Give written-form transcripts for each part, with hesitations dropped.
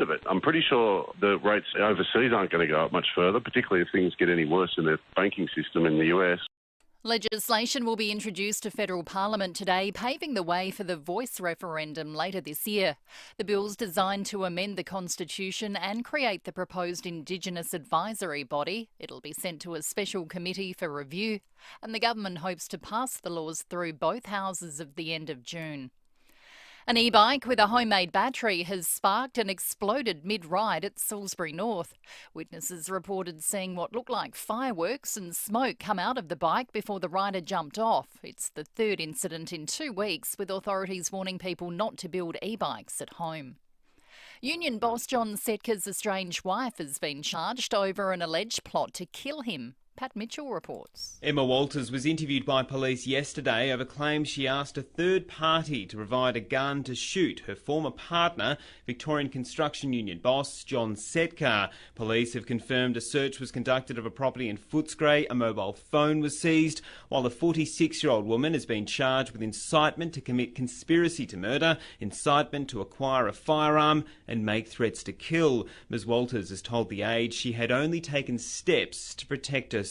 of it. I'm pretty sure the rates overseas aren't going to go up much further, particularly if things get any worse in the banking system in the US. Legislation will be introduced to federal parliament today, paving the way for the voice referendum later this year. The bill's designed to amend the constitution and create the proposed Indigenous advisory body. It'll be sent to a special committee for review, and the government hopes to pass the laws through both houses at the end of June. An e-bike with a homemade battery has sparked and exploded mid-ride at Salisbury North. Witnesses reported seeing what looked like fireworks and smoke come out of the bike before the rider jumped off. It's the third incident in 2 weeks, with authorities warning people not to build e-bikes at home. Union boss John Setka's estranged wife has been charged over an alleged plot to kill him. Pat Mitchell reports. Emma Walters was interviewed by police yesterday over claims she asked a third party to provide a gun to shoot her former partner, Victorian Construction Union boss John Setka. Police have confirmed a search was conducted of a property in Footscray. A mobile phone was seized, while the 46-year-old woman has been charged with incitement to commit conspiracy to murder, incitement to acquire a firearm and make threats to kill. Ms Walters has told The Age she had only taken steps to protect herself.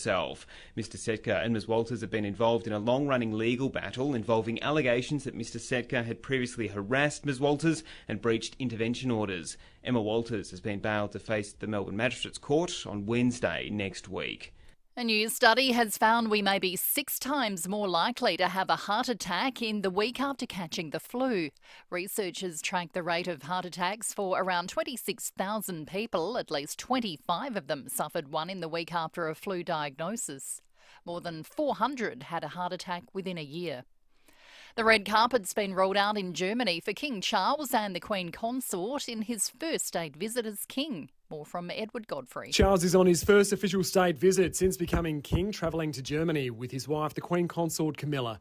Mr Setka and Ms Walters have been involved in a long-running legal battle involving allegations that Mr Setka had previously harassed Ms Walters and breached intervention orders. Emma Walters has been bailed to face the Melbourne Magistrates Court on Wednesday next week. A new study has found we may be 6 times more likely to have a heart attack in the week after catching the flu. Researchers tracked the rate of heart attacks for around 26,000 people. At least 25 of them suffered one in the week after a flu diagnosis. More than 400 had a heart attack within a year. The red carpet's been rolled out in Germany for King Charles and the Queen Consort in his first state visit as king. More from Edward Godfrey. Charles is on his first official state visit since becoming king, travelling to Germany with his wife, the Queen Consort Camilla.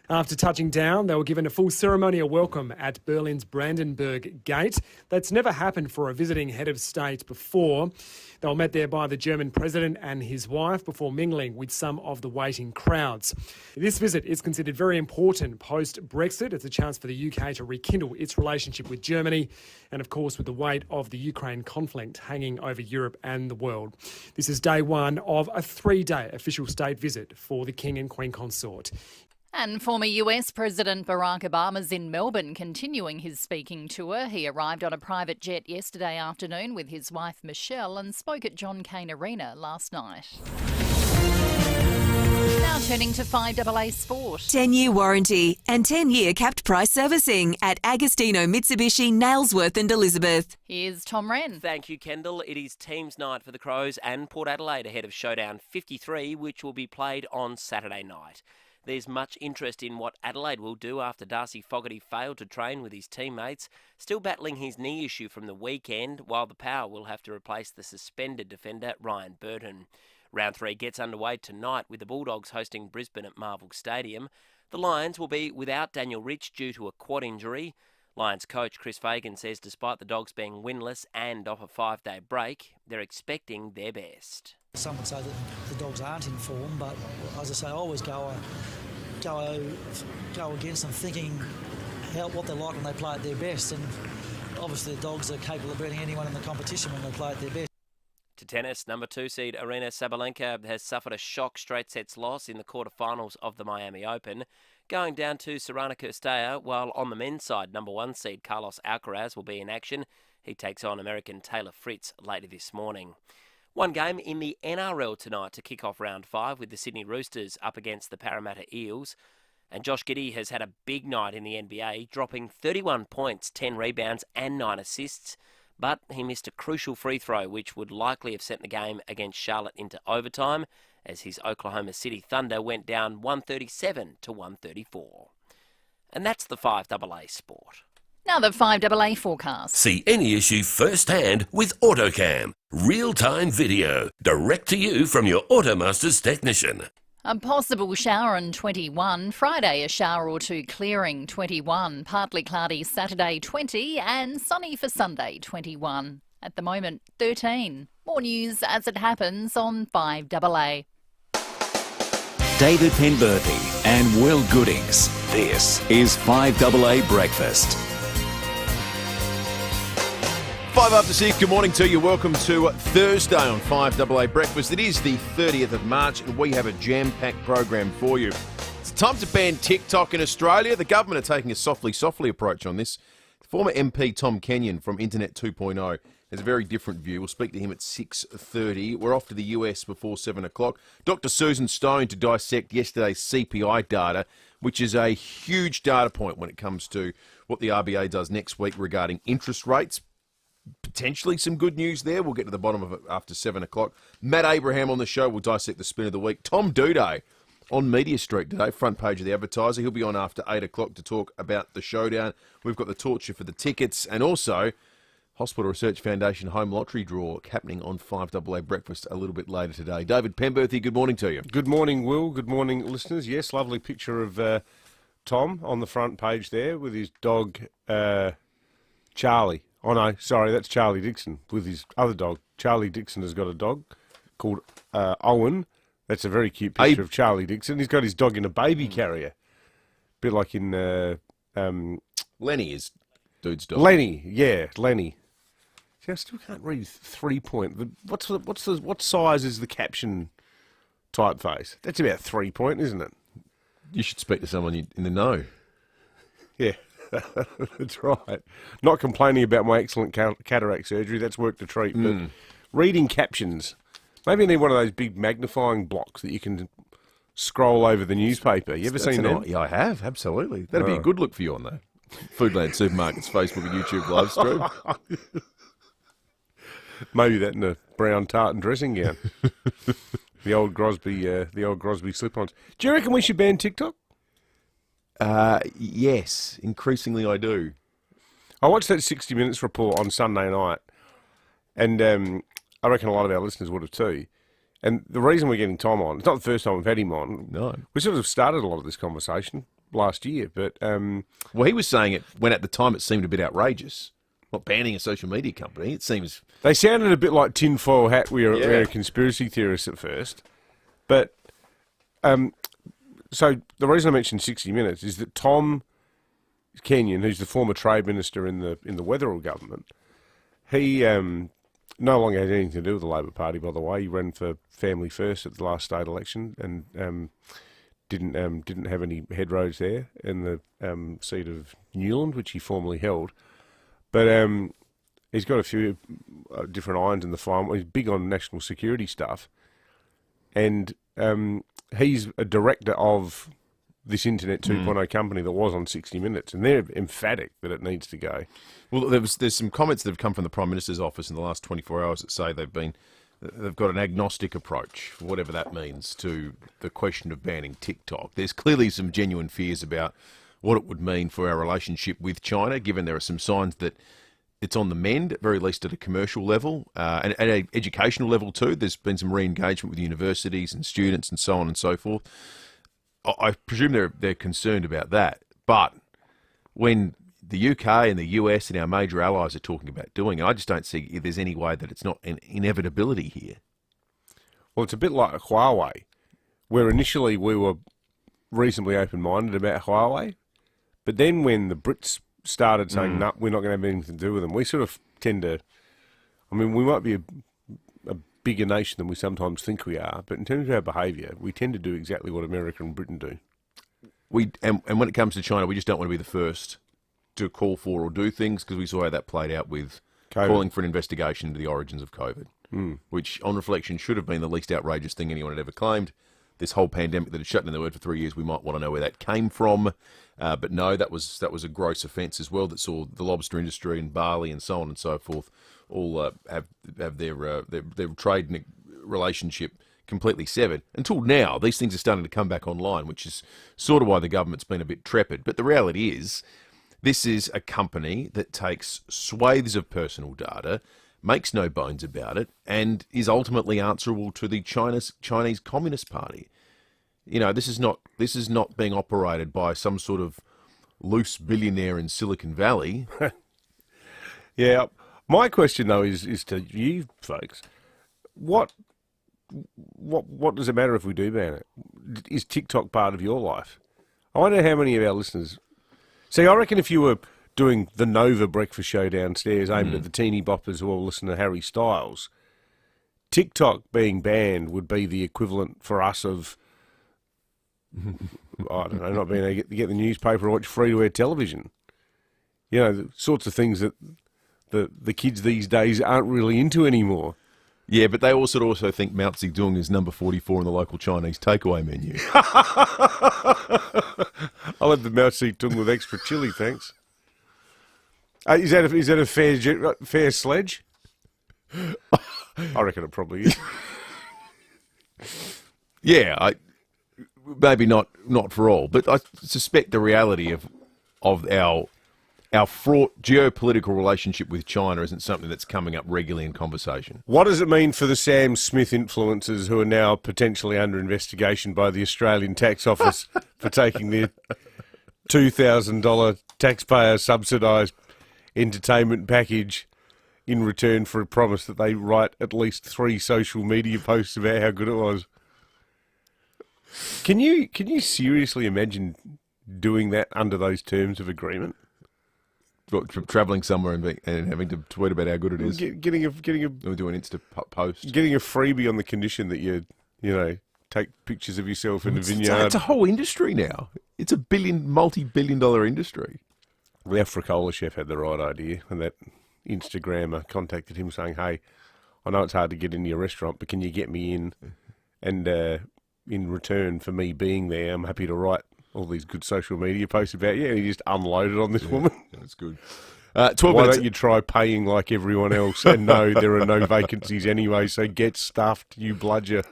After touching down, they were given a full ceremonial welcome at Berlin's Brandenburg Gate. That's never happened for a visiting head of state before. They were met there by the German president and his wife before mingling with some of the waiting crowds. This visit is considered very important post-Brexit. It's a chance for the UK to rekindle its relationship with Germany and, of course, with the weight of the Ukraine conflict hanging over Europe and the world. This is day one of a 3-day official state visit for the King and Queen Consort. And former US President Barack Obama's in Melbourne continuing his speaking tour. He arrived on a private jet yesterday afternoon with his wife Michelle and spoke at John Cain Arena last night. Now turning to FIVEAA Sport. 10-year warranty and 10-year capped price servicing at Agostino Mitsubishi, Nailsworth and Elizabeth. Here's Tom Wren. Thank you, Kendall. It is teams night for the Crows and Port Adelaide ahead of Showdown 53, which will be played on Saturday night. There's much interest in what Adelaide will do after Darcy Fogarty failed to train with his teammates, still battling his knee issue from the weekend, while the Power will have to replace the suspended defender Ryan Burton. Round 3 gets underway tonight with the Bulldogs hosting Brisbane at Marvel Stadium. The Lions will be without Daniel Rich due to a quad injury. Lions coach Chris Fagan says despite the Dogs being winless and off a 5-day break, they're expecting their best. Some would say that the Dogs aren't in form, but as I say, I always go against them thinking what they're like when they play at their best, and obviously the Dogs are capable of beating anyone in the competition when they play at their best. To tennis, number 2 seed Arina Sabalenka has suffered a shock straight sets loss in the quarterfinals of the Miami Open, going down to Sorana Cirstea, while on the men's side, number 1 seed Carlos Alcaraz will be in action. He takes on American Taylor Fritz later this morning. One game in the NRL tonight to kick off round 5 with the Sydney Roosters up against the Parramatta Eels. And Josh Giddey has had a big night in the NBA, dropping 31 points, 10 rebounds and 9 assists. But he missed a crucial free throw, which would likely have sent the game against Charlotte into overtime, as his Oklahoma City Thunder went down 137 to 134. And that's the FIVEAA Sport. Now the FIVEAA forecast. See any issue firsthand with AutoCam. Real-time video, direct to you from your Automasters technician. A possible shower on 21. Friday, a shower or two clearing, 21. Partly cloudy Saturday, 20. And sunny for Sunday, 21. At the moment, 13. More news as it happens on FIVEAA. David Penberthy and Will Goodings. This is FIVEAA Breakfast. 5 after 6, good morning to you. Welcome to Thursday on FIVEAA Breakfast. It is the 30th of March and we have a jam-packed program for you. It's time to ban TikTok in Australia. The government are taking a softly approach on this. Former MP Tom Kenyon from Internet 2.0 has a very different view. We'll speak to him at 6:30. We're off to the US before 7 o'clock. Dr. Susan Stone to dissect yesterday's CPI data, which is a huge data point when it comes to what the RBA does next week regarding interest rates. Potentially some good news there. We'll get to the bottom of it after 7 o'clock. Matt Abraham on the show. We'll dissect the spin of the week. Tom Duday on Media Street today, front page of the Advertiser. He'll be on after 8 o'clock to talk about the Showdown. We've got the torture for the tickets and also Hospital Research Foundation home lottery draw happening on FIVEAA Breakfast a little bit later today. David Pemberthy, good morning to you. Good morning, Will. Good morning, listeners. Yes, lovely picture of Tom on the front page there with his dog, Charlie. Oh, no, sorry, that's Charlie Dixon with his other dog. Charlie Dixon has got a dog called Owen. That's a very cute picture of Charlie Dixon. He's got his dog in a baby carrier. A bit like in... Lenny is dude's dog. Lenny, yeah, Lenny. See, I still can't read 3 point. What size is the caption typeface? That's about 3 point, isn't it? You should speak to someone in the know. Yeah, that's right. Not complaining about my excellent cataract surgery. That's worked a treat. But reading captions. Maybe I need one of those big magnifying blocks that you can scroll over the newspaper. You ever seen that? Yeah, I have, absolutely. That'd be a good look for you on that. Foodland Supermarket's Facebook and YouTube live stream. Maybe that in a brown tartan dressing gown. The old Grosby slip-ons. Do you reckon we should ban TikTok? Yes, increasingly I do. I watched that 60 Minutes report on Sunday night, and I reckon a lot of our listeners would have too. And the reason we're getting Tom on, it's not the first time we've had him on. No. We sort of started a lot of this conversation last year, but... well, he was saying it when at the time it seemed a bit outrageous. Not banning a social media company, it seems... They sounded a bit like tinfoil hat. We were conspiracy theorists at first. But, so the reason I mentioned 60 Minutes is that Tom Kenyon, who's the former trade minister in the Weatherall government, he no longer has anything to do with the Labor Party, by the way. He ran for Family First at the last state election and didn't have any headroads there in the seat of Newland, which he formerly held. But he's got a few different irons in the fire. He's big on national security stuff. And he's a director of this Internet 2.0 company that was on 60 Minutes. And they're emphatic that it needs to go. Well, there's some comments that have come from the Prime Minister's office in the last 24 hours that say they've got an agnostic approach, whatever that means, to the question of banning TikTok. There's clearly some genuine fears about what it would mean for our relationship with China, given there are some signs that it's on the mend, at very least at a commercial level, and at an educational level too. There's been some re-engagement with universities and students and so on and so forth. I presume they're concerned about that. But when the UK and the US and our major allies are talking about doing it, I just don't see if there's any way that it's not an inevitability here. Well, it's a bit like Huawei, where initially we were reasonably open-minded about Huawei. But then when the Brits started saying, no, we're not going to have anything to do with them, we sort of tend to... I mean, we might be a bigger nation than we sometimes think we are, but in terms of our behaviour, we tend to do exactly what America and Britain do. And when it comes to China, we just don't want to be the first to call for or do things, because we saw how that played out with COVID. Calling for an investigation into the origins of COVID, which, on reflection, should have been the least outrageous thing anyone had ever claimed. This whole pandemic that had shut down the world for 3 years, we might want to know where that came from. But no, that was a gross offence as well that saw the lobster industry and barley and so on and so forth all have their trade relationship completely severed. Until now, these things are starting to come back online, which is sort of why the government's been a bit trepid. But the reality is, this is a company that takes swathes of personal data, makes no bones about it, and is ultimately answerable to the Chinese Communist Party. You know, this is not being operated by some sort of loose billionaire in Silicon Valley. Yeah. My question, though, is to you folks, what does it matter if we do ban it? Is TikTok part of your life? I wonder how many of our listeners... See, I reckon if you were doing the Nova breakfast show downstairs aimed at the teeny boppers who all listen to Harry Styles. TikTok being banned would be the equivalent for us of, I don't know, not being able to get the newspaper or watch free-to-air television. You know, the sorts of things that the kids these days aren't really into anymore. Yeah, but they also think Mao Zedong is number 44 on the local Chinese takeaway menu. I'll have the Mao Zedong with extra chili, thanks. Is that a fair sledge? I reckon it probably is. Yeah, maybe not for all, but I suspect the reality of our fraught geopolitical relationship with China isn't something that's coming up regularly in conversation. What does it mean for the Sam Smith influencers who are now potentially under investigation by the Australian Tax Office for taking their $2,000 taxpayer subsidised entertainment package in return for a promise that they write at least 3 social media posts about how good it was? Can you seriously imagine doing that under those terms of agreement? Travelling somewhere and having to tweet about how good it is. Getting a or do an Insta post. Getting a freebie on the condition that you take pictures of yourself in the vineyard. It's a whole industry now. It's a multi-billion-dollar industry. Well, our Fricola chef had the right idea, and that Instagrammer contacted him saying, "Hey, I know it's hard to get into your restaurant, but can you get me in? And in return for me being there, I'm happy to write all these good social media posts about you." And he just unloaded on this woman. That's good. 12 Why minutes. Don't you try paying like everyone else? And no, there are no vacancies anyway, so get stuffed, you bludger.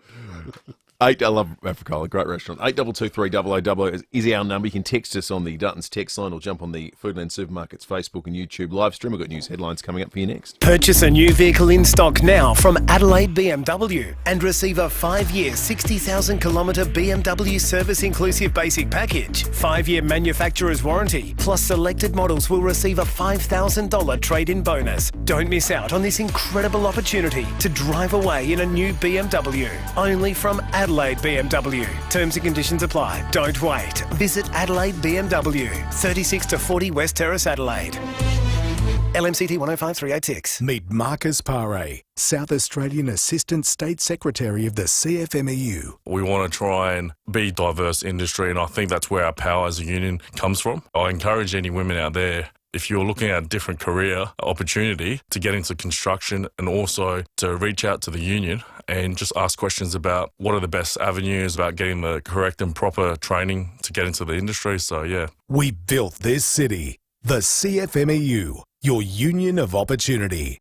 I love Africola, great restaurant. 8223 is our number. You can text us on the Dutton's text line or jump on the Foodland Supermarkets Facebook and YouTube live stream. We've got news headlines coming up for you next. Purchase a new vehicle in stock now from Adelaide BMW and receive a 5-year, 60,000-kilometre BMW service inclusive basic package, 5-year manufacturer's warranty, plus selected models will receive a $5,000 trade-in bonus. Don't miss out on this incredible opportunity to drive away in a new BMW. Only from Adelaide BMW. Terms and conditions apply. Don't wait. Visit Adelaide BMW, 36 to 40 West Terrace, Adelaide. LMCT 105386. Meet Marcus Pare, South Australian Assistant State Secretary of the CFMEU. We want to try and be a diverse industry, and I think that's where our power as a union comes from. I encourage any women out there, if you're looking at a different career opportunity, to get into construction and also to reach out to the union and just ask questions about what are the best avenues about getting the correct and proper training to get into the industry. So, yeah. We built this city. The CFMEU, your union of opportunity.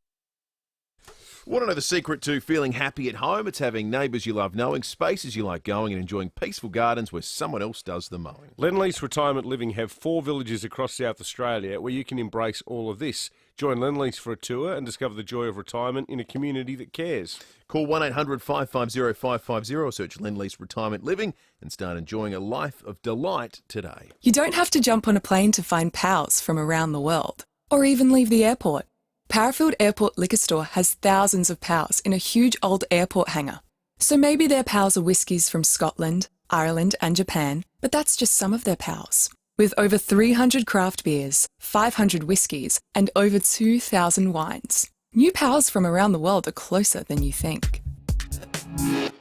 Want to know the secret to feeling happy at home? It's having neighbours you love knowing, spaces you like going, and enjoying peaceful gardens where someone else does the mowing. Lendlease Retirement Living have 4 villages across South Australia where you can embrace all of this. Join Lendlease for a tour and discover the joy of retirement in a community that cares. Call 1-800-550-550 or search Lendlease Retirement Living and start enjoying a life of delight today. You don't have to jump on a plane to find pals from around the world, or even leave the airport. Powerfield Airport Liquor Store has thousands of pals in a huge old airport hangar. So maybe their pals are whiskies from Scotland, Ireland and Japan, but that's just some of their pals. With over 300 craft beers, 500 whiskies and over 2,000 wines. New pals from around the world are closer than you think.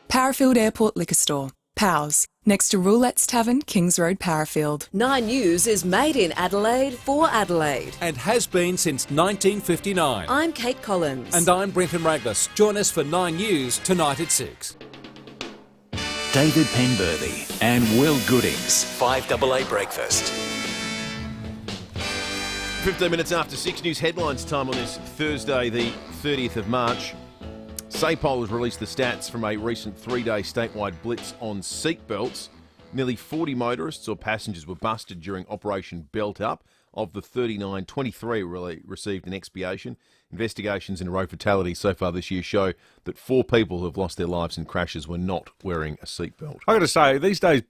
Powerfield Airport Liquor Store. Pals, next to Roulette's Tavern, Kings Road, Powerfield. 9 News is made in Adelaide for Adelaide. And has been since 1959. I'm Kate Collins. And I'm Brenton Raglas. Join us for 9 News tonight at 6. David Penberthy and Will Goodings. 5AA Breakfast. 15 minutes after 6, news headlines time on this Thursday, the 30th of March. SAPOL has released the stats from a recent 3-day statewide blitz on seatbelts. Nearly 40 motorists or passengers were busted during Operation Belt Up. Of the 39, 23 really received an expiation. Investigations into road fatalities so far this year show that 4 people who have lost their lives in crashes were not wearing a seatbelt. I've got to say, these days,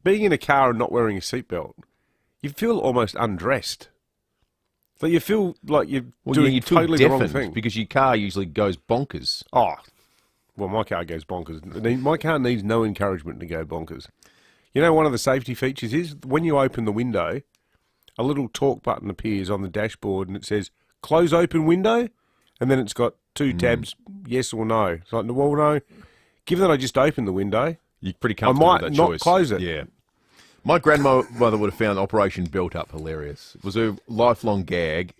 being in a car and not wearing a seatbelt, you feel almost undressed. So you feel like you're doing totally the wrong thing. Because your car usually goes bonkers. Oh, well, my car goes bonkers. My car needs no encouragement to go bonkers. You know, one of the safety features is when you open the window, a little talk button appears on the dashboard and it says, close open window, and then it's got two tabs, yes or no. It's like, well, no, given that I just opened the window, you're pretty comfortable with that choice. I might not close it. Yeah. My grandmother would have found Operation Belt Up hilarious. It was a lifelong gag.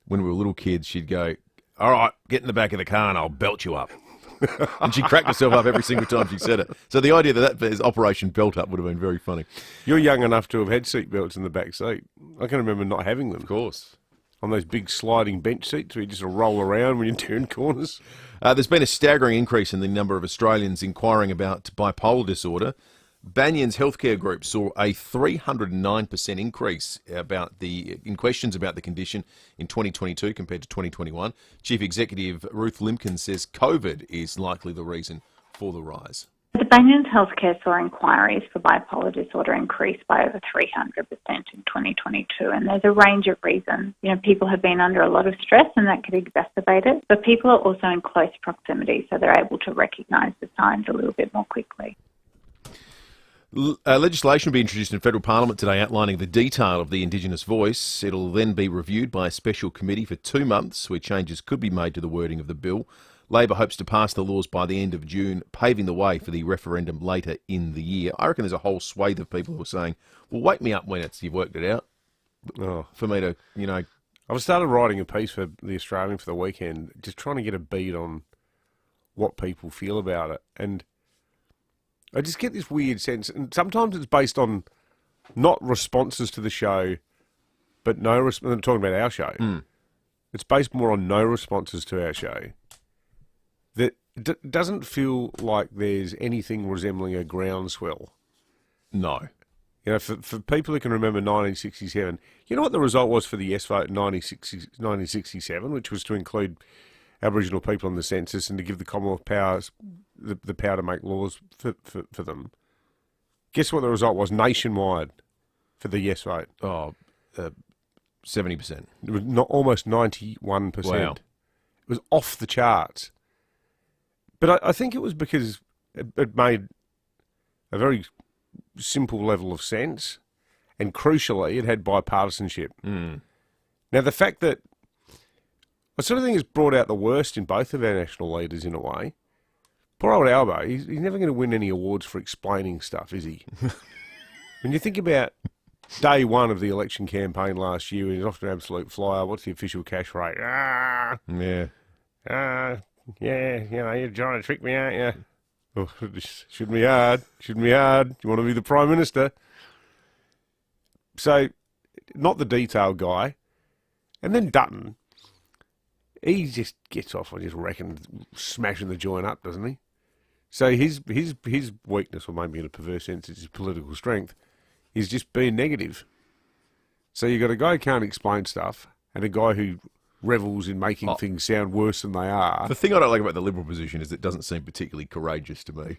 When we were little kids, she'd go, all right, get in the back of the car and I'll belt you up. And she cracked herself up every single time she said it. So the idea that is Operation Belt Up would have been very funny. You're young enough to have had seat belts in the back seat. I can remember not having them. Of course. On those big sliding bench seats where you just roll around when you turn corners. There's been a staggering increase in the number of Australians inquiring about bipolar disorder. Banyan's healthcare group saw a 309% increase in questions about the condition in 2022 compared to 2021. Chief Executive Ruth Limpkin says COVID is likely the reason for the rise. The Banyan's healthcare saw inquiries for bipolar disorder increase by over 300% in 2022, and there's a range of reasons. People have been under a lot of stress and that could exacerbate it, but people are also in close proximity, so they're able to recognise the signs a little bit more quickly. Legislation will be introduced in federal parliament today outlining the detail of the Indigenous voice. It'll then be reviewed by a special committee for 2 months where changes could be made to the wording of the bill. Labor hopes to pass the laws by the end of June, paving the way for the referendum later in the year. I reckon there's a whole swathe of people who are saying, well, wake me up when you've worked it out. For me to, I've started writing a piece for The Australian for the weekend, just trying to get a beat on what people feel about it. And I just get this weird sense, and sometimes it's based on not responses to the show, but no response. I'm talking about our show. It's based more on no responses to our show. That doesn't feel like there's anything resembling a groundswell. No. For people who can remember 1967, you know what the result was for the yes vote in 1967, which was to include Aboriginal people in the census and to give the Commonwealth powers the power to make laws for them. Guess what the result was nationwide for the yes vote? 70%. It was almost 91%. Wow. It was off the charts. But I think it was because it made a very simple level of sense, and crucially, it had bipartisanship. Now, the fact that I sort of think it's brought out the worst in both of our national leaders in a way. Poor old Albo, he's never going to win any awards for explaining stuff, is he? When you think about day one of the election campaign last year, he's off to an absolute flyer. What's the official cash rate? Yeah, you're trying to trick me, aren't you? Oh, shouldn't be hard. Shouldn't be hard. You want to be the Prime Minister. So, not the detail guy. And then Dutton, he just gets off on just smashing the joint up, doesn't he? So his weakness, or maybe in a perverse sense, is his political strength, is just being negative. So you've got a guy who can't explain stuff and a guy who revels in making things sound worse than they are. The thing I don't like about the Liberal position is it doesn't seem particularly courageous to me.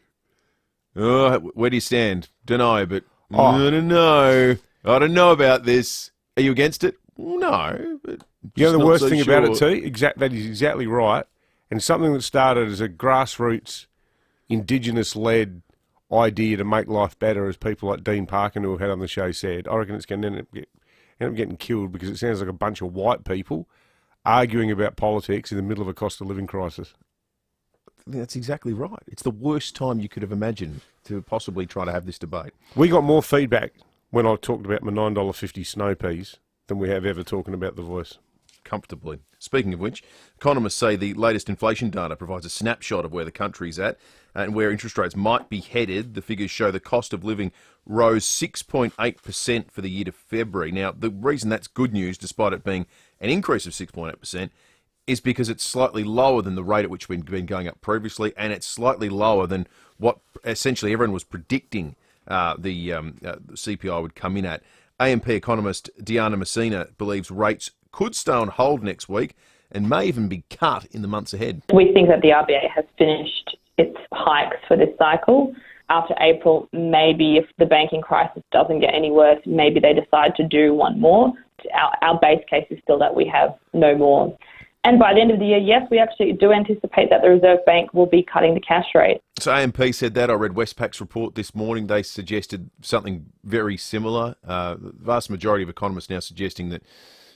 Where do you stand? Dunno, but I don't know. I don't know about this. Are you against it? No. But the worst thing about it too, that is exactly right, and something that started as a grassroots, Indigenous-led idea to make life better, as people like Dean Parkin, who have had on the show, said, I reckon it's going to end up getting killed because it sounds like a bunch of white people arguing about politics in the middle of a cost of living crisis. That's exactly right. It's the worst time you could have imagined to possibly try to have this debate. We got more feedback when I talked about my $9.50 snow peas than we have ever talking about The Voice. Comfortably. Speaking of which, economists say the latest inflation data provides a snapshot of where the country's at and where interest rates might be headed. The figures show the cost of living rose 6.8% for the year to February. Now, the reason that's good news, despite it being an increase of 6.8%, is because it's slightly lower than the rate at which we've been going up previously, and it's slightly lower than what essentially everyone was predicting the CPI would come in at. AMP economist Diana Messina believes rates could stay on hold next week and may even be cut in the months ahead. We think that the RBA has finished its hikes for this cycle. After April, maybe if the banking crisis doesn't get any worse, maybe they decide to do one more. Our base case is still that we have no more And by the end of the year, yes, we actually do anticipate that the Reserve Bank will be cutting the cash rate. So AMP said that. I read Westpac's report this morning. They suggested something very similar. The vast majority of economists now suggesting that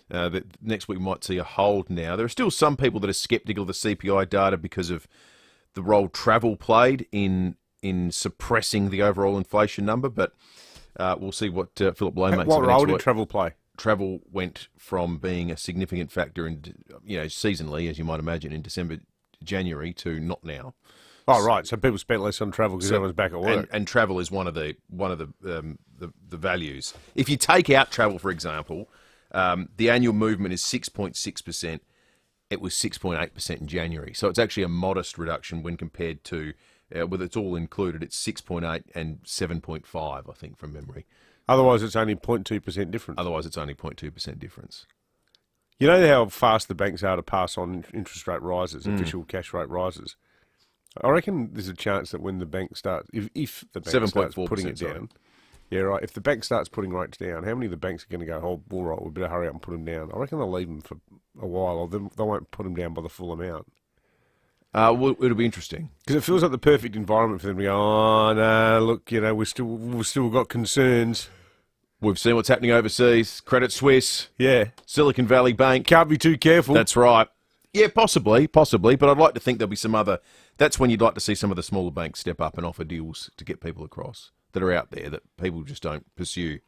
that next week might see a hold now. There are still some people that are sceptical of the CPI data because of the role travel played in suppressing the overall inflation number, but we'll see what Philip Lowe makes. What role did travel play? Travel went from being a significant factor in, seasonally, as you might imagine, in December, January, to not now. Oh, right. So people spent less on travel because everyone's back at work. And travel is one of the values. If you take out travel, for example, the annual movement is 6.6%. It was 6.8% in January. So it's actually a modest reduction when compared to, with it's all included, it's 6.8 and 7.5, I think, from memory. Otherwise, it's only 0.2% difference. Otherwise, it's only 0.2% difference. You know how fast the banks are to pass on interest rate rises, official cash rate rises? I reckon there's a chance that when the bank starts, if the bank starts putting it down, yeah, right. If the bank starts putting rates down, how many of the banks are going to go, oh, all right, we better hurry up and put them down? I reckon they'll leave them for a while, or they won't put them down by the full amount. Well, it'll be interesting because it feels like the perfect environment for them to go. Oh no, look, we've still got concerns. We've seen what's happening overseas. Credit Suisse, yeah, Silicon Valley Bank. Can't be too careful. That's right. Yeah, possibly, but I'd like to think there'll be some other. That's when you'd like to see some of the smaller banks step up and offer deals to get people across that are out there that people just don't pursue,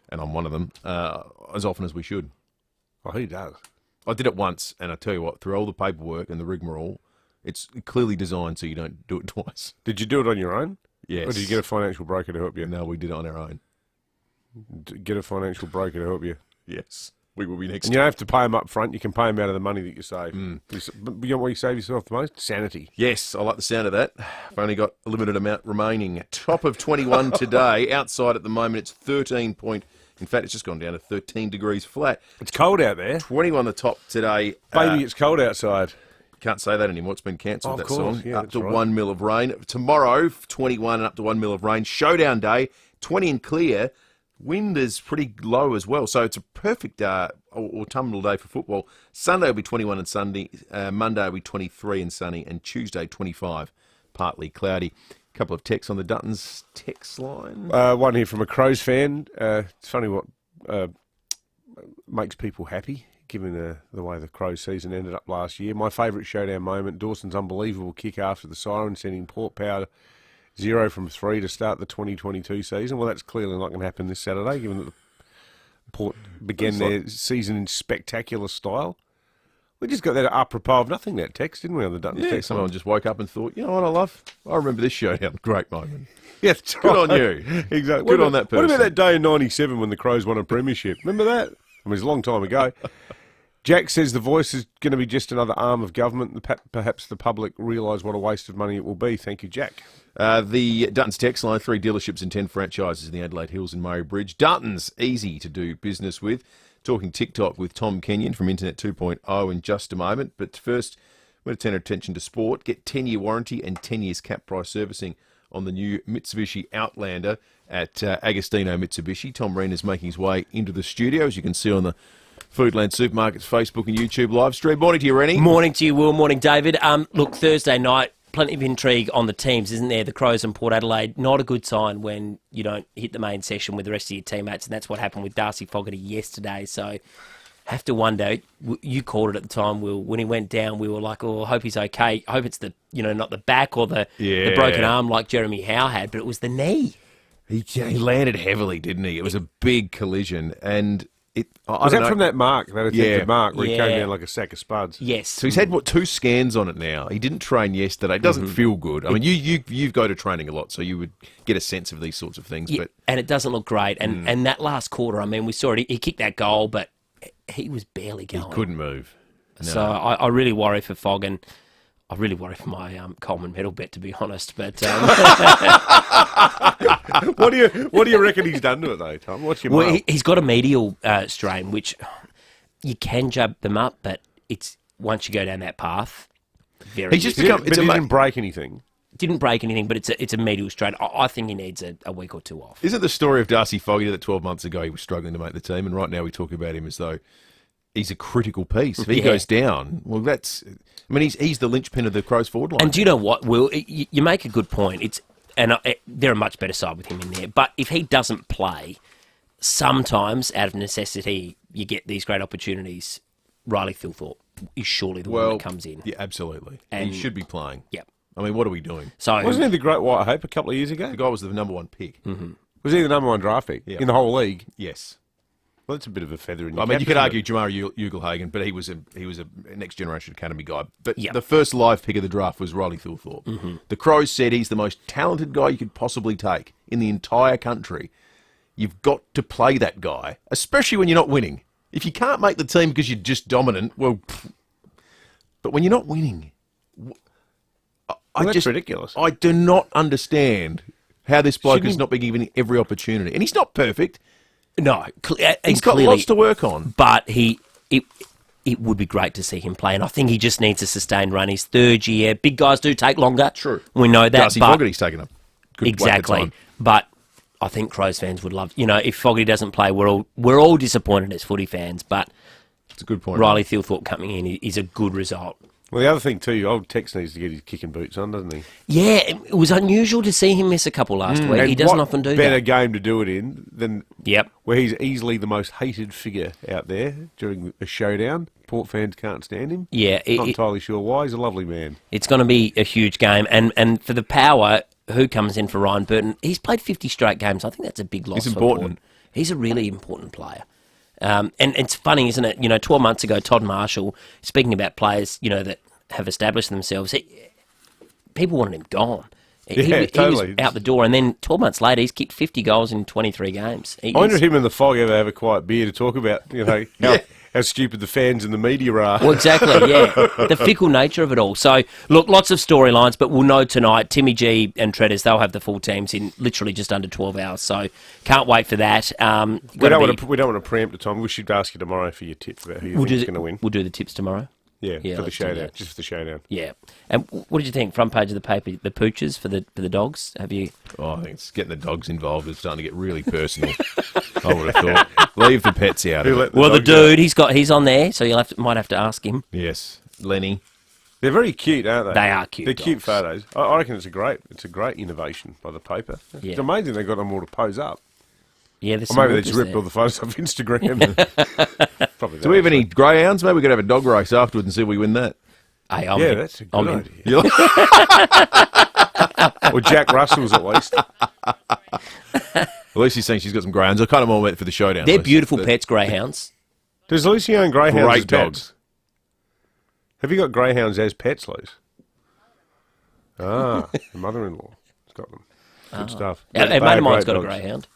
and I'm one of them, as often as we should. Oh, who does? I did it once, and I tell you what, through all the paperwork and the rigmarole, it's clearly designed so you don't do it twice. Did you do it on your own? Yes. Or did you get a financial broker to help you? No, we did it on our own. Get a financial broker to help you? Yes. We will be next. And you don't have to pay them up front. You can pay them out of the money that you save. But you know what you save yourself the most? Sanity. Yes, I like the sound of that. I've only got a limited amount remaining. Top of 21 today. Outside at the moment, it's 13 point. In fact, it's just gone down to 13 degrees flat. It's cold out there. 21 the top today. Baby, it's cold outside. Can't say that anymore. It's been cancelled, that song. Yeah, up to right. 1 mil of rain. Tomorrow, 21 and up to 1 mil of rain. Showdown day, 20 and clear. Wind is pretty low as well, so it's a perfect autumnal day for football. Sunday will be 21 and sunny, Monday will be 23 and sunny, and Tuesday 25, partly cloudy. A couple of texts on the Duttons text line. One here from a Crows fan. It's funny what makes people happy, given the way the Crows season ended up last year. My favourite Showdown moment, Dawson's unbelievable kick after the siren, sending Port Power 0 from 3 to start the 2022 season. Well, that's clearly not going to happen this Saturday, given that the Port began their season in spectacular style. We just got that apropos of nothing, that text, didn't we, on the Duttons text? Someone just woke up and thought, you know what I remember this Showdown. Great moment. Yeah, good on you. Exactly. Good on that person. What about that day in 97 when the Crows won a premiership? Remember that? I mean, it's a long time ago. Jack says the Voice is going to be just another arm of government. Perhaps the public realise what a waste of money it will be. Thank you, Jack. The Duttons text line, 3 dealerships and 10 franchises in the Adelaide Hills and Murray Bridge. Duttons, easy to do business with. Talking TikTok with Tom Kenyon from Internet 2.0 in just a moment. But first, we're going to turn our attention to sport. Get 10-year warranty and 10 years cap price servicing on the new Mitsubishi Outlander at Agostino Mitsubishi. Tom Wren is making his way into the studio, as you can see on the Foodland Supermarkets Facebook and YouTube live stream. Morning to you, Rennie. Morning to you, Will. Morning, David. Look, Thursday night, plenty of intrigue on the teams, isn't there? The Crows and Port Adelaide, not a good sign when you don't hit the main session with the rest of your teammates, and that's what happened with Darcy Fogarty yesterday. So, have to wonder. You called it at the time, Will. When he went down, we were like, "Oh, I hope he's okay. I hope it's the not the back or the broken arm like Jeremy Howe had, but it was the knee." He landed heavily, didn't he? It was a big collision, and Was that from that mark, that attempted mark, where he came down like a sack of spuds? Yes. So he's had, 2 scans on it now. He didn't train yesterday. It doesn't feel good. I mean, you go to training a lot, so you would get a sense of these sorts of things. Yeah, and it doesn't look great. And that last quarter, I mean, we saw it. He kicked that goal, but he was barely going. He couldn't move. No. So I really worry for Fogg, and I really worry for my Coleman medal bet, to be honest. But what do you reckon he's done to it though, Tom? What's your well, he's got a medial strain, which you can jab them up, but it's once you go down that path, very. He didn't break anything. Didn't break anything, but it's a medial strain. I think he needs a week or 2 off. Isn't the story of Darcy Fogarty that 12 months ago he was struggling to make the team, and right now we talk about him as though he's a critical piece. If he goes down, well, he's the linchpin of the Crows forward line. And do you know what, Will? You make a good point. They're a much better side with him in there. But if he doesn't play, sometimes out of necessity, you get these great opportunities. Riley Thilthorpe is surely the one that comes in. Yeah, absolutely. And he should be playing. Yeah. I mean, what are we doing? So wasn't he the Great White Hope a couple of years ago? The guy was the number one pick. Mm-hmm. Was he the number one draft pick in the whole league? Yes. Well, that's a bit of a feather in your cap. I mean, you could isn't argue it? Jamara Ugelhagen, but he was a next generation academy guy. But the first live pick of the draft was Riley Thilthorpe. Mm-hmm. The Crows said he's the most talented guy you could possibly take in the entire country. You've got to play that guy, especially when you're not winning. If you can't make the team because you're just dominant, well, but when you're not winning, that's ridiculous. I do not understand how this bloke has not been given every opportunity. And he's not perfect. No. He's got lots to work on. But it would be great to see him play. And I think he just needs a sustained run. His third year. Big guys do take longer. True. We know that. Darcy Fogarty's taken up. Exactly. But I think Crows fans would love, if Fogarty doesn't play, we're all disappointed as footy fans. But it's a good point. Riley Thilthorpe coming in is a good result. Well, the other thing too, old Tex needs to get his kicking boots on, doesn't he? Yeah, it was unusual to see him miss a couple last week. And he doesn't often do better that. game to do it in than Yep. where he's easily the most hated figure out there during a showdown. Port fans can't stand him. Yeah, not entirely sure why. He's a lovely man. It's going to be a huge game, and for the Power, who comes in for Ryan Burton? He's played 50 straight games. I think that's a big loss. It's important. For Port. He's a really important player. And it's funny, isn't it? 12 months ago, Todd Marshall, speaking about players, that have established themselves, people wanted him gone. He was out the door, and then 12 months later, he's kicked 50 goals in 23 games. I wonder if him and the Fog ever have a quiet beer to talk about, how stupid the fans and the media are. Well, exactly, yeah. The fickle nature of it all. So, look, lots of storylines, but we'll know tonight, Timmy G and Treaders, they'll have the full teams in literally just under 12 hours. So, can't wait for that. We don't want to preempt the time. We should ask you tomorrow for your tip about who you think is going to win. We'll do the tips tomorrow. Yeah, for the showdown, just for the showdown. Yeah. And what did you think? Front page of the paper, the pooches for the dogs? Have you? Oh, I think it's getting the dogs involved. It's starting to get really personal. I would have thought. Leave the pets out. The dude, he's on there, so you might have to ask him. Yes, Lenny. They're very cute, aren't they? They are cute. They're cute photos. I reckon it's a great innovation by the paper. Yeah. It's amazing they got them all to pose up. Yeah, there's or maybe they just ripped all the photos off Instagram. Probably. Do we have any greyhounds? Maybe we could have a dog race afterwards and see if we win that. Hey, that's a good idea. Or Jack Russell's at least. Lucy's saying she's got some greyhounds. I kind of more went for the showdown. They're beautiful pets, greyhounds. Does Lucy own greyhounds Great as dogs. pets? Have you got greyhounds as pets, Luce? The mother-in-law has got them. Good stuff. A mate of mine's got a greyhound.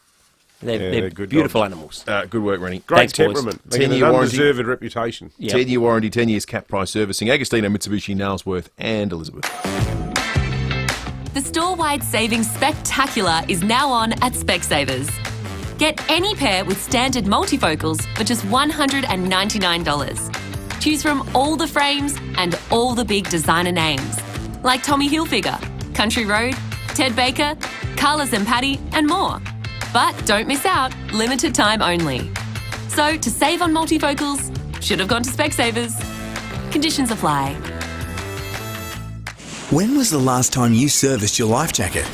They're good beautiful dogs. animals. Good work, Rennie. Great Thanks, temperament. boys. 10-year warranty. Undeserved reputation. Yep. 10-year warranty, 10 years cap price servicing. Agostino, Mitsubishi, Nailsworth and Elizabeth. The store-wide savings spectacular is now on at Specsavers. Get any pair with standard multifocals for just $199. Choose from all the frames and all the big designer names, like Tommy Hilfiger, Country Road, Ted Baker, Carla's and Patty, and more. But don't miss out, limited time only. So to save on multifocals, should have gone to Specsavers. Conditions apply. When was the last time you serviced your life jacket?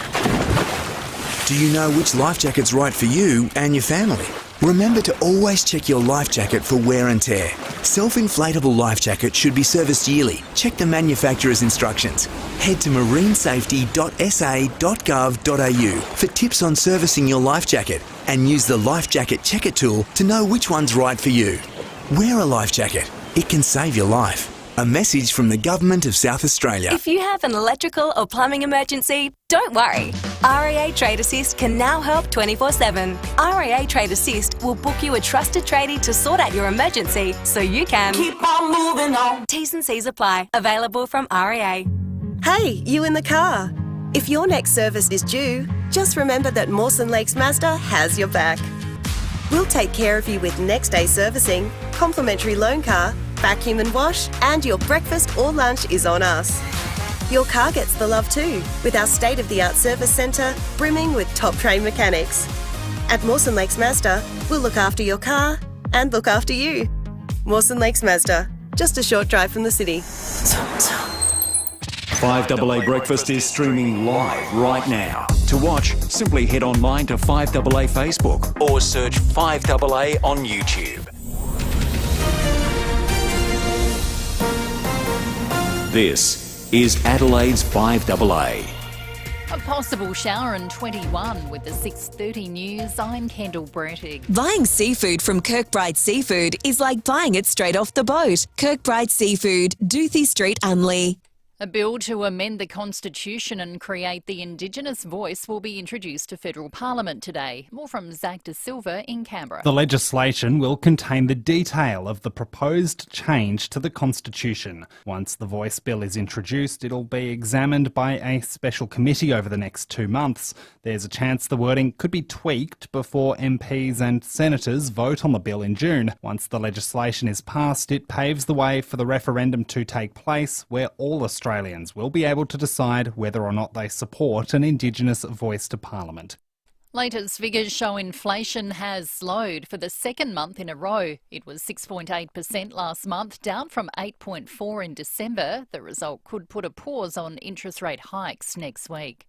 Do you know which life jacket's right for you and your family? Remember to always check your life jacket for wear and tear. Self-inflatable life jackets should be serviced yearly. Check the manufacturer's instructions. Head to marinesafety.sa.gov.au for tips on servicing your life jacket and use the Life Jacket Checker tool to know which one's right for you. Wear a life jacket. It can save your life. A message from the Government of South Australia. If you have an electrical or plumbing emergency, don't worry. REA Trade Assist can now help 24/7. REA Trade Assist will book you a trusted tradie to sort out your emergency so you can keep on moving on. T's and C's apply. Available from REA. Hey, you in the car. If your next service is due, just remember that Mawson Lakes Mazda has your back. We'll take care of you with next day servicing, complimentary loan car, vacuum and wash, and your breakfast or lunch is on us. Your car gets the love too, with our state-of-the-art service centre brimming with top-trained mechanics. At Mawson Lakes Mazda, we'll look after your car and look after you. Mawson Lakes Mazda, just a short drive from the city. 5AA Breakfast is streaming live right now. To watch, simply head online to 5AA Facebook or search 5AA on YouTube. This is Adelaide's 5AA. A possible shower in 21 with the 6:30 news. I'm Kendall Brettig. Buying seafood from Kirkbride Seafood is like buying it straight off the boat. Kirkbride Seafood, Doothie Street, Unley. A bill to amend the Constitution and create the Indigenous voice will be introduced to federal parliament today. More from Zach De Silva in Canberra. The legislation will contain the detail of the proposed change to the Constitution. Once the voice bill is introduced, it'll be examined by a special committee over the next 2 months. There's a chance the wording could be tweaked before MPs and senators vote on the bill in June. Once the legislation is passed, it paves the way for the referendum to take place, where all Australians will be able to decide whether or not they support an Indigenous voice to Parliament. Latest figures show inflation has slowed for the second month in a row. It was 6.8% last month, down from 8.4% in December. The result could put a pause on interest rate hikes next week.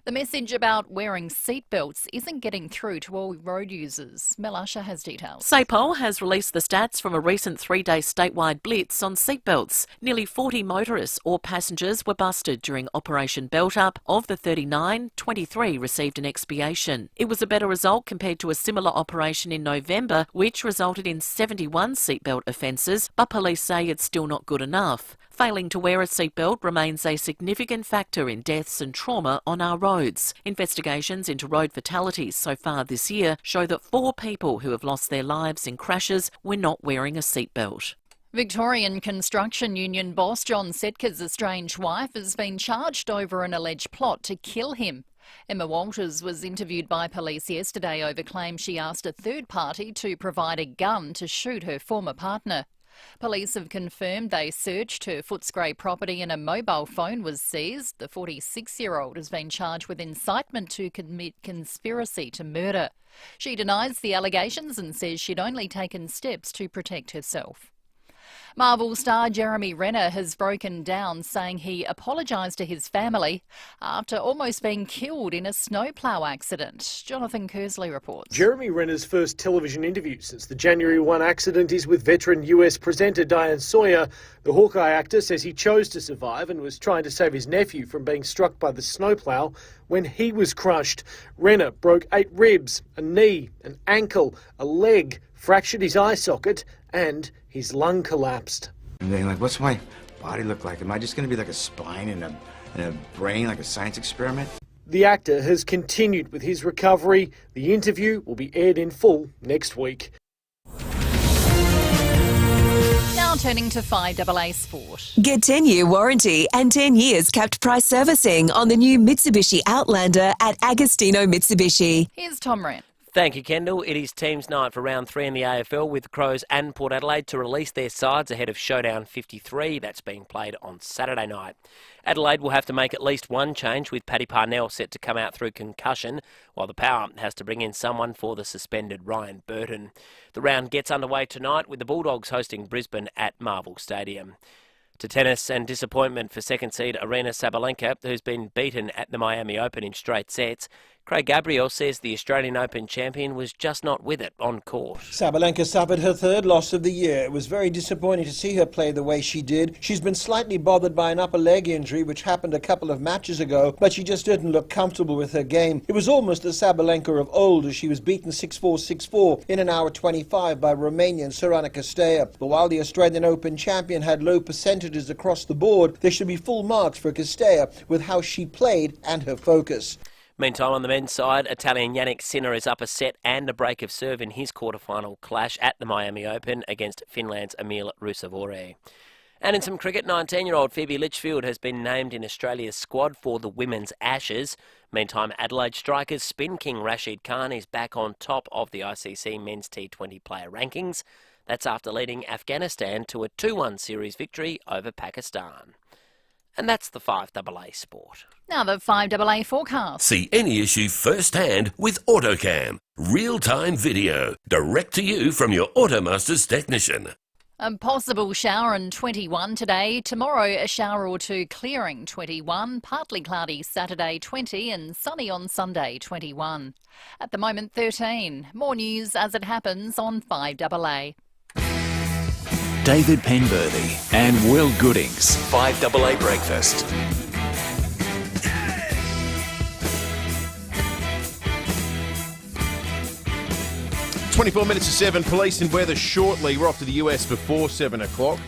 The message about wearing seatbelts isn't getting through to all road users. Mel Usher has details. SAPOL has released the stats from a recent 3-day statewide blitz on seatbelts. Nearly 40 motorists or passengers were busted during Operation Belt Up. Of the 39, 23 received an expiation. It was a better result compared to a similar operation in November, which resulted in 71 seatbelt offences, but police say it's still not good enough. Failing to wear a seatbelt remains a significant factor in deaths and trauma on our roads. Investigations into road fatalities so far this year show that 4 people who have lost their lives in crashes were not wearing a seatbelt. Victorian construction union boss John Setka's estranged wife has been charged over an alleged plot to kill him. Emma Walters was interviewed by police yesterday over claims she asked a third party to provide a gun to shoot her former partner. Police have confirmed they searched her Footscray property and a mobile phone was seized. The 46-year-old has been charged with incitement to commit conspiracy to murder. She denies the allegations and says she'd only taken steps to protect herself. Marvel star Jeremy Renner has broken down, saying he apologised to his family after almost being killed in a snowplow accident. Jonathan Kersley reports. Jeremy Renner's first television interview since the January 1 accident is with veteran US presenter Diane Sawyer. The Hawkeye actor says he chose to survive and was trying to save his nephew from being struck by the snowplow when he was crushed. Renner broke 8 ribs, a knee, an ankle, a leg, fractured his eye socket and his lung collapsed. And then, like, what's my body look like? Am I just going to be like a spine and a brain, like a science experiment? The actor has continued with his recovery. The interview will be aired in full next week. Now turning to 5AA Sport. Get 10-year warranty and 10 years capped price servicing on the new Mitsubishi Outlander at Agostino Mitsubishi. Here's Tom Wren. Thank you, Kendall. It is teams night for round 3 in the AFL with Crows and Port Adelaide to release their sides ahead of Showdown 53. That's being played on Saturday night. Adelaide will have to make at least one change with Paddy Parnell set to come out through concussion, while the Power has to bring in someone for the suspended Ryan Burton. The round gets underway tonight with the Bulldogs hosting Brisbane at Marvel Stadium. To tennis and disappointment for second seed Aryna Sabalenka, who's been beaten at the Miami Open in straight sets. Craig Gabriel says the Australian Open champion was just not with it on court. Sabalenka suffered her third loss of the year. It was very disappointing to see her play the way she did. She's been slightly bothered by an upper leg injury, which happened a couple of matches ago, but she just didn't look comfortable with her game. It was almost the Sabalenka of old, as she was beaten 6-4, 6-4 in an hour 25 by Romanian Sorana Castella. But while the Australian Open champion had low percentages across the board, there should be full marks for Castella with how she played and her focus. Meantime, on the men's side, Italian Yannick Sinner is up a set and a break of serve in his quarter-final clash at the Miami Open against Finland's Emil Rusevore. And in some cricket, 19-year-old Phoebe Litchfield has been named in Australia's squad for the Women's Ashes. Meantime, Adelaide strikers spin king Rashid Khan is back on top of the ICC men's T20 player rankings. That's after leading Afghanistan to a 2-1 series victory over Pakistan. And that's the 5AA Sport. Now the 5AA forecast. See any issue firsthand with AutoCam. Real-time video, direct to you from your Automasters technician. A possible shower and 21 today. Tomorrow, a shower or two clearing 21. Partly cloudy Saturday 20 and sunny on Sunday 21. At the moment 13. More news as it happens on 5AA. David Penberthy and Will Goodings, 5AA Breakfast. 24 minutes to 7, police and weather shortly. We're off to the US before 7 o'clock.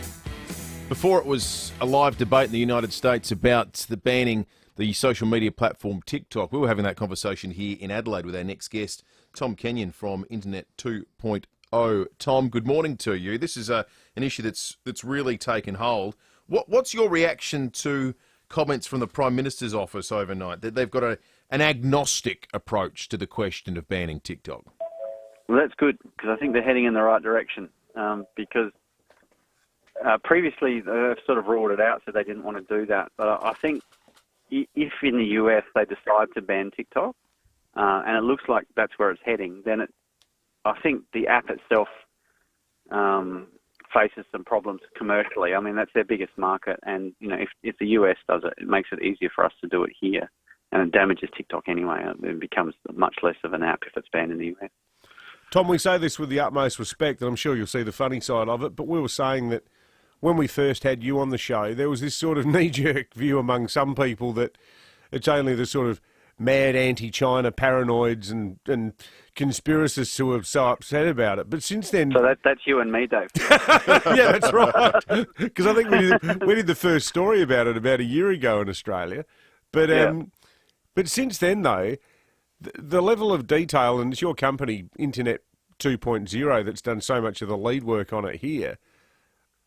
Before it was a live debate in the United States about the banning the social media platform TikTok. We were having that conversation here in Adelaide with our next guest, Tom Kenyon from Internet 2.0. Tom, good morning to you. This is an issue that's really taken hold. What's your reaction to comments from the Prime Minister's office overnight that they've got an agnostic approach to the question of banning TikTok? Well, that's good, because I think they're heading in the right direction, because previously they've sort of ruled it out, so they didn't want to do that. But I think if in the US they decide to ban TikTok, and it looks like that's where it's heading, then I think the app itself faces some problems commercially. I mean, that's their biggest market, and if the US does it, it makes it easier for us to do it here, and it damages TikTok anyway. It becomes much less of an app if it's banned in the US. Tom, we say this with the utmost respect, and I'm sure you'll see the funny side of it, but we were saying that when we first had you on the show, there was this sort of knee-jerk view among some people that it's only the sort of mad anti-China paranoids and conspiracists who are so upset about it. But since then... So that's you and me, Dave. Yeah, that's right. Because I think we did the first story about it about a year ago in Australia. But but since then, though... The level of detail, and it's your company, Internet 2.0, that's done so much of the lead work on it here,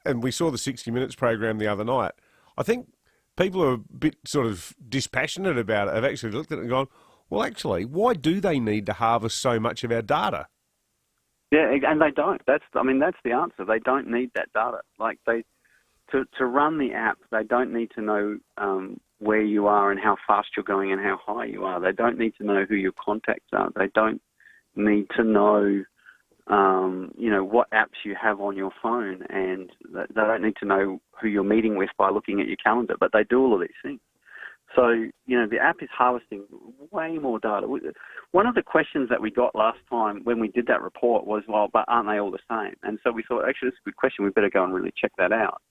and we saw the 60 Minutes program the other night. I think people are a bit sort of dispassionate about it, have actually looked at it and gone, well, actually, why do they need to harvest so much of our data? Yeah, and they don't. That's the answer. They don't need that data. Like to run the app, they don't need to know where you are and how fast you're going and how high you are. They don't need to know who your contacts are. They don't need to know, what apps you have on your phone, and they don't need to know who you're meeting with by looking at your calendar. But they do all of these things. So, the app is harvesting way more data. One of the questions that we got last time when we did that report was, well, but aren't they all the same? And so we thought, actually, that's a good question. We better go and really check that out.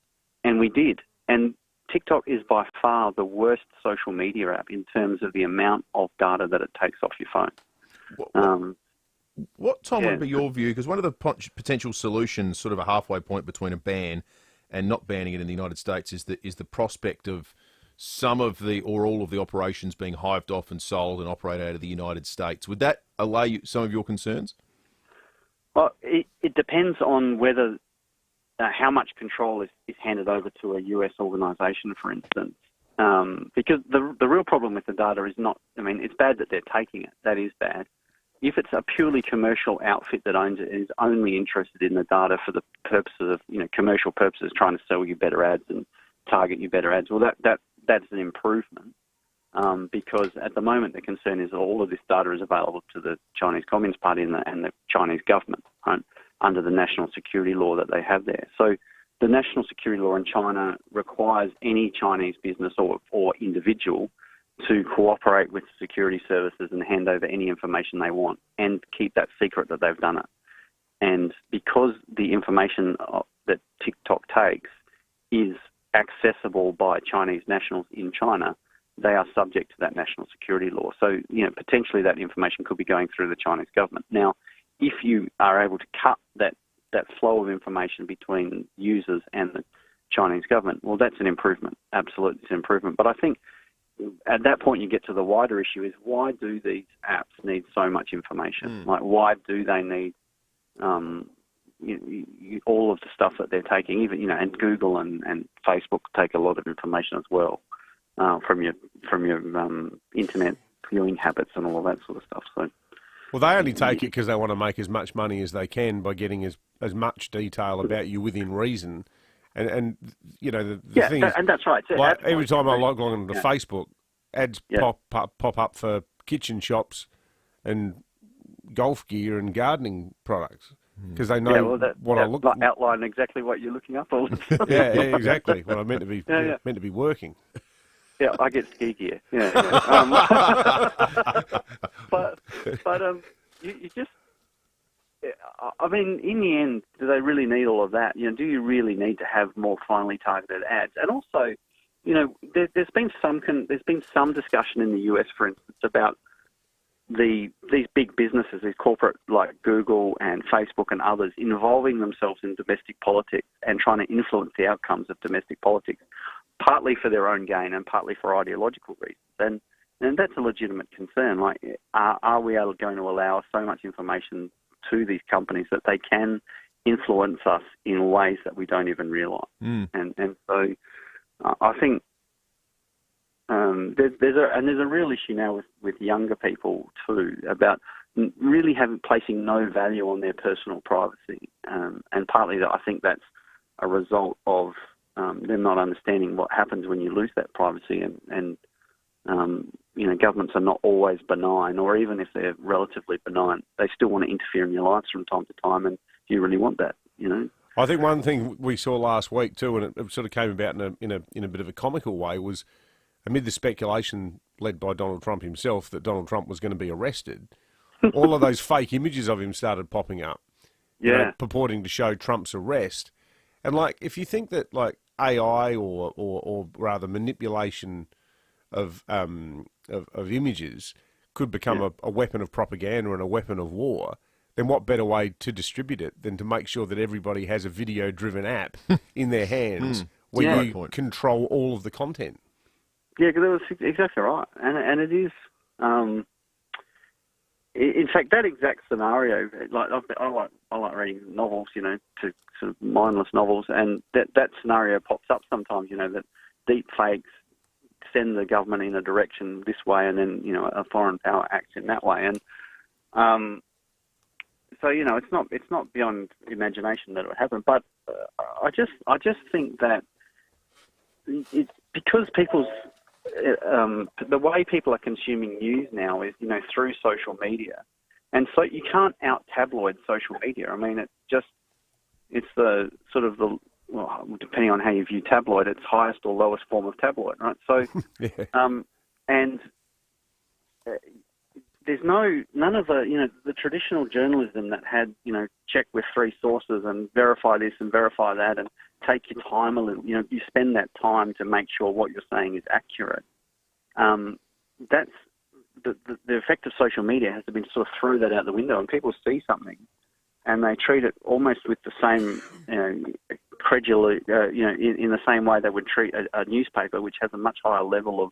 And we did. And TikTok is by far the worst social media app in terms of the amount of data that it takes off your phone. What, Tom, would be your view? Because one of the potential solutions, sort of a halfway point between a ban and not banning it in the United States, is the prospect of some of the or all of the operations being hived off and sold and operated out of the United States. Would that allay some of your concerns? Well, it depends on whether how much control is handed over to a US organisation, for instance. Because the real problem with the data is not, it's bad that they're taking it. That is bad. If it's a purely commercial outfit that owns it and is only interested in the data for the purposes of, commercial purposes, trying to sell you better ads and target you better ads, well, that's an improvement. Because at the moment the concern is that all of this data is available to the Chinese Communist Party and the Chinese government, right, under the national security law that they have there. So the national security law in China requires any Chinese business or individual to cooperate with security services and hand over any information they want and keep that secret that they've done it. And because the information that TikTok takes is accessible by Chinese nationals in China, they are subject to that national security law. So, potentially that information could be going through the Chinese government. Now, if you are able to cut that flow of information between users and the Chinese government, well, that's an improvement. Absolutely, it's an improvement. But I think at that point you get to the wider issue is, why do these apps need so much information? Like, why do they need all of the stuff that they're taking? Even and Google and Facebook take a lot of information as well from your internet viewing habits and all of that sort of stuff. So. Well, they only take it because they want to make as much money as they can by getting as much detail about you within reason. And the thing is, and that's right. Like every time I log on to Facebook, ads pop up for kitchen shops and golf gear and gardening products. because they know what I look. Outline exactly what you're looking up all the time. yeah, exactly. What I meant to be meant to be working. Yeah, I get ski gear. Yeah. But you just. I mean, in the end, do they really need all of that? Do you really need to have more finely targeted ads? And also, there's been some discussion in the US, for instance, about these big businesses, these corporate like Google and Facebook and others, involving themselves in domestic politics and trying to influence the outcomes of domestic politics, partly for their own gain and partly for ideological reasons. And that's a legitimate concern. Like, are we going to allow so much information to these companies that they can influence us in ways that we don't even realise? And so I think there's a real issue now with younger people too about really placing no value on their personal privacy, and partly I think that's a result of them not understanding what happens when you lose that privacy, and governments are not always benign, or even if they're relatively benign, they still want to interfere in your lives from time to time, and do you really want that? I think one thing we saw last week too, and it sort of came about in a bit of a comical way, was amid the speculation led by Donald Trump himself that Donald Trump was going to be arrested. All of those fake images of him started popping up, purporting to show Trump's arrest. And like, if you think that like AI or rather manipulation of images could become a weapon of propaganda and a weapon of war, then what better way to distribute it than to make sure that everybody has a video-driven app in their hands where you control all of the content? Yeah, because that's exactly right, and it is. In fact, that exact scenario, like I like reading novels, to sort of mindless novels, and that scenario pops up sometimes. That deep fakes send the government in a direction this way, and then a foreign power acts in that way, and so it's not beyond imagination that it would happen. But I just think that it's because people's the way people are consuming news now is through social media, and so you can't out tabloid social media. I mean, it's the sort of the, well, depending on how you view tabloid, it's highest or lowest form of tabloid, right? So, and there's none of the traditional journalism that had, check with 3 sources and verify this and verify that and take your time a little, you spend that time to make sure what you're saying is accurate. That's the effect of social media has been sort of throw that out the window, and people see something and they treat it almost with the same, credulity, in the same way they would treat a newspaper, which has a much higher level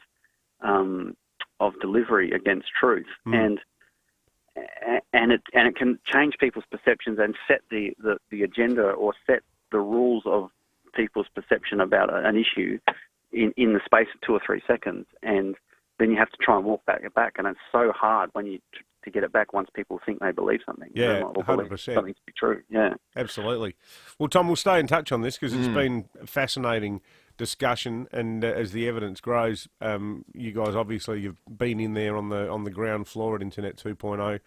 of delivery against truth, and it can change people's perceptions and set the agenda or set the rules of people's perception about an issue in the space of 2 or 3 seconds, and then you have to try and walk back, and it's so hard when you to get it back once people think they believe something. Yeah, or 100%. Something to be true. Yeah, absolutely. Well, Tom, we'll stay in touch on this because it's been a fascinating discussion, and as the evidence grows, you guys obviously you've been in there on the ground floor at Internet 2.0,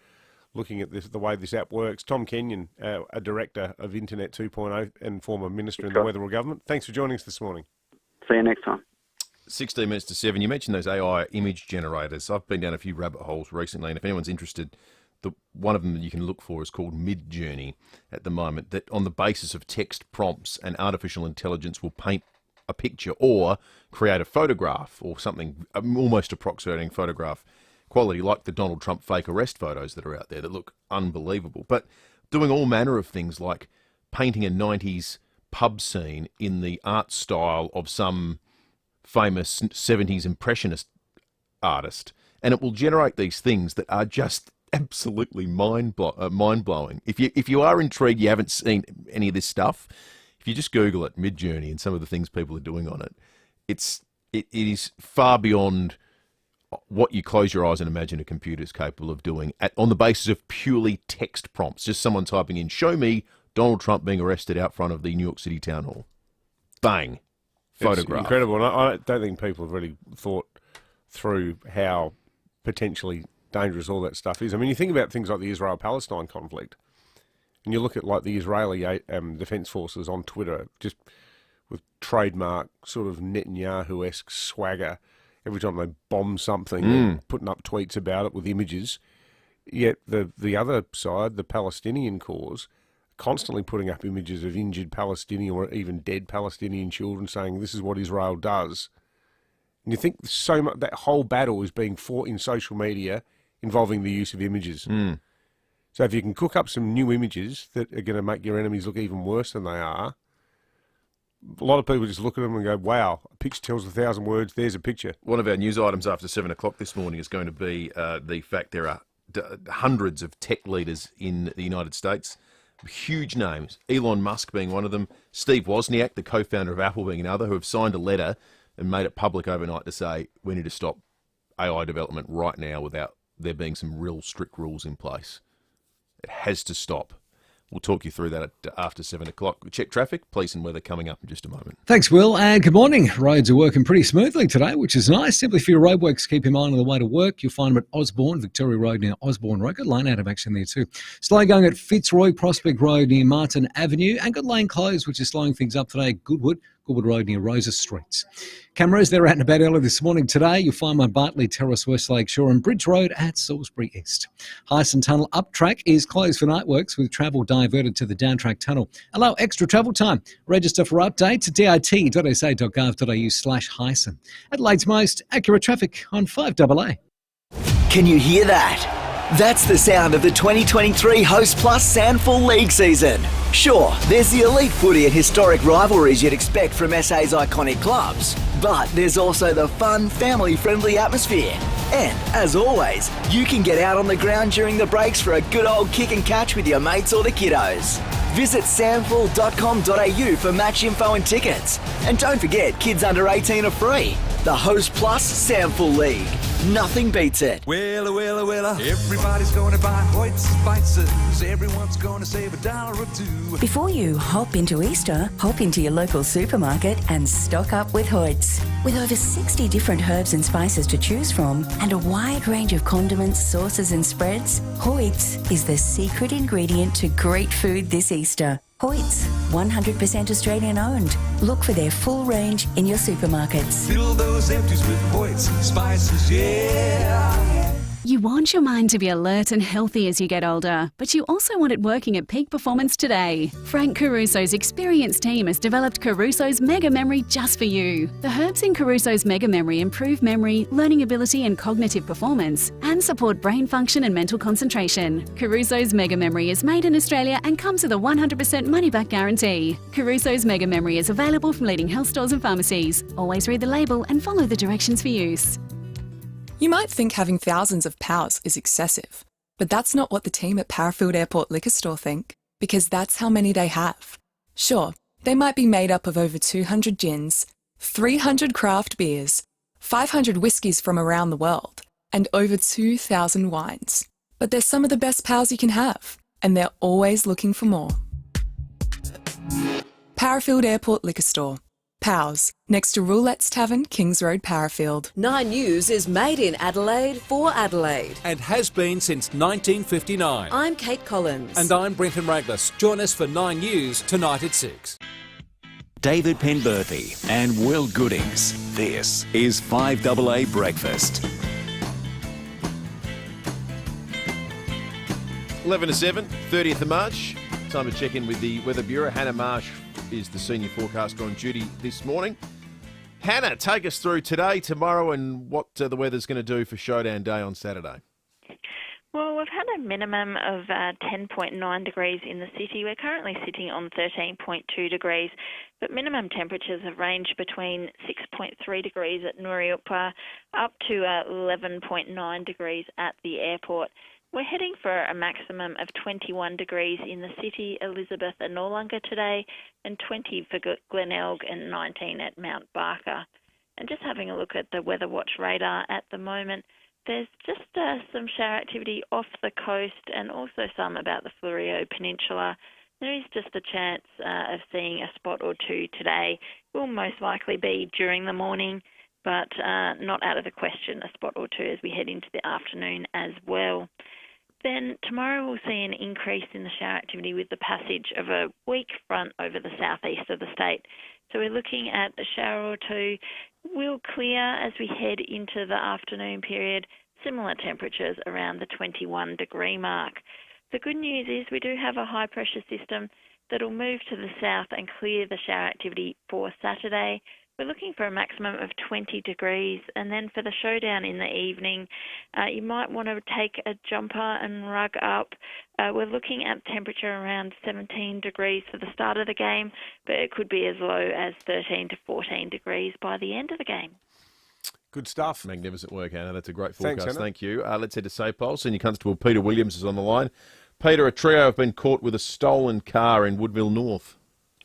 looking at the way this app works. Tom Kenyon, a director of Internet 2.0 and former minister in the Weatherall government. Thanks for joining us this morning. See you next time. 16 minutes to 7. You mentioned those AI image generators. I've been down a few rabbit holes recently, and if anyone's interested, one of them that you can look for is called Midjourney at the moment, that on the basis of text prompts and artificial intelligence will paint a picture or create a photograph or something almost approximating photograph quality, like the Donald Trump fake arrest photos that are out there that look unbelievable, but doing all manner of things like painting a 90s pub scene in the art style of some famous 70s impressionist artist, and it will generate these things that are just absolutely mind-blowing. If you are intrigued, you haven't seen any of this stuff, if you just Google it, Midjourney, and some of the things people are doing on it, it is far beyond what you close your eyes and imagine a computer is capable of doing on the basis of purely text prompts. Just someone typing in, "Show me Donald Trump being arrested out front of the New York City Town Hall." Bang. Photograph. It's incredible. And I don't think people have really thought through how potentially dangerous all that stuff is. I mean, you think about things like the Israel-Palestine conflict, And you look at like the Israeli Defence Forces on Twitter, just with trademark sort of Netanyahu-esque swagger every time they bomb something, and putting up tweets about it with images. Yet the other side, the Palestinian cause, constantly putting up images of injured Palestinian or even dead Palestinian children, saying this is what Israel does. And you think so much that whole battle is being fought in social media involving the use of images. So if you can cook up some new images that are going to make your enemies look even worse than they are, a lot of people just look at them and go, wow, a picture tells 1,000 words, there's a picture. One of our news items after 7 o'clock this morning is going to be the fact there are hundreds of tech leaders in the United States, huge names, Elon Musk being one of them, Steve Wozniak, the co-founder of Apple, being another, who have signed a letter and made it public overnight to say we need to stop AI development right now without there being some real strict rules in place. It has to stop. We'll talk you through that after 7 o'clock. Check traffic, police and weather coming up in just a moment. Thanks, Will, and good morning. Roads are working pretty smoothly today, which is nice. Simply for your roadworks, keep in mind on the way to work. You'll find them at Osborne, Victoria Road near Osborne Road. Good lane out of action there too. Slow going at Fitzroy, Prospect Road near Martin Avenue, and good lane closed, which is slowing things up today at Goodwood Road near Rosa Streets. Cameras, they're out and about early this morning today. You'll find my Bartley Terrace, West Lake Shore and Bridge Road at Salisbury East. Hyson Tunnel up track is closed for night works with travel diverted to the down track tunnel. Allow extra travel time. Register for updates at dit.sa.gov.au/Hyson. Adelaide's most accurate traffic on 5AA. Can you hear that? That's the sound of the 2023 Host Plus Sandful League season. Sure, there's the elite footy and historic rivalries you'd expect from SA's iconic clubs, but there's also the fun, family-friendly atmosphere. And, as always, you can get out on the ground during the breaks for a good old kick and catch with your mates or the kiddos. Visit sandful.com.au for match info and tickets. And don't forget, kids under 18 are free. The Host Plus Sandful League. Nothing beats it. Wella, wella, wella. Everybody's gonna buy Hoyt's spices. Everyone's gonna save $1 or $2. Before you hop into Easter, hop into your local supermarket and stock up with Hoyt's. With over 60 different herbs and spices to choose from and a wide range of condiments, sauces and spreads, Hoyt's is the secret ingredient to great food this Easter. Hoyt's, 100% Australian owned. Look for their full range in your supermarkets. Fill those empties with Hoyt's spices, yeah. You want your mind to be alert and healthy as you get older, but you also want it working at peak performance today. Frank Caruso's experienced team has developed Caruso's Mega Memory just for you. The herbs in Caruso's Mega Memory improve memory, learning ability and cognitive performance, and support brain function and mental concentration. Caruso's Mega Memory is made in Australia and comes with a 100% money-back guarantee. Caruso's Mega Memory is available from leading health stores and pharmacies. Always read the label and follow the directions for use. You might think having thousands of POWs is excessive, but that's not what the team at Parafield Airport Liquor Store think, because that's how many they have. Sure, they might be made up of over 200 gins, 300 craft beers, 500 whiskies from around the world, and over 2,000 wines. But they're some of the best POWs you can have, and they're always looking for more. Parafield Airport Liquor Store. POWs, next to Roulette's Tavern, Kings Road, Parafield. 9 News is made in Adelaide for Adelaide. And has been since 1959. I'm Kate Collins. And I'm Brenton Raglas. Join us for 9 News tonight at 6. David Penberthy and Will Goodings. This is 5AA Breakfast. 11 to 7, 30th of March. Time to check in with the Weather Bureau. Hannah Marsh is the senior forecaster on duty this morning. Hannah, take us through today, tomorrow, and what the weather's going to do for Showdown Day on Saturday. Well, we've had a minimum of 10.9 degrees in the city. We're currently sitting on 13.2 degrees, but minimum temperatures have ranged between 6.3 degrees at Nuriupa up to 11.9 degrees at the airport. We're heading for a maximum of 21 degrees in the city, Elizabeth and Noarlunga today, and 20 for Glenelg and 19 at Mount Barker. And just having a look at the Weather Watch radar at the moment, there's just some shower activity off the coast and also some about the Fleurieu Peninsula. There is just a chance of seeing a spot or two today. Will most likely be during the morning, but not out of the question, a spot or two as we head into the afternoon as well. then tomorrow we'll see an increase in the shower activity with the passage of a weak front over the southeast of the state. So we're looking at a shower or two will clear as we head into the afternoon period, similar temperatures around the 21-degree mark. The good news is we do have a high-pressure system that will move to the south and clear the shower activity for Saturday. We're looking for a maximum of 20 degrees, and then for the showdown in the evening, you might want to take a jumper and rug up. We're looking at temperature around 17 degrees for the start of the game, but it could be as low as 13 to 14 degrees by the end of the game. Good stuff. Magnificent work, Anna. That's a great forecast. Thanks, Anna. Thank you. Let's head to SAPOL. Senior Constable Peter Williams is on the line. Peter, a trio have been caught with a stolen car in Woodville North.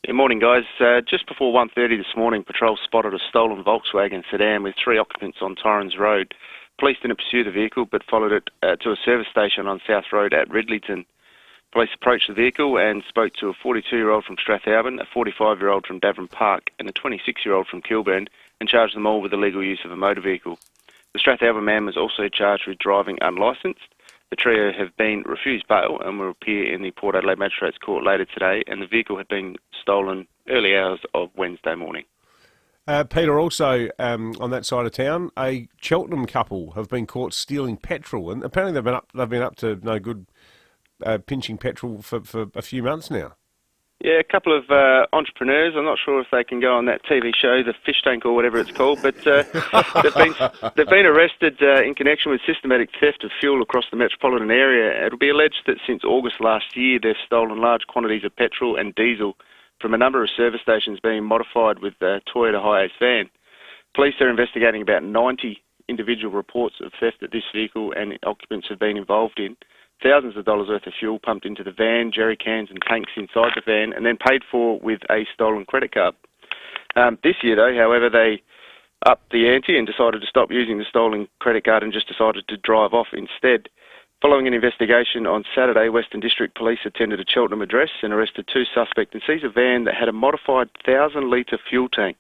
Good morning, guys. Just before 1:30 this morning, patrol spotted a stolen Volkswagen sedan with 3 occupants on Torrens Road. Police didn't pursue the vehicle but followed it to a service station on South Road at Ridleyton. Police approached the vehicle and spoke to a 42-year-old from Strathalbyn, a 45-year-old from Davern Park and a 26-year-old from Kilburn and charged them all with illegal use of a motor vehicle. The Strathalbyn man was also charged with driving unlicensed. The trio have been refused bail and will appear in the Port Adelaide Magistrates Court later today, and the vehicle had been stolen early hours of Wednesday morning. Peter, also on that side of town, a Cheltenham couple have been caught stealing petrol, and apparently they've been up to no good pinching petrol for a few months now. Yeah, a couple of entrepreneurs. I'm not sure if they can go on that TV show, The Fish Tank or whatever it's called, but they've been arrested in connection with systematic theft of fuel across the metropolitan area. It'll be alleged that since August last year, they've stolen large quantities of petrol and diesel from a number of service stations being modified with a Toyota Hiace van. Police are investigating about 90 individual reports of theft that this vehicle and occupants have been involved in. Thousands of dollars worth of fuel pumped into the van, jerry cans and tanks inside the van, and then paid for with a stolen credit card. This year, though, however, they upped the ante and decided to stop using the stolen credit card and just decided to drive off instead. Following an investigation on Saturday, Western District Police attended a Cheltenham address and arrested 2 suspects and seized a van that had a modified 1,000-litre fuel tank,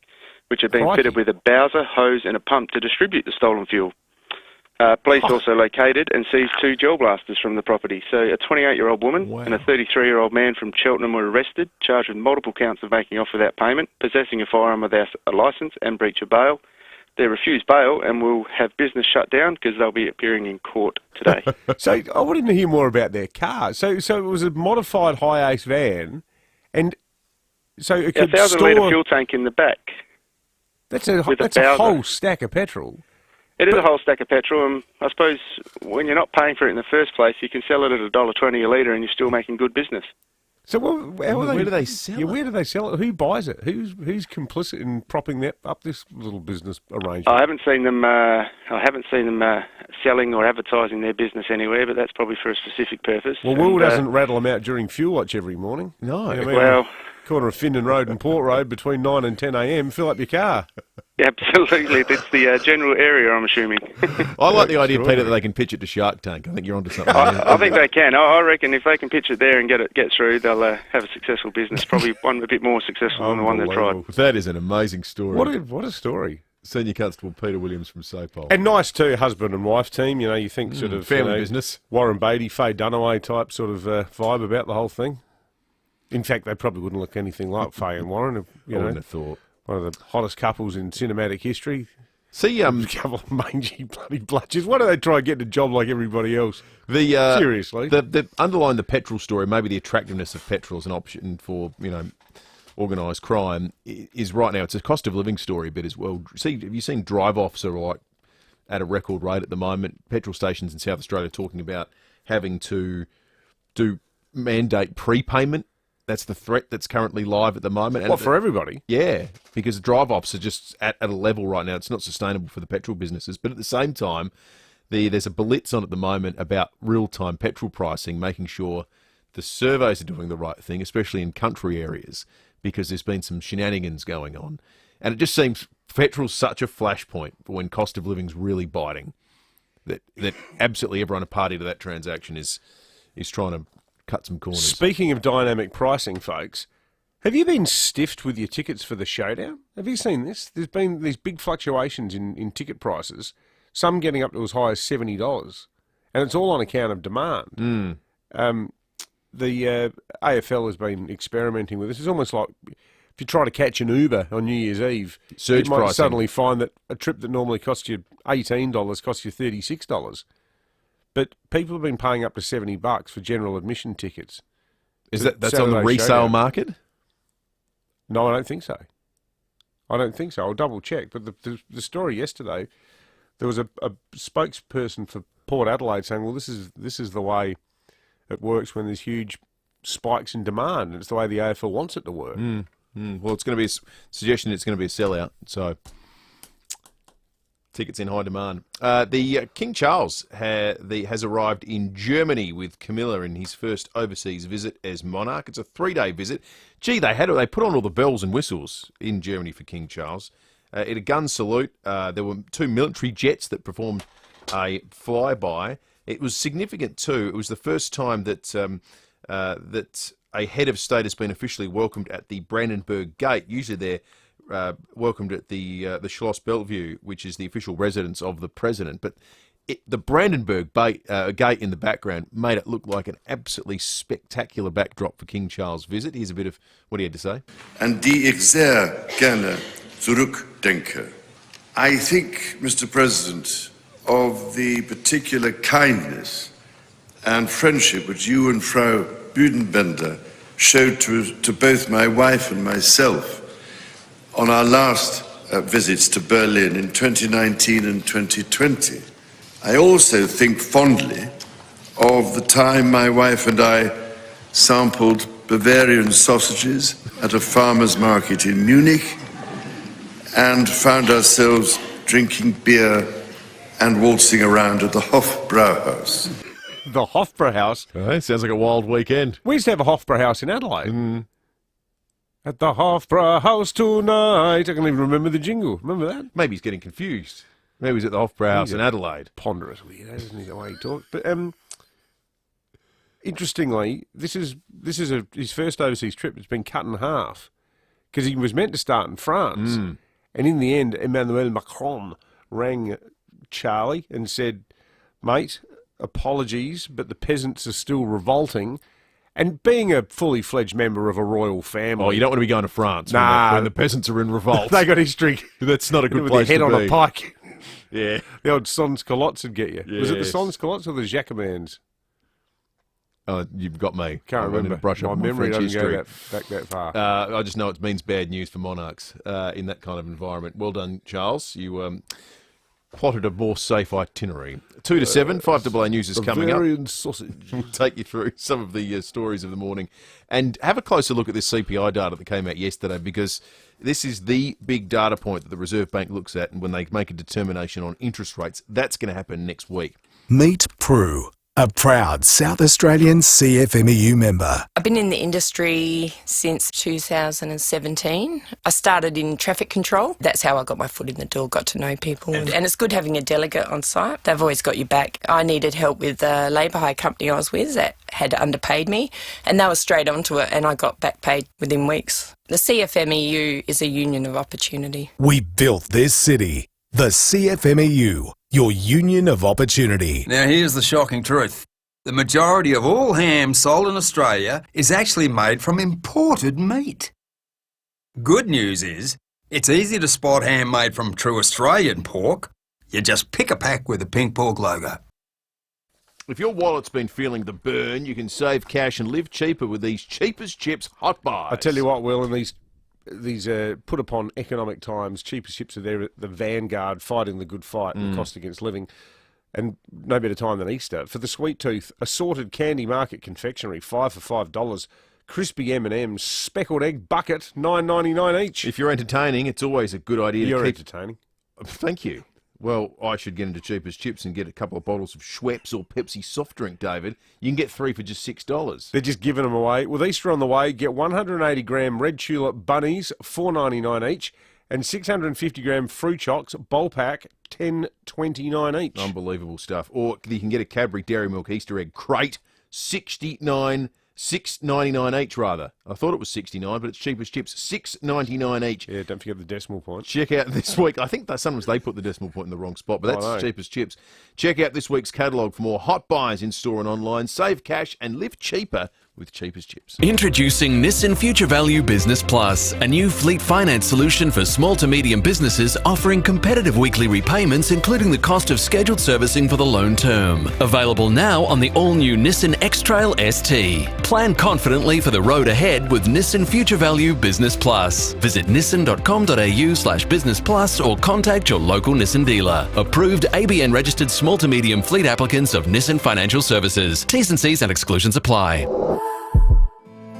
which had been fitted with a bowser, hose and a pump to distribute the stolen fuel. Police also located and seized 2 gel blasters from the property. So a 28-year-old woman and a 33-year-old man from Cheltenham were arrested, charged with multiple counts of making off without payment, possessing a firearm without a licence and breach of bail. They refused bail and will have business shut down because they'll be appearing in court today. So I wanted to hear more about their car. So it was a modified Hiace van, and so it could store... 1,000-litre fuel tank in the back. That's a whole stack of petrol. It is a whole stack of petrol, and I suppose when you're not paying for it in the first place, you can sell it at $1.20 a litre and you're still making good business. So where do they sell it? Where do they sell it? Who buys it? Who's complicit in propping up this little business arrangement? I haven't seen them selling or advertising their business anywhere, but that's probably for a specific purpose. Well, Will doesn't rattle them out during fuel watch every morning. No. You know, well, corner of Findon Road and Port Road between 9 and 10 a.m. Fill up your car. Absolutely, it's the general area, I'm assuming. I like the idea, Peter, that they can pitch it to Shark Tank. I think you're onto something. I think they can. I reckon if they can pitch it there and get through, they'll have a successful business. Probably one a bit more successful than the one they've tried. That is an amazing story. What a story. Senior Constable Peter Williams from SAPOL. And nice too, husband and wife team. You know, you think sort of family business. Warren Beatty, Faye Dunaway type sort of vibe about the whole thing. In fact, they probably wouldn't look anything like Faye and Warren. I wouldn't have thought. One of the hottest couples in cinematic history. See, a couple of mangy bloody bludgers. Why don't they try and get a job like everybody else? Seriously. The underlying the petrol story, maybe the attractiveness of petrol as an option for, organised crime is right now. It's a cost of living story, but as well. See, have you seen drive-offs are like at a record rate at the moment? Petrol stations in South Australia are talking about having to mandate prepayment. That's the threat that's currently live at the moment. What, for everybody? Yeah, because drive-offs are just at a level right now. It's not sustainable for the petrol businesses. But at the same time, there's a blitz on at the moment about real-time petrol pricing, making sure the surveys are doing the right thing, especially in country areas, because there's been some shenanigans going on. And it just seems petrol's such a flashpoint for when cost of living's really biting that absolutely everyone a party to that transaction is trying to cut some corners. Speaking of dynamic pricing, folks, have you been stiffed with your tickets for the Showdown? Have you seen this? There's been these big fluctuations in ticket prices, some getting up to as high as $70. and it's all on account of demand. The AFL has been experimenting with this. It's almost like if you try to catch an Uber on New Year's Eve, Surge you might pricing. suddenly find that a trip that normally costs you $18 costs you $36. But people have been paying up to $70 for general admission tickets. That's on the resale Showdown. market? No, I don't think so. I'll double check. But the story yesterday, there was a spokesperson for Port Adelaide saying, well, this is the way it works when there's huge spikes in demand, and it's the way the AFL wants it to work. Well, it's going to be a suggestion it's going to be a sellout, so tickets in high demand. The King Charles has arrived in Germany with Camilla in his first overseas visit as monarch. It's a 3-day visit. Gee, they put on all the bells and whistles in Germany for King Charles. At a gun salute, there were 2 military jets that performed a flyby. It was significant too. It was the first time that that a head of state has been officially welcomed at the Brandenburg Gate. Usually they're welcomed at the Schloss Bellevue, which is the official residence of the president. But the Brandenburg Gate in the background made it look like an absolutely spectacular backdrop for King Charles' visit. Here's a bit of what he had to say. An die ich sehr gerne zurückdenke. I think, Mr. President, of the particular kindness and friendship which you and Frau Büdenbender showed to both my wife and myself on our last visits to Berlin in 2019 and 2020. I also think fondly of the time my wife and I sampled Bavarian sausages at a farmer's market in Munich and found ourselves drinking beer and waltzing around at the Hofbrauhaus. The Hofbrauhaus? Oh, sounds like a wild weekend. We used to have a Hofbrauhaus in Adelaide. At the Hofbrauhaus tonight. I can even remember the jingle. Remember that? Maybe he's getting confused. Maybe he's at the Hofbrauhaus in Adelaide. Ponderous weirdo, isn't he, the way he talks? But interestingly, this is his first overseas trip. It's been cut in half because he was meant to start in France. And in the end, Emmanuel Macron rang Charlie and said, mate, apologies, but the peasants are still revolting. And being a fully fledged member of a royal family... Oh, you don't want to be going to France when the peasants are in revolt. They got history. That's not a good with place their head to on be. a pike. Yeah. The old sans-culottes would get you. Yes. Was it the sans-culottes or the Jacobins? Oh, you've got me. Can't remember. Brush up my memory French doesn't history. go back that far. I just know it means bad news for monarchs in that kind of environment. Well done, Charles. You plotted a more safe itinerary. 2 to 7, 5AA News is coming up. Bavarian sausage. We'll take you through some of the stories of the morning and have a closer look at this CPI data that came out yesterday, because this is the big data point that the Reserve Bank looks at, and when they make a determination on interest rates, that's going to happen next week. Meet Prue, a proud South Australian CFMEU member. I've been in the industry since 2017. I started in traffic control. That's how I got my foot in the door, got to know people. And it's good having a delegate on site. They've always got your back. I needed help with a labour hire company I was with that had underpaid me, and they were straight onto it, and I got back paid within weeks. The CFMEU is a union of opportunity. We built this city. The CFMEU, your union of opportunity. Now here's the shocking truth. The majority of all ham sold in Australia is actually made from imported meat. Good news is, it's easy to spot ham made from true Australian pork. You just pick a pack with the pink pork logo. If your wallet's been feeling the burn, you can save cash and live cheaper with these Cheapest Chips hot buys. I tell you what, Will, in these put upon economic times, Cheapest Chips are there at the vanguard, fighting the good fight and cost against living. And no better time than Easter. For the sweet tooth, assorted Candy Market confectionery, 5 for $5. Crispy M&M's, speckled egg bucket, $9.99 each. If you're entertaining, it's always a good idea You're to keep... entertaining. Thank you. Well, I should get into Cheapest Chips and get a couple of bottles of Schweppes or Pepsi soft drink, David. You can get 3 for just $6. They're just giving them away. With Easter on the way, get 180-gram red tulip bunnies, $4.99 each, and 650-gram fruit chocks, bowl pack, $10.29 each. Unbelievable stuff. Or you can get a Cadbury Dairy Milk Easter egg crate, $69 $6.99 each, rather. I thought it was 69, but it's cheap as chips. $6.99 each. Yeah, don't forget the decimal point. Check out this week. I think that sometimes they put the decimal point in the wrong spot, but that's cheap as chips. Check out this week's catalogue for more hot buys in store and online. Save cash and live cheaper with Cheap as Chips. Introducing Nissan Future Value Business Plus, a new fleet finance solution for small to medium businesses offering competitive weekly repayments, including the cost of scheduled servicing for the loan term. Available now on the all-new Nissan X-Trail ST. Plan confidently for the road ahead with Nissan Future Value Business Plus. Visit nissan.com.au/business plus or contact your local Nissan dealer. Approved ABN registered small to medium fleet applicants of Nissan Financial Services. T's and C's and exclusions apply.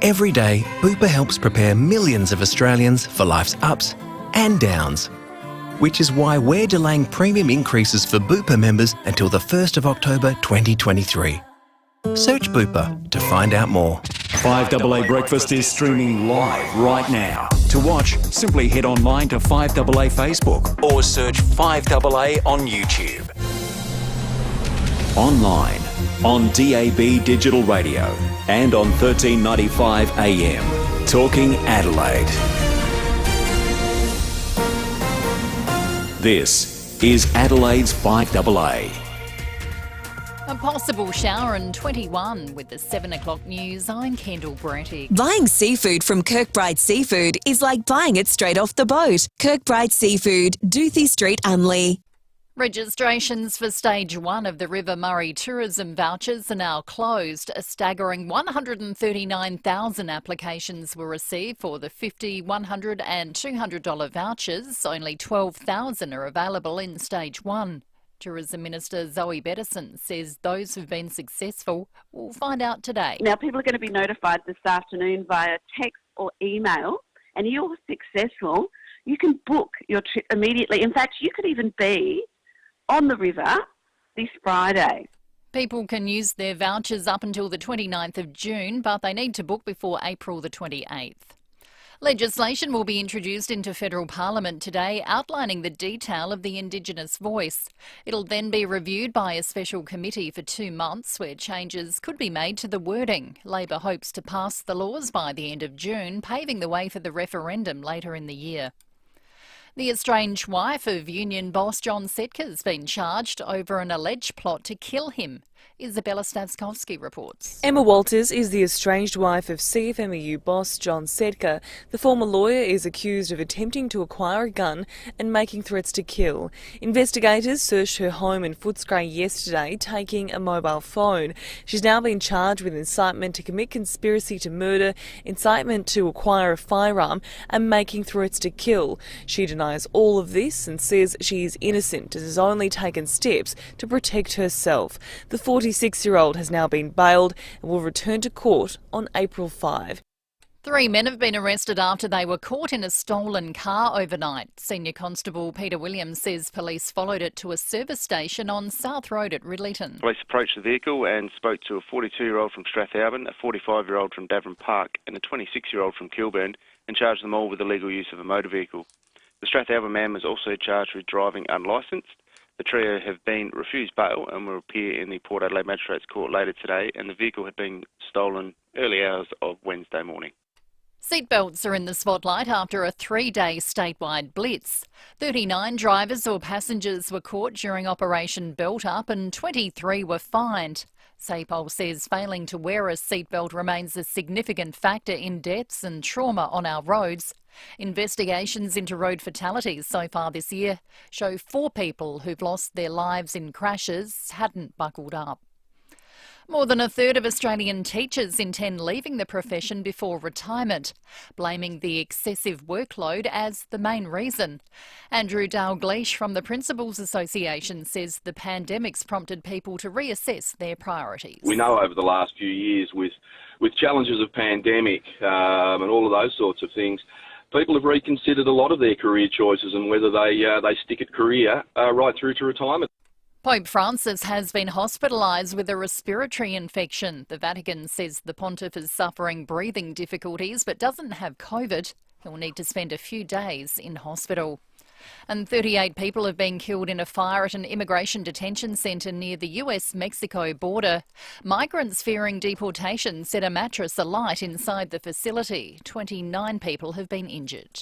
Every day, Bupa helps prepare millions of Australians for life's ups and downs. Which is why we're delaying premium increases for Bupa members until the 1st of October 2023. Search Bupa to find out more. 5AA Breakfast is streaming live right now. To watch, simply head online to 5AA Facebook or search 5AA on YouTube. Online, on DAB Digital Radio and on 1395 AM. Talking Adelaide. This is Adelaide's 5AA. A possible shower in 21 with the 7 o'clock news. I'm Kendall Brettig. Buying seafood from Kirkbride Seafood is like buying it straight off the boat. Kirkbride Seafood, Doothie Street, Unley. Registrations for Stage 1 of the River Murray tourism vouchers are now closed. A staggering 139,000 applications were received for the $50, $100 and $200 vouchers. Only 12,000 are available in Stage 1. Tourism Minister Zoe Bettison says those who've been successful will find out today. Now, people are going to be notified this afternoon via text or email, and if you're successful, you can book your trip immediately. In fact, you could even be on the river this Friday. People can use their vouchers up until the 29th of June, but they need to book before April the 28th. Legislation will be introduced into federal parliament today outlining the detail of the Indigenous voice. It'll then be reviewed by a special committee for 2 months where changes could be made to the wording. Labor hopes to pass the laws by the end of June, paving the way for the referendum later in the year. The estranged wife of union boss John Setka has been charged over an alleged plot to kill him. Isabella Stavskovsky reports. Emma Walters is the estranged wife of CFMEU boss John Setka. The former lawyer is accused of attempting to acquire a gun and making threats to kill. Investigators searched her home in Footscray yesterday, taking a mobile phone. She's now been charged with incitement to commit conspiracy to murder, incitement to acquire a firearm and making threats to kill. She denies all of this and says she is innocent and has only taken steps to protect herself. The 46-year-old has now been bailed and will return to court on April 5. 3 men have been arrested after they were caught in a stolen car overnight. Senior Constable Peter Williams says police followed it to a service station on South Road at Ridleyton. Police approached the vehicle and spoke to a 42-year-old from Strathalbyn, a 45-year-old from Davern Park and a 26-year-old from Kilburn and charged them all with illegal use of a motor vehicle. The Strathalbyn man was also charged with driving unlicensed. The trio have been refused bail and will appear in the Port Adelaide Magistrates Court later today, and the vehicle had been stolen early hours of Wednesday morning. Seatbelts are in the spotlight after a 3-day statewide blitz. 39 drivers or passengers were caught during Operation Belt Up and 23 were fined. SAPOL says failing to wear a seatbelt remains a significant factor in deaths and trauma on our roads. Investigations into road fatalities so far this year show 4 people who've lost their lives in crashes hadn't buckled up. More than a third of Australian teachers intend leaving the profession before retirement, blaming the excessive workload as the main reason. Andrew Dalgleish from the Principals Association says the pandemic's prompted people to reassess their priorities. We know over the last few years with challenges of pandemic and all of those sorts of things, people have reconsidered a lot of their career choices and whether they stick at career right through to retirement. Pope Francis has been hospitalised with a respiratory infection. The Vatican says the pontiff is suffering breathing difficulties but doesn't have COVID. He'll need to spend a few days in hospital. And 38 people have been killed in a fire at an immigration detention centre near the US-Mexico border. Migrants fearing deportation set a mattress alight inside the facility. 29 people have been injured.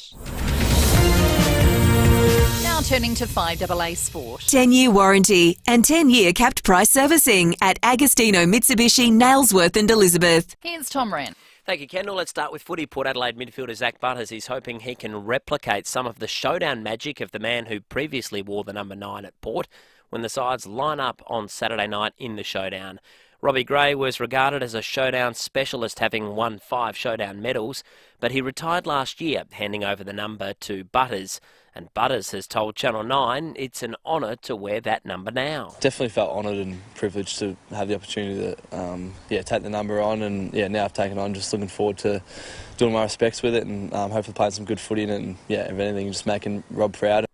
Now turning to 5AA Sport. 10-year warranty and 10-year capped price servicing at Agostino Mitsubishi, Nailsworth and Elizabeth. Here's Tom Wren. Thank you, Kendall. Let's start with footy. Port Adelaide midfielder Zach Butters is hoping he can replicate some of the showdown magic of the man who previously wore the number 9 at Port when the sides line up on Saturday night in the showdown. Robbie Gray was regarded as a showdown specialist, having won 5 showdown medals, but he retired last year, handing over the number to Butters. And Butters has told Channel 9 it's an honour to wear that number now. Definitely felt honoured and privileged to have the opportunity to take the number on, and now I've taken on. Just looking forward to doing my respects with it and hopefully playing some good footy in it, and if anything, just making Rob proud.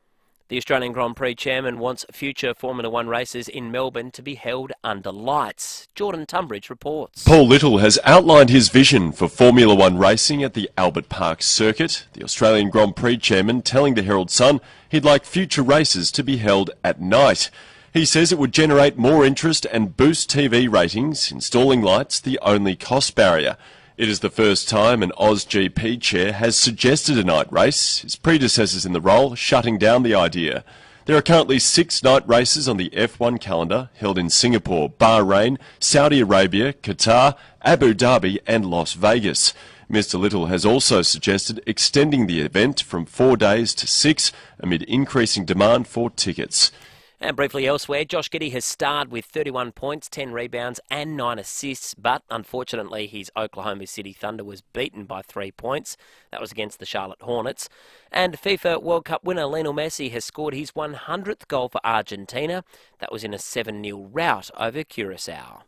The Australian Grand Prix chairman wants future Formula One races in Melbourne to be held under lights. Jordan Tunbridge reports. Paul Little has outlined his vision for Formula One racing at the Albert Park circuit. The Australian Grand Prix chairman telling the Herald Sun he'd like future races to be held at night. He says it would generate more interest and boost TV ratings, installing lights the only cost barrier. It is the first time an AusGP chair has suggested a night race, his predecessors in the role shutting down the idea. There are currently 6 night races on the F1 calendar held in Singapore, Bahrain, Saudi Arabia, Qatar, Abu Dhabi and Las Vegas. Mr. Little has also suggested extending the event from 4 days to 6 amid increasing demand for tickets. And briefly elsewhere, Josh Giddey has starred with 31 points, 10 rebounds and 9 assists, but unfortunately his Oklahoma City Thunder was beaten by 3 points. That was against the Charlotte Hornets. And FIFA World Cup winner Lionel Messi has scored his 100th goal for Argentina. That was in a 7-0 rout over Curacao.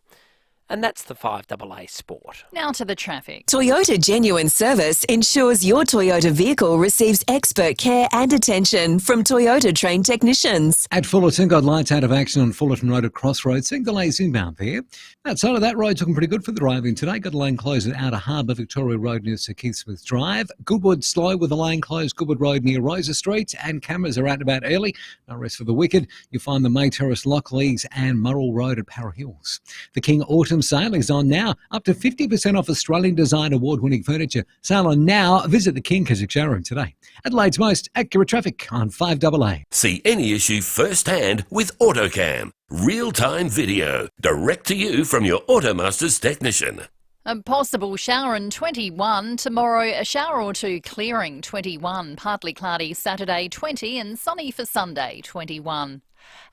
And that's the 5AA Sport. Now to the traffic. Toyota Genuine Service ensures your Toyota vehicle receives expert care and attention from Toyota trained technicians. At Fullerton, got lights out of action on Fullerton Road at Crossroads. Seeing delays inbound there. Outside of that, road's looking pretty good for the driving today. Got a lane closed at Outer Harbour, Victoria Road near Sir Keith Smith Drive. Goodwood slow with a lane closed, Goodwood Road near Rosa Street. And cameras are out and about early. No rest for the wicked. You'll find the May Terrace, Lockleys and Murrell Road at Para Hills. The King Autumn Sale is on now. Up to 50% off Australian Design Award-winning furniture. Sale on now. Visit the King Keswick showroom today. Adelaide's most accurate traffic on 5AA. See any issue firsthand with AutoCam. Real-time video. Direct to you from your Automaster's technician. A possible shower in 21. Tomorrow, a shower or two clearing, 21. Partly cloudy Saturday, 20. And sunny for Sunday, 21.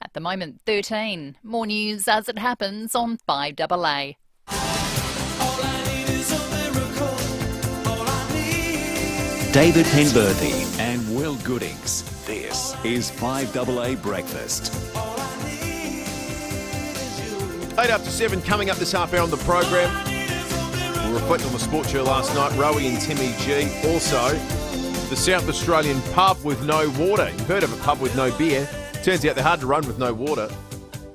At the moment, 13. More news as it happens on 5AA. David Penberthy and Will Goodings. This is 5AA Breakfast. 8 up to 7 coming up this half hour on the program. We'll reflect on the sports show last night. Rowie and Timmy G. Also, the South Australian pub with no water. You've heard of a pub with no beer. Turns out they're hard to run with no water.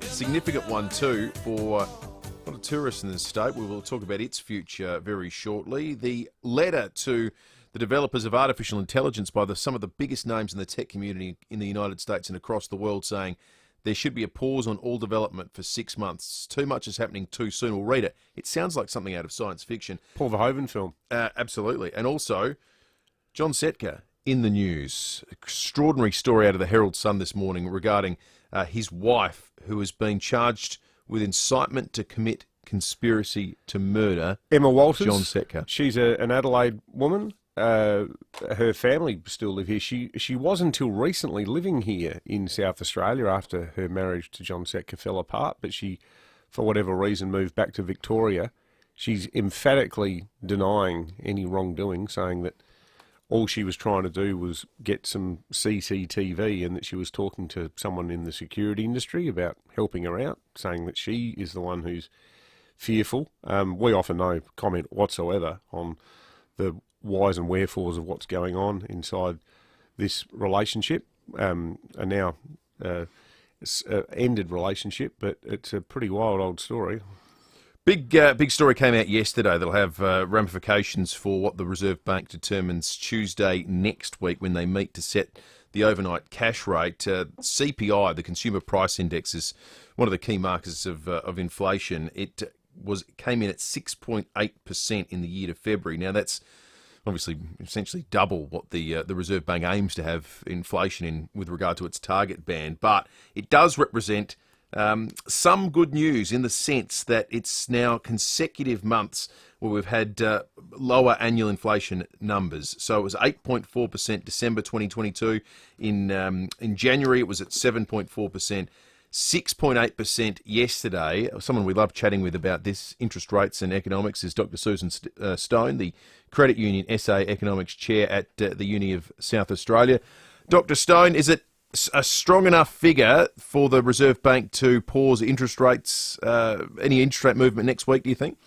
Significant one too for a lot of tourists in the state. We will talk about its future very shortly. The letter to the developers of artificial intelligence by some of the biggest names in the tech community in the United States and across the world, saying there should be a pause on all development for 6 months. Too much is happening too soon. We'll read it. It sounds like something out of science fiction. Paul Verhoeven film. Absolutely. And also, John Setka in the news. Extraordinary story out of the Herald Sun this morning regarding his wife, who has been charged with incitement to commit conspiracy to murder. Emma Walters. John Setka. She's an Adelaide woman. Her family still live here. She was until recently living here in South Australia after her marriage to John Setka fell apart, but she, for whatever reason, moved back to Victoria. She's emphatically denying any wrongdoing, saying that all she was trying to do was get some CCTV and that she was talking to someone in the security industry about helping her out, saying that she is the one who's fearful. We offer no comment whatsoever on the whys and wherefores of what's going on inside this relationship, a now ended relationship, but it's a pretty wild old story. Big story came out yesterday that'll have ramifications for what the Reserve Bank determines Tuesday next week when they meet to set the overnight cash rate. CPI, the Consumer Price Index, is one of the key markers of inflation. It came in at 6.8% in the year to February. Now that's obviously essentially double what the Reserve Bank aims to have inflation in with regard to its target band, but it does represent some good news in the sense that it's now consecutive months where we've had lower annual inflation numbers. So it was 8.4% December 2022. In January it was at 7.4%. 6.8% yesterday. Someone we love chatting with about this, interest rates and economics, is Dr. Susan Stone, the Credit Union SA Economics Chair at the Uni of South Australia. Dr. Stone, is it a strong enough figure for the Reserve Bank to pause interest rates, any interest rate movement next week, do you think?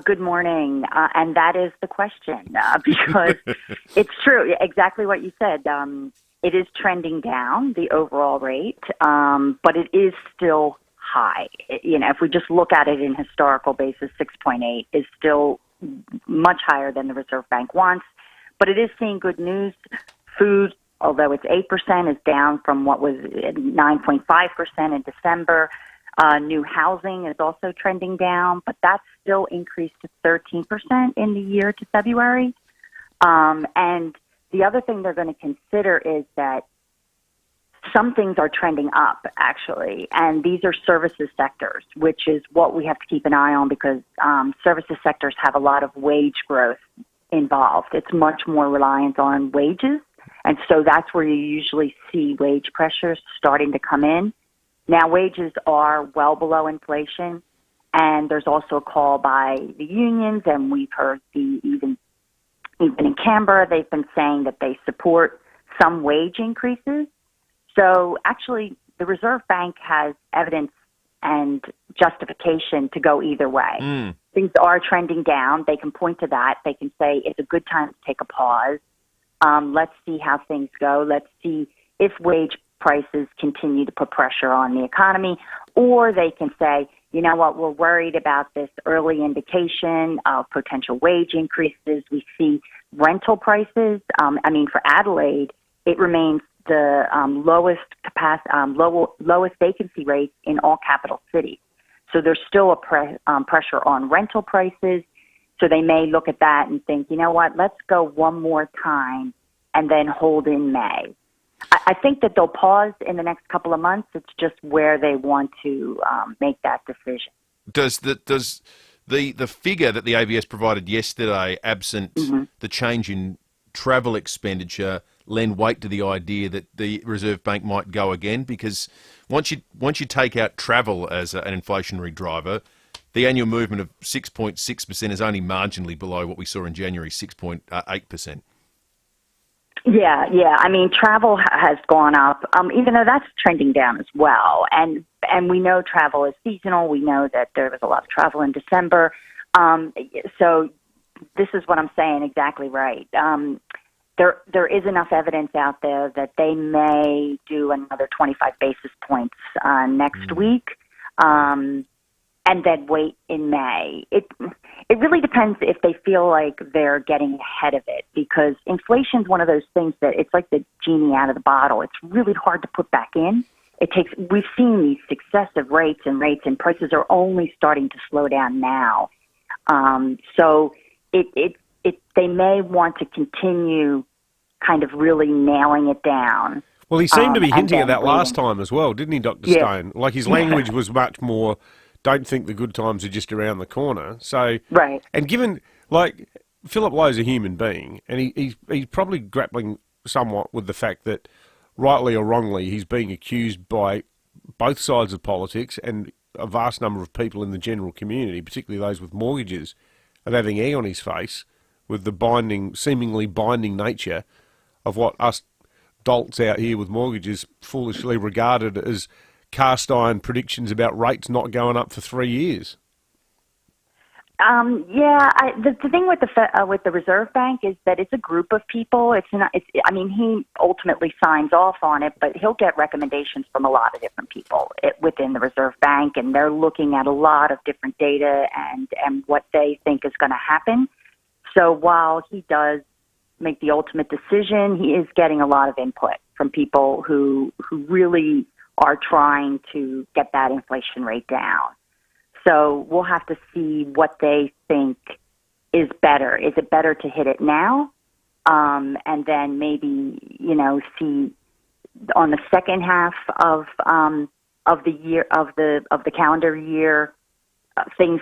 Good morning. And that is the question, because it's true, exactly what you said. It is trending down, the overall rate, but it is still high. If we just look at it in historical basis, 6.8 is still much higher than the Reserve Bank wants, but it is seeing good news. Food, although it's 8%, is down from what was 9.5% in December. New housing is also trending down, but that's still increased to 13% in the year to February. And the other thing they're going to consider is that some things are trending up, actually, and these are services sectors, which is what we have to keep an eye on because services sectors have a lot of wage growth involved. It's much more reliant on wages, and so that's where you usually see wage pressures starting to come in. Now, wages are well below inflation, and there's also a call by the unions, and we've heard even in Canberra, they've been saying that they support some wage increases. So actually, the Reserve Bank has evidence and justification to go either way. Things are trending down. They can point to that. They can say it's a good time to take a pause. Let's see how things go. Let's see if wage prices continue to put pressure on the economy. Or they can say, you know what, we're worried about this early indication of potential wage increases. We see rental prices. For Adelaide, it remains the lowest vacancy rate in all capital cities. So there's still a pressure on rental prices. So they may look at that and think, you know what, let's go one more time and then hold in May. I think that they'll pause in the next couple of months. It's just where they want to make that decision. Does the figure that the ABS provided yesterday, absent the change in travel expenditure, lend weight to the idea that the Reserve Bank might go again? Because once you take out travel as an inflationary driver, the annual movement of 6.6% is only marginally below what we saw in January, 6.8%. Yeah. Travel has gone up, even though that's trending down as well. And we know travel is seasonal. We know that there was a lot of travel in December. So this is what I'm saying, exactly right. There is enough evidence out there that they may do another 25 basis points next week, and then wait in May. It really depends if they feel like they're getting ahead of it, because inflation is one of those things that it's like the genie out of the bottle. It's really hard to put back in. We've seen these successive rates, and prices are only starting to slow down now. So they may want to continue kind of really nailing it down. Well, he seemed to be hinting at that last time as well, didn't he, Dr. Stone? Like his language was much more, don't think the good times are just around the corner. So, right. And given, like, Philip Lowe's a human being, and he's probably grappling somewhat with the fact that, rightly or wrongly, he's being accused by both sides of politics and a vast number of people in the general community, particularly those with mortgages, of having egg on his face with the seemingly binding nature of what us dolts out here with mortgages foolishly regarded as cast iron predictions about rates not going up for 3 years. The thing with the Reserve Bank is that it's a group of people. He ultimately signs off on it, but he'll get recommendations from a lot of different people within the Reserve Bank, and they're looking at a lot of different data and what they think is going to happen. So while he does make the ultimate decision. He is getting a lot of input from people who really are trying to get that inflation rate down. So we'll have to see what they think is better. Is it better to hit it now, and then maybe see on the second half of the year of the calendar year things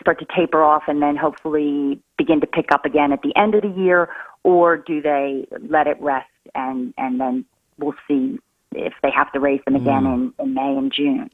start to taper off, and then hopefully begin to pick up again at the end of the year, or do they let it rest and then we'll see if they have to raise them again in May and June.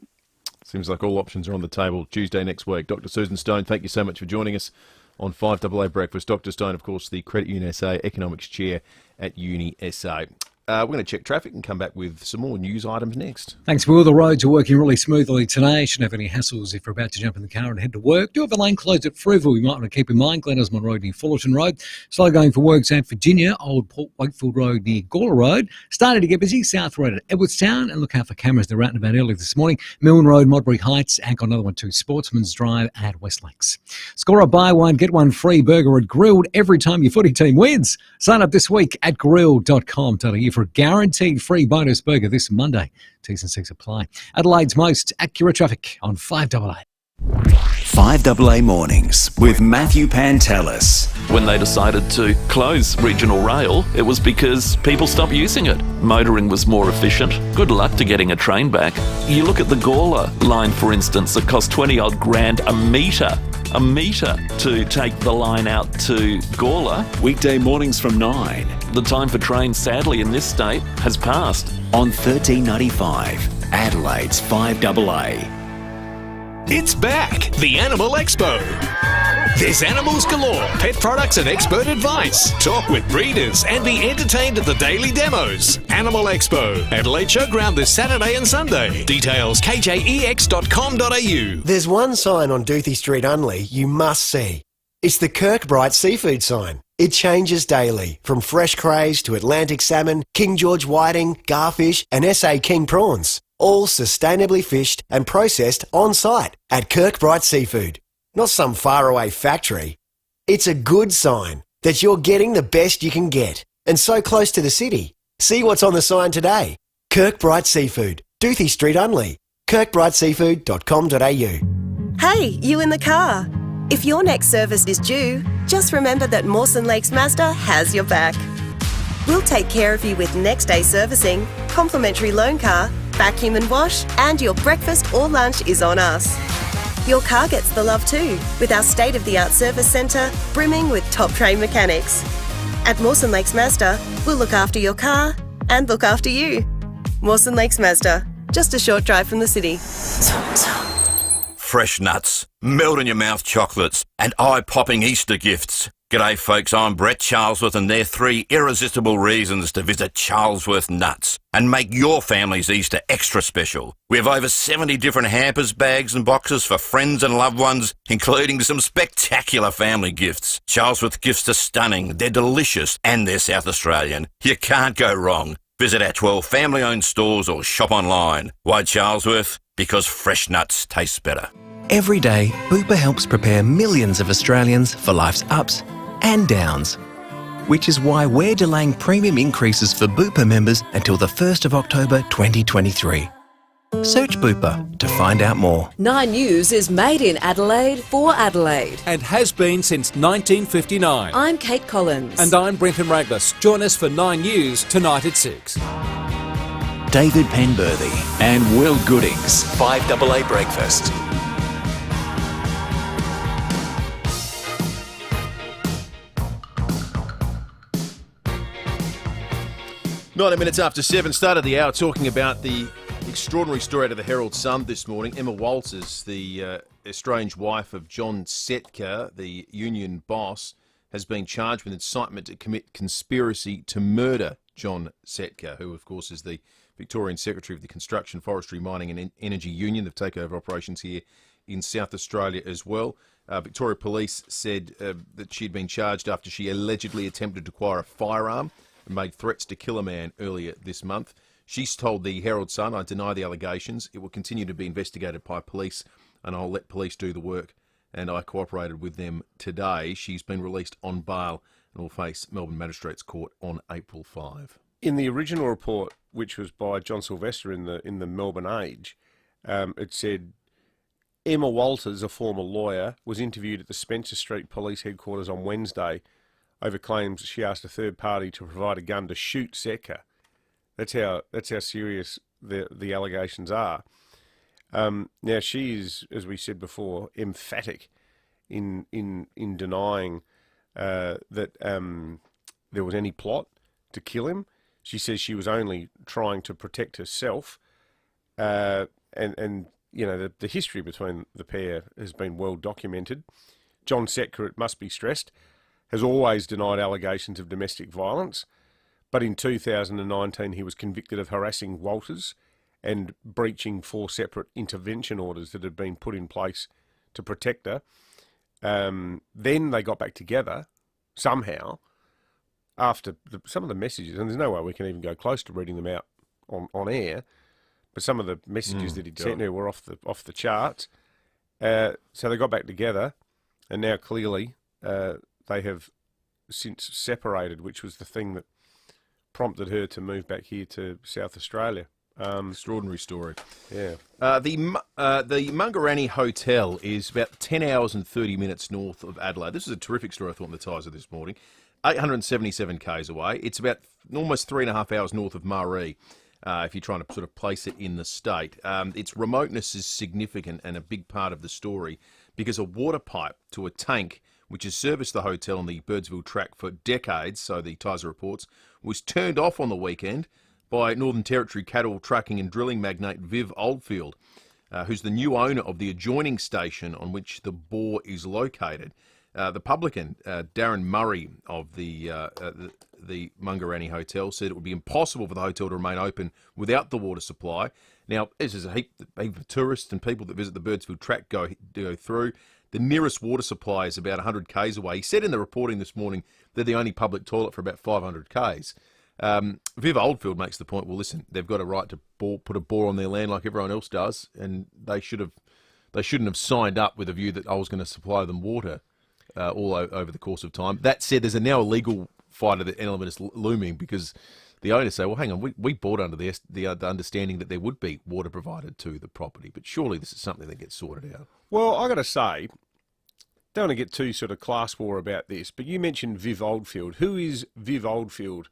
Seems like all options are on the table Tuesday next week. Dr. Susan Stone, thank you so much for joining us on 5AA Breakfast. Dr. Stone, of course, the Credit Union SA Economics Chair at Uni SA. We're going to check traffic and come back with some more news items next. Thanks, Will. The roads are working really smoothly today. Shouldn't have any hassles if you're about to jump in the car and head to work. Do have a lane closed at FIVEAA. We might want to keep in mind Glen Osmond Road near Fullerton Road. Slow going for works at Virginia, Old Port Wakefield Road near Gawler Road. Starting to get busy, South Road at Edwardstown. And look out for cameras that were out and about early this morning. Milne Road, Modbury Heights, and got another one too, Sportsman's Drive at Westlakes. Score a buy one, get one free burger at Grilled every time your footy team wins. Sign up this week at grilled.com.au for a guaranteed free bonus burger this Monday. T's and C's apply. Adelaide's most accurate traffic on 5AA. 5AA Mornings with Matthew Pantelis. When they decided to close regional rail, it was because people stopped using it. Motoring was more efficient. Good luck to getting a train back. You look at the Gawler line, for instance, it cost 20-odd grand a metre to take the line out to Gawler. Weekday mornings from 9. The time for trains, sadly, in this state has passed. On 1395, Adelaide's 5AA. It's back, the Animal Expo. There's animals galore, pet products and expert advice. Talk with breeders and be entertained at the daily demos. Animal Expo, Adelaide Showground this Saturday and Sunday. Details kjex.com.au. There's one sign on Doothie Street Unley you must see. It's the Kirkbrite seafood sign. It changes daily, from fresh crays to Atlantic salmon, King George whiting, garfish and SA King prawns. All sustainably fished and processed on site at Kirkbrite Seafood. Not some faraway factory. It's a good sign that you're getting the best you can get, and so close to the city. See what's on the sign today. Kirkbrite Seafood, Doothie Street Unley, kirkbriteseafood.com.au. Hey, you in the car. If your next service is due, just remember that Mawson Lakes Mazda has your back. We'll take care of you with next day servicing, complimentary loan car, vacuum and wash, and your breakfast or lunch is on us. Your car gets the love too, with our state-of-the-art service centre brimming with top-trained mechanics. At Mawson Lakes Mazda, we'll look after your car and look after you. Mawson Lakes Mazda, just a short drive from the city. Fresh nuts, melt-in-your-mouth chocolates, and eye-popping Easter gifts. G'day folks, I'm Brett Charlesworth, and there are 3 irresistible reasons to visit Charlesworth Nuts and make your family's Easter extra special. We have over 70 different hampers, bags and boxes for friends and loved ones, including some spectacular family gifts. Charlesworth gifts are stunning, they're delicious, and they're South Australian. You can't go wrong. Visit our 12 family-owned stores or shop online. Why Charlesworth? Because fresh nuts taste better. Every day, FIVEAA helps prepare millions of Australians for life's ups and downs, which is why we're delaying premium increases for FIVEAA members until the 1st of October 2023. Search FIVEAA to find out more. 9 News is made in Adelaide for Adelaide. And has been since 1959. I'm Kate Collins. And I'm Brenton Raglas. Join us for 9 News tonight at 6. David Penberthy and Will Goodings, 5AA Breakfast. 90 minutes after 7, started the hour talking about the extraordinary story out of the Herald Sun this morning. Emma Walters, the estranged wife of John Setka, the union boss, has been charged with incitement to commit conspiracy to murder John Setka, who, of course, is the Victorian Secretary of the Construction, Forestry, Mining and Energy Union. They've taken over operations here in South Australia as well. Victoria Police said that she'd been charged after she allegedly attempted to acquire a firearm and made threats to kill a man earlier this month. She's told the Herald Sun, "I deny the allegations. It will continue to be investigated by police and I'll let police do the work and I cooperated with them today. She's been released on bail and will face Melbourne Magistrates Court on April 5. In the original report, which was by John Sylvester in the Melbourne Age, it said Emma Walters, a former lawyer, was interviewed at the Spencer Street Police Headquarters on Wednesday over claims she asked a third party to provide a gun to shoot Secker. That's how serious the allegations are. Now she is, as we said before, emphatic in denying that there was any plot to kill him. She says she was only trying to protect herself, and you know the history between the pair has been well documented. John Secker, it must be stressed, has always denied allegations of domestic violence, but in 2019 he was convicted of harassing Walters and breaching 4 separate intervention orders that had been put in place to protect her. Then they got back together somehow after some of the messages, and there's no way we can even go close to reading them out on air, but some of the messages that he'd sent her were off the charts. So they got back together, and now clearly they have since separated, which was the thing that prompted her to move back here to South Australia. Extraordinary story. Yeah. The Mungarani Hotel is about 10 hours and 30 minutes north of Adelaide. This is a terrific story I thought on the Tizer this morning. 877 k's away. It's about almost 3.5 hours north of Maree, if you're trying to sort of place it in the state. Its remoteness is significant and a big part of the story because a water pipe to a tank, which has serviced the hotel on the Birdsville track for decades, so the Tizer reports, was turned off on the weekend by Northern Territory cattle trucking and drilling magnate Viv Oldfield, who's the new owner of the adjoining station on which the bore is located. The publican, Darren Murray of the Mungarani Hotel, said it would be impossible for the hotel to remain open without the water supply. Now, this is a heap of tourists and people that visit the Birdsville track go through. The nearest water supply is about 100 k's away. He said in the reporting this morning they're the only public toilet for about 500 k's. Viv Oldfield makes the point, well, listen, they've got a right to put a bore on their land like everyone else does, and they shouldn't have signed up with a view that I was going to supply them water all over the course of time. That said, there's now a legal fight of the element is looming because the owners say, well, hang on, we bought under the understanding that there would be water provided to the property, but surely this is something that gets sorted out. Well, I got to say, don't want to get too sort of class war about this, but you mentioned Viv Oldfield. Who is Viv Oldfield?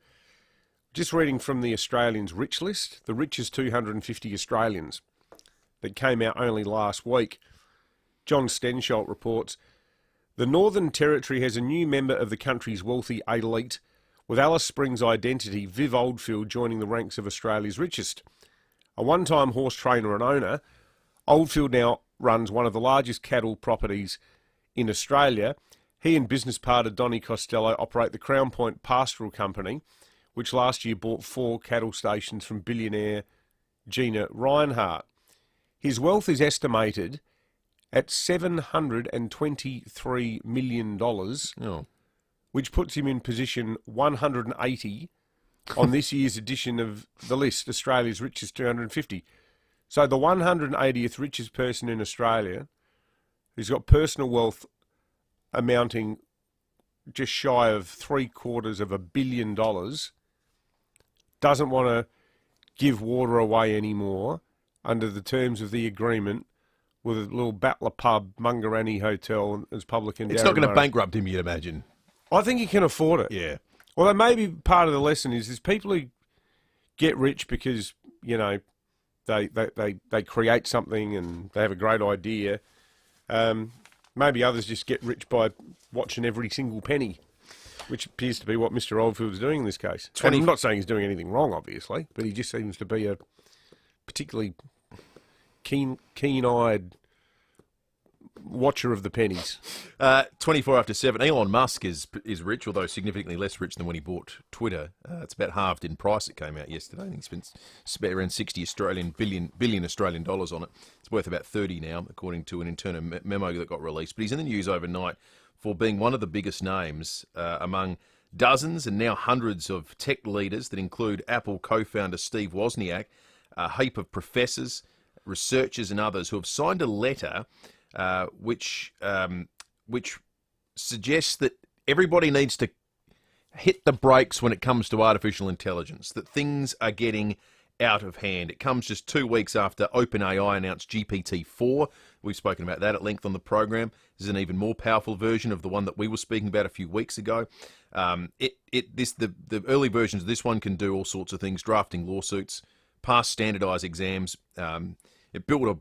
Just reading from the Australians' Rich List, the richest 250 Australians that came out only last week. John Stensholt reports, the Northern Territory has a new member of the country's wealthy elite, with Alice Springs' identity, Viv Oldfield joining the ranks of Australia's richest. A one-time horse trainer and owner, Oldfield now runs one of the largest cattle properties in Australia. He and business partner Donnie Costello operate the Crown Point Pastoral Company, which last year bought 4 cattle stations from billionaire Gina Rinehart. His wealth is estimated at $723 million, which puts him in position 180 on this year's edition of the list, Australia's richest 250. So the 180th richest person in Australia, who's got personal wealth amounting just shy of $725 million, doesn't want to give water away anymore under the terms of the agreement with a little Battler pub, Mungarani Hotel as publican. It's not going to bankrupt him, you'd imagine. I think he can afford it. Yeah. Well, maybe part of the lesson is there's people who get rich because, you know, they create something and they have a great idea. Maybe others just get rich by watching every single penny, which appears to be what Mr. Oldfield is doing in this case. And I'm not saying he's doing anything wrong, obviously, but he just seems to be a particularly keen-eyed watcher of the pennies. 24 after 7. Elon Musk is rich, although significantly less rich than when he bought Twitter. It's about halved in price. It came out yesterday. I think he spent around 60 billion Australian dollars on it. It's worth about 30 now, according to an internal memo that got released. But he's in the news overnight for being one of the biggest names among dozens and now hundreds of tech leaders that include Apple co-founder Steve Wozniak, a heap of professors, researchers and others who have signed a letter which suggests that everybody needs to hit the brakes when it comes to artificial intelligence, that things are getting out of hand. It comes just 2 weeks after OpenAI announced GPT-4. We've spoken about that at length on the program. This is an even more powerful version of the one that we were speaking about a few weeks ago. The early versions of this one can do all sorts of things, drafting lawsuits, pass standardised exams. It built a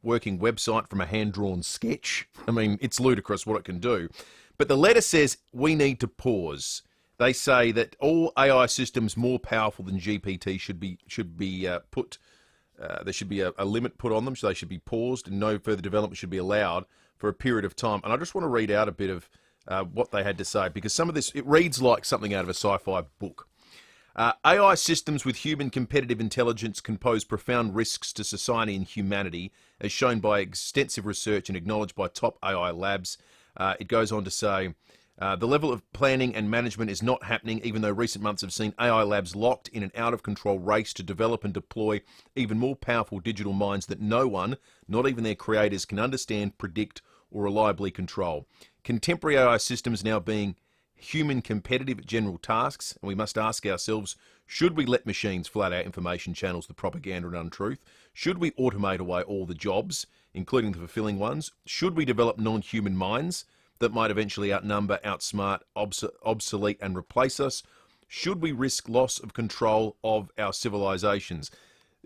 working website from a hand-drawn sketch. I mean, it's ludicrous what it can do. But the letter says we need to pause. They say that all AI systems more powerful than GPT should be put. There should be a limit put on them, so they should be paused, and no further development should be allowed for a period of time. And I just want to read out a bit of what they had to say, because some of this, it reads like something out of a sci-fi book. AI systems with human competitive intelligence can pose profound risks to society and humanity, as shown by extensive research and acknowledged by top AI labs. It goes on to say, the level of planning and management is not happening, even though recent months have seen AI labs locked in an out-of-control race to develop and deploy even more powerful digital minds that no one, not even their creators, can understand, predict, or reliably control. Contemporary AI systems now being human competitive at general tasks, and we must ask ourselves, should we let machines flood our information channels with propaganda and untruth? Should we automate away all the jobs, including the fulfilling ones? Should we develop non-human minds that might eventually outnumber, outsmart, obsolete and replace us? Should we risk loss of control of our civilizations?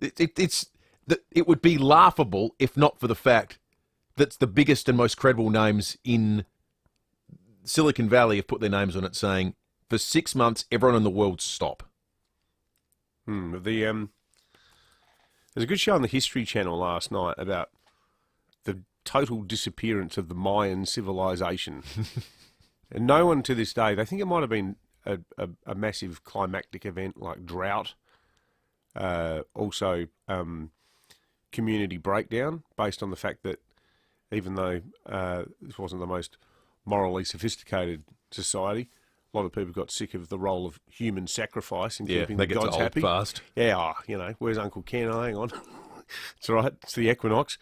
It would be laughable if not for the fact that the biggest and most credible names in Silicon Valley have put their names on it, saying, for 6 months, everyone in the world stop. There's a good show on the History Channel last night about the total disappearance of the Mayan civilization. And no one to this day, they think it might have been a massive climactic event like drought, also community breakdown, based on the fact that even though this wasn't the most morally sophisticated society, a lot of people got sick of the role of human sacrifice in keeping the gods happy. Fast. Yeah, where's Uncle Ken? Oh, hang on. It's all right. It's the equinox.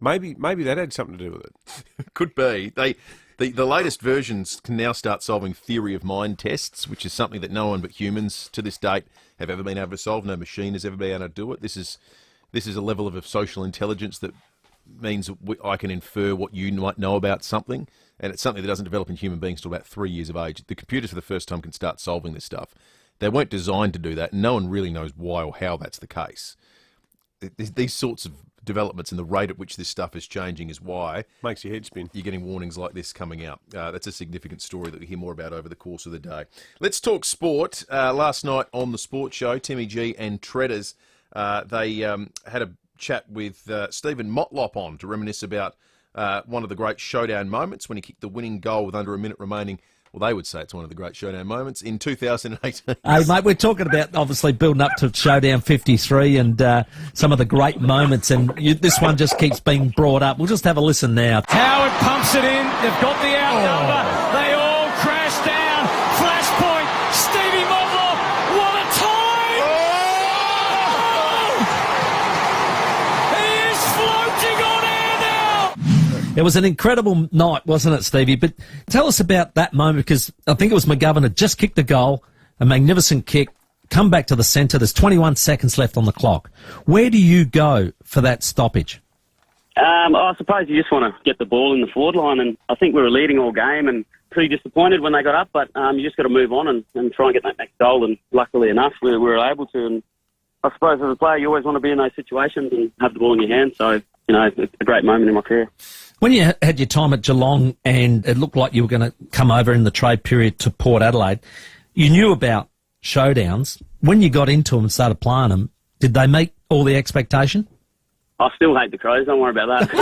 Maybe that had something to do with it. Could be. The latest versions can now start solving theory of mind tests, which is something that no one but humans to this date have ever been able to solve. No machine has ever been able to do it. This is a level of social intelligence that means I can infer what you might know about something, and it's something that doesn't develop in human beings till about 3 years of age. The computers for the first time can start solving this stuff. They weren't designed to do that, and no one really knows why or how that's the case. These sorts of developments and the rate at which this stuff is changing is why makes your head spin. You're getting warnings like this coming out. That's a significant story that we hear more about over the course of the day. Let's talk sport. Last night on the Sports Show, Timmy G and Treaders, they had a chat with Stephen Motlop on to reminisce about one of the great Showdown moments when he kicked the winning goal with under a minute remaining. Well, they would say it's one of the great Showdown moments in 2018. Hey, mate, we're talking about obviously building up to Showdown 53 and some of the great moments, and this one just keeps being brought up. We'll just have a listen now. Howard pumps it in. They've got the outnumber. They all crash down. Flashpoint. Stevie Motlop. What a time! He is floating on air now. It was an incredible night, wasn't it, Stevie? But tell us about that moment, because I think it was McGovern had just kicked the goal, a magnificent kick, come back to the centre. There's 21 seconds left on the clock. Where do you go for that stoppage? I suppose you just want to get the ball in the forward line, and I think we were leading all game and pretty disappointed when they got up, but you just got to move on and try and get that next goal, and luckily enough we were able to. And I suppose as a player you always want to be in those situations and have the ball in your hand, so it's a great moment in my career. When you had your time at Geelong and it looked like you were going to come over in the trade period to Port Adelaide, you knew about showdowns. When you got into them and started playing them, did they meet all the expectation? I still hate the Crows, don't worry about that.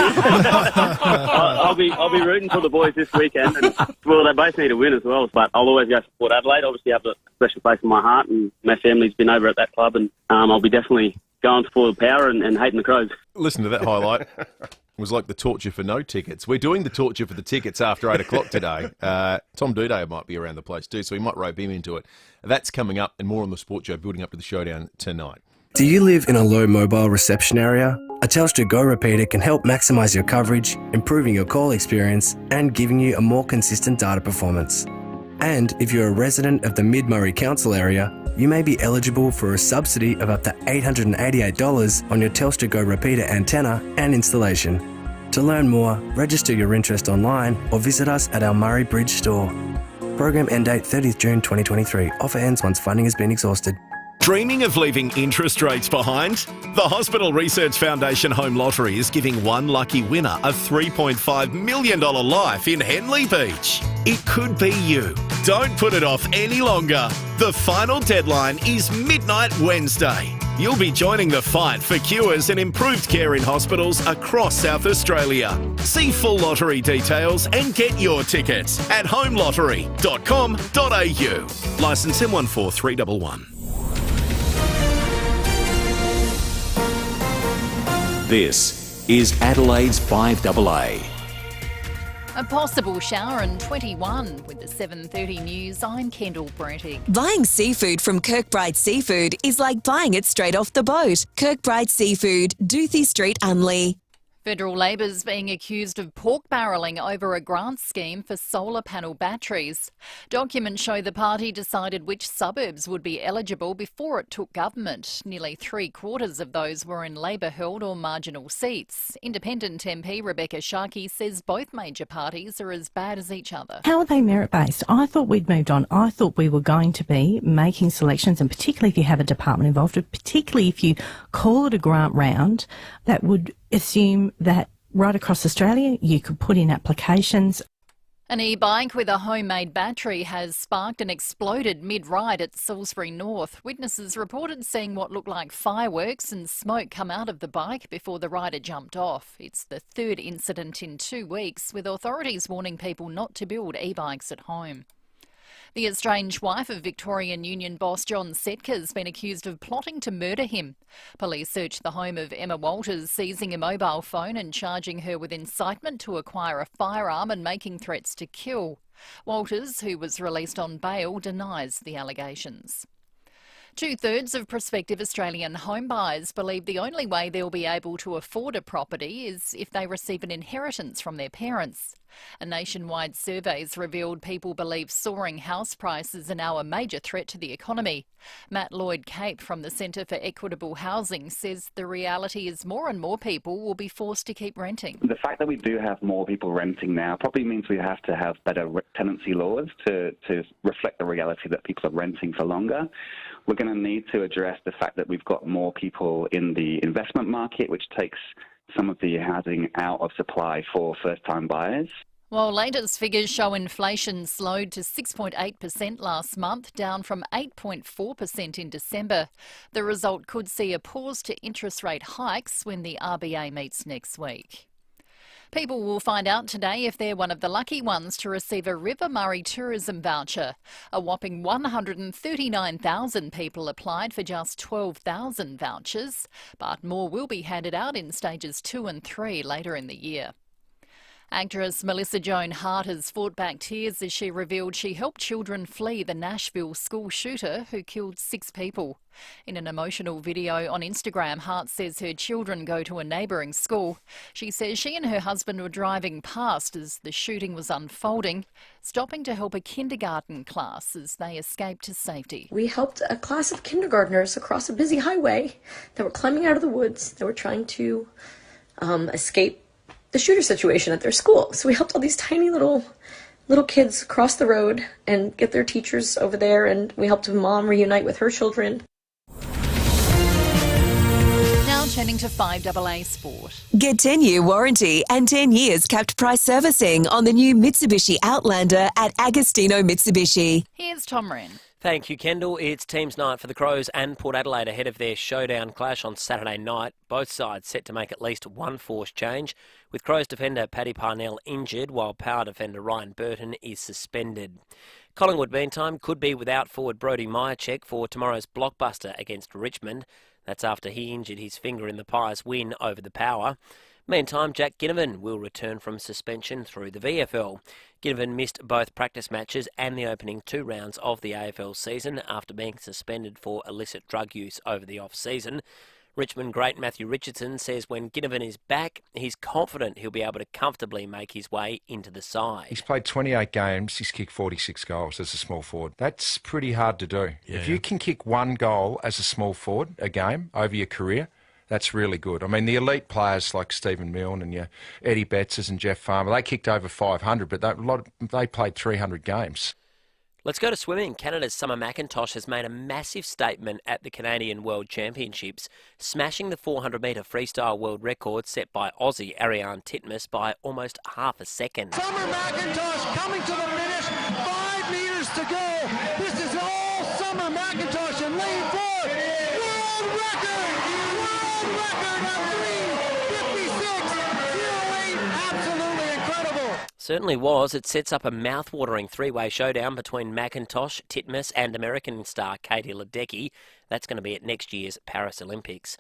I'll be rooting for the boys this weekend. And, well, they both need a win as well, but I'll always go for Port Adelaide. Obviously, I have a special place in my heart, and my family's been over at that club, and I'll be definitely going for the power and hating the Crows. Listen to that highlight. It was like the torture for no tickets. We're doing the torture for the tickets after 8 o'clock today. Tom Duday might be around the place too, so we might rope him into it. That's coming up and more on the Sports Show, building up to the Showdown tonight. Do you live in a low mobile reception area? A Telstra Go repeater can help maximise your coverage, improving your call experience and giving you a more consistent data performance. And if you're a resident of the Mid-Murray Council area, you may be eligible for a subsidy of up to $888 on your Telstra Go repeater antenna and installation. To learn more, register your interest online or visit us at our Murray Bridge store. Program end date 30th June 2023. Offer ends once funding has been exhausted. Dreaming of leaving interest rates behind? The Hospital Research Foundation Home Lottery is giving one lucky winner a $3.5 million life in Henley Beach. It could be you. Don't put it off any longer. The final deadline is midnight Wednesday. You'll be joining the fight for cures and improved care in hospitals across South Australia. See full lottery details and get your tickets at homelottery.com.au. Licence M14311. This is Adelaide's 5AA. A possible shower in 21 with the 7:30 news. I'm Kendall Brettig. Buying seafood from Kirkbride Seafood is like buying it straight off the boat. Kirkbride Seafood, Doothie Street, Unley. Federal Labor's being accused of pork barrelling over a grant scheme for solar panel batteries. Documents show the party decided which suburbs would be eligible before it took government. Nearly 3/4 of those were in Labor-held or marginal seats. Independent MP Rebecca Sharkey says both major parties are as bad as each other. How are they merit-based? I thought we'd moved on. I thought we were going to be making selections, and particularly if you have a department involved, particularly if you call it a grant round, that would assume that right across Australia you could put in applications. An e-bike with a homemade battery has sparked and exploded mid-ride at Salisbury North. Witnesses reported seeing what looked like fireworks and smoke come out of the bike before the rider jumped off. It's the third incident in 2 weeks, with authorities warning people not to build e-bikes at home. The estranged wife of Victorian Union boss John Setka has been accused of plotting to murder him. Police searched the home of Emma Walters, seizing a mobile phone and charging her with incitement to acquire a firearm and making threats to kill. Walters, who was released on bail, denies the allegations. 2/3 of prospective Australian homebuyers believe the only way they'll be able to afford a property is if they receive an inheritance from their parents. A nationwide survey has revealed people believe soaring house prices are now a major threat to the economy. Matt Lloyd-Cape from the Centre for Equitable Housing says the reality is more and more people will be forced to keep renting. The fact that we do have more people renting now probably means we have to have better tenancy laws to reflect the reality that people are renting for longer. We're going to need to address the fact that we've got more people in the investment market, which takes some of the housing out of supply for first-time buyers. While latest figures show inflation slowed to 6.8% last month, down from 8.4% in December, the result could see a pause to interest rate hikes when the RBA meets next week. People will find out today if they're one of the lucky ones to receive a River Murray tourism voucher. A whopping 139,000 people applied for just 12,000 vouchers, but more will be handed out in stages 2 and 3 later in the year. Actress Melissa Joan Hart has fought back tears as she revealed she helped children flee the Nashville school shooter who killed 6 people. In an emotional video on Instagram, Hart says her children go to a neighbouring school. She says she and her husband were driving past as the shooting was unfolding, stopping to help a kindergarten class as they escaped to safety. We helped a class of kindergartners across a busy highway that were climbing out of the woods. They were trying to escape the shooter situation at their school. So we helped all these tiny little kids cross the road and get their teachers over there, and we helped a mom reunite with her children. Now turning to 5AA Sport. Get 10-year warranty and 10 years capped price servicing on the new Mitsubishi Outlander at Agostino Mitsubishi. Here's Tom Wren. Thank you, Kendall. It's teams night for the Crows and Port Adelaide ahead of their showdown clash on Saturday night. Both sides set to make at least one force change, with Crows defender Paddy Parnell injured while power defender Ryan Burton is suspended. Collingwood, meantime, could be without forward Brodie Myercheck for tomorrow's blockbuster against Richmond. That's after he injured his finger in the Pies win over the Power. Meantime, Jack Ginnivan will return from suspension through the VFL. Ginnivan missed both practice matches and the opening 2 rounds of the AFL season after being suspended for illicit drug use over the off-season. Richmond great Matthew Richardson says when Ginnivan is back, he's confident he'll be able to comfortably make his way into the side. He's played 28 games, he's kicked 46 goals as a small forward. That's pretty hard to do. Yeah. If you can kick 1 goal as a small forward a game over your career, that's really good. I mean, the elite players like Stephen Milne and your Eddie Betzes and Jeff Farmer, they kicked over 500, but they played 300 games. Let's go to swimming. Canada's Summer McIntosh has made a massive statement at the Canadian World Championships, smashing the 400-metre freestyle world record set by Aussie Ariane Titmus by almost half a second. Summer McIntosh coming to the finish, 5 metres to go. This is all Summer McIntosh and lean forward. World record of 3:56.08. Absolutely incredible. Certainly was. It sets up a mouth-watering 3-way showdown between McIntosh, Titmus and American star Katie Ledecky. That's going to be at next year's Paris Olympics.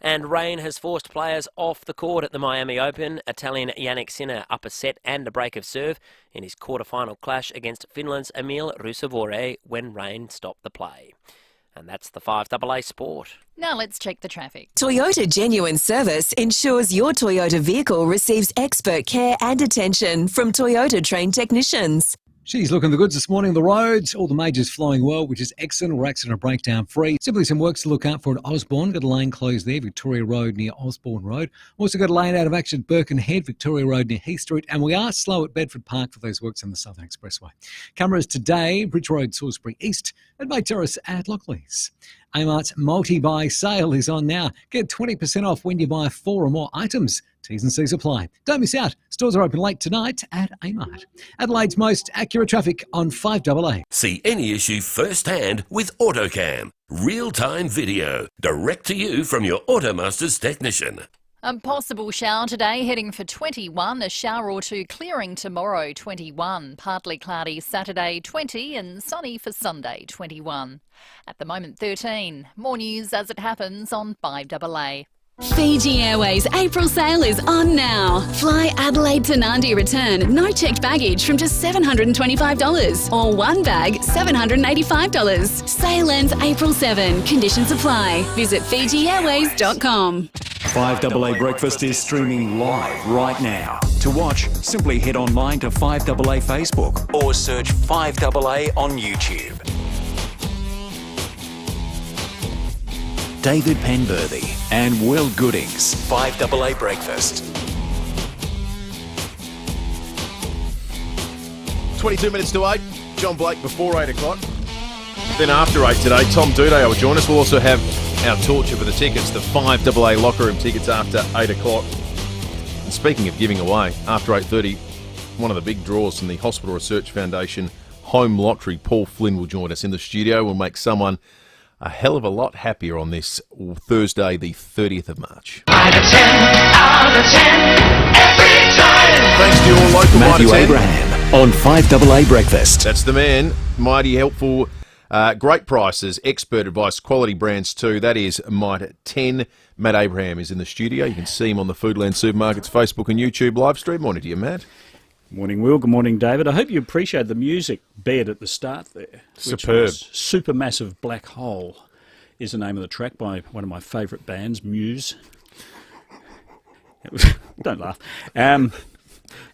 And rain has forced players off the court at the Miami Open. Italian Yannick Sinner up a set and a break of serve in his quarter-final clash against Finland's Emil Ruusuvuori when rain stopped the play. And that's the 5AA Sport. Now let's check the traffic. Toyota Genuine Service ensures your Toyota vehicle receives expert care and attention from Toyota trained technicians. She's looking the goods this morning. The roads, all the majors flowing well, which is excellent. We're accident or breakdown free. Simply some works to look out for at Osborne. Got a lane closed there, Victoria Road near Osborne Road. Also got a lane out of action at Birkenhead, Victoria Road near Heath Street. And we are slow at Bedford Park for those works on the Southern Expressway. Cameras today, Bridge Road, Salisbury East, and Bay Terrace at Lockleys. Amart's multi-buy sale is on now. Get 20% off when you buy 4 or more items. T's and C's apply. Don't miss out. Stores are open late tonight at Amart. Adelaide's most accurate traffic on 5AA. See any issue firsthand with AutoCam. Real-time video. Direct to you from your Automasters technician. A possible shower today, heading for 21. A shower or two clearing tomorrow, 21. Partly cloudy Saturday, 20. And sunny for Sunday, 21. At the moment, 13. More news as it happens on 5AA. Fiji Airways April sale is on now. Fly Adelaide to Nadi return, no checked baggage from just $725 or 1 bag $785. Sale ends April 7. Conditions apply. Visit FijiAirways.com. 5AA Breakfast is streaming live right now. To watch, simply head online to 5AA Facebook or search 5AA on YouTube. David Penberthy and Will Goodings, 5AA Breakfast. 22 minutes to 8. John Blake before 8 o'clock. Then after 8 today, Tom Duday will join us. We'll also have our torture for the tickets, the 5AA locker room tickets after 8 o'clock. And speaking of giving away, after 8:30, one of the big draws from the Hospital Research Foundation home lottery, Paul Flynn will join us in the studio. We'll make someone a hell of a lot happier on this Thursday, the 30th of March. 5 out of 10 every time. Thanks to your local Matthew Abraham on 5AA Breakfast. That's the man. Mighty helpful. Great prices, expert advice, quality brands too. That is Might 10. Matt Abraham is in the studio. You can see him on the Foodland Supermarkets Facebook and YouTube live stream. Morning to you, Matt. Morning, Will. Good morning, David. I hope you appreciate the music bed at the start there. Superb. Supermassive Black Hole is the name of the track by one of my favourite bands, Muse. Don't laugh. It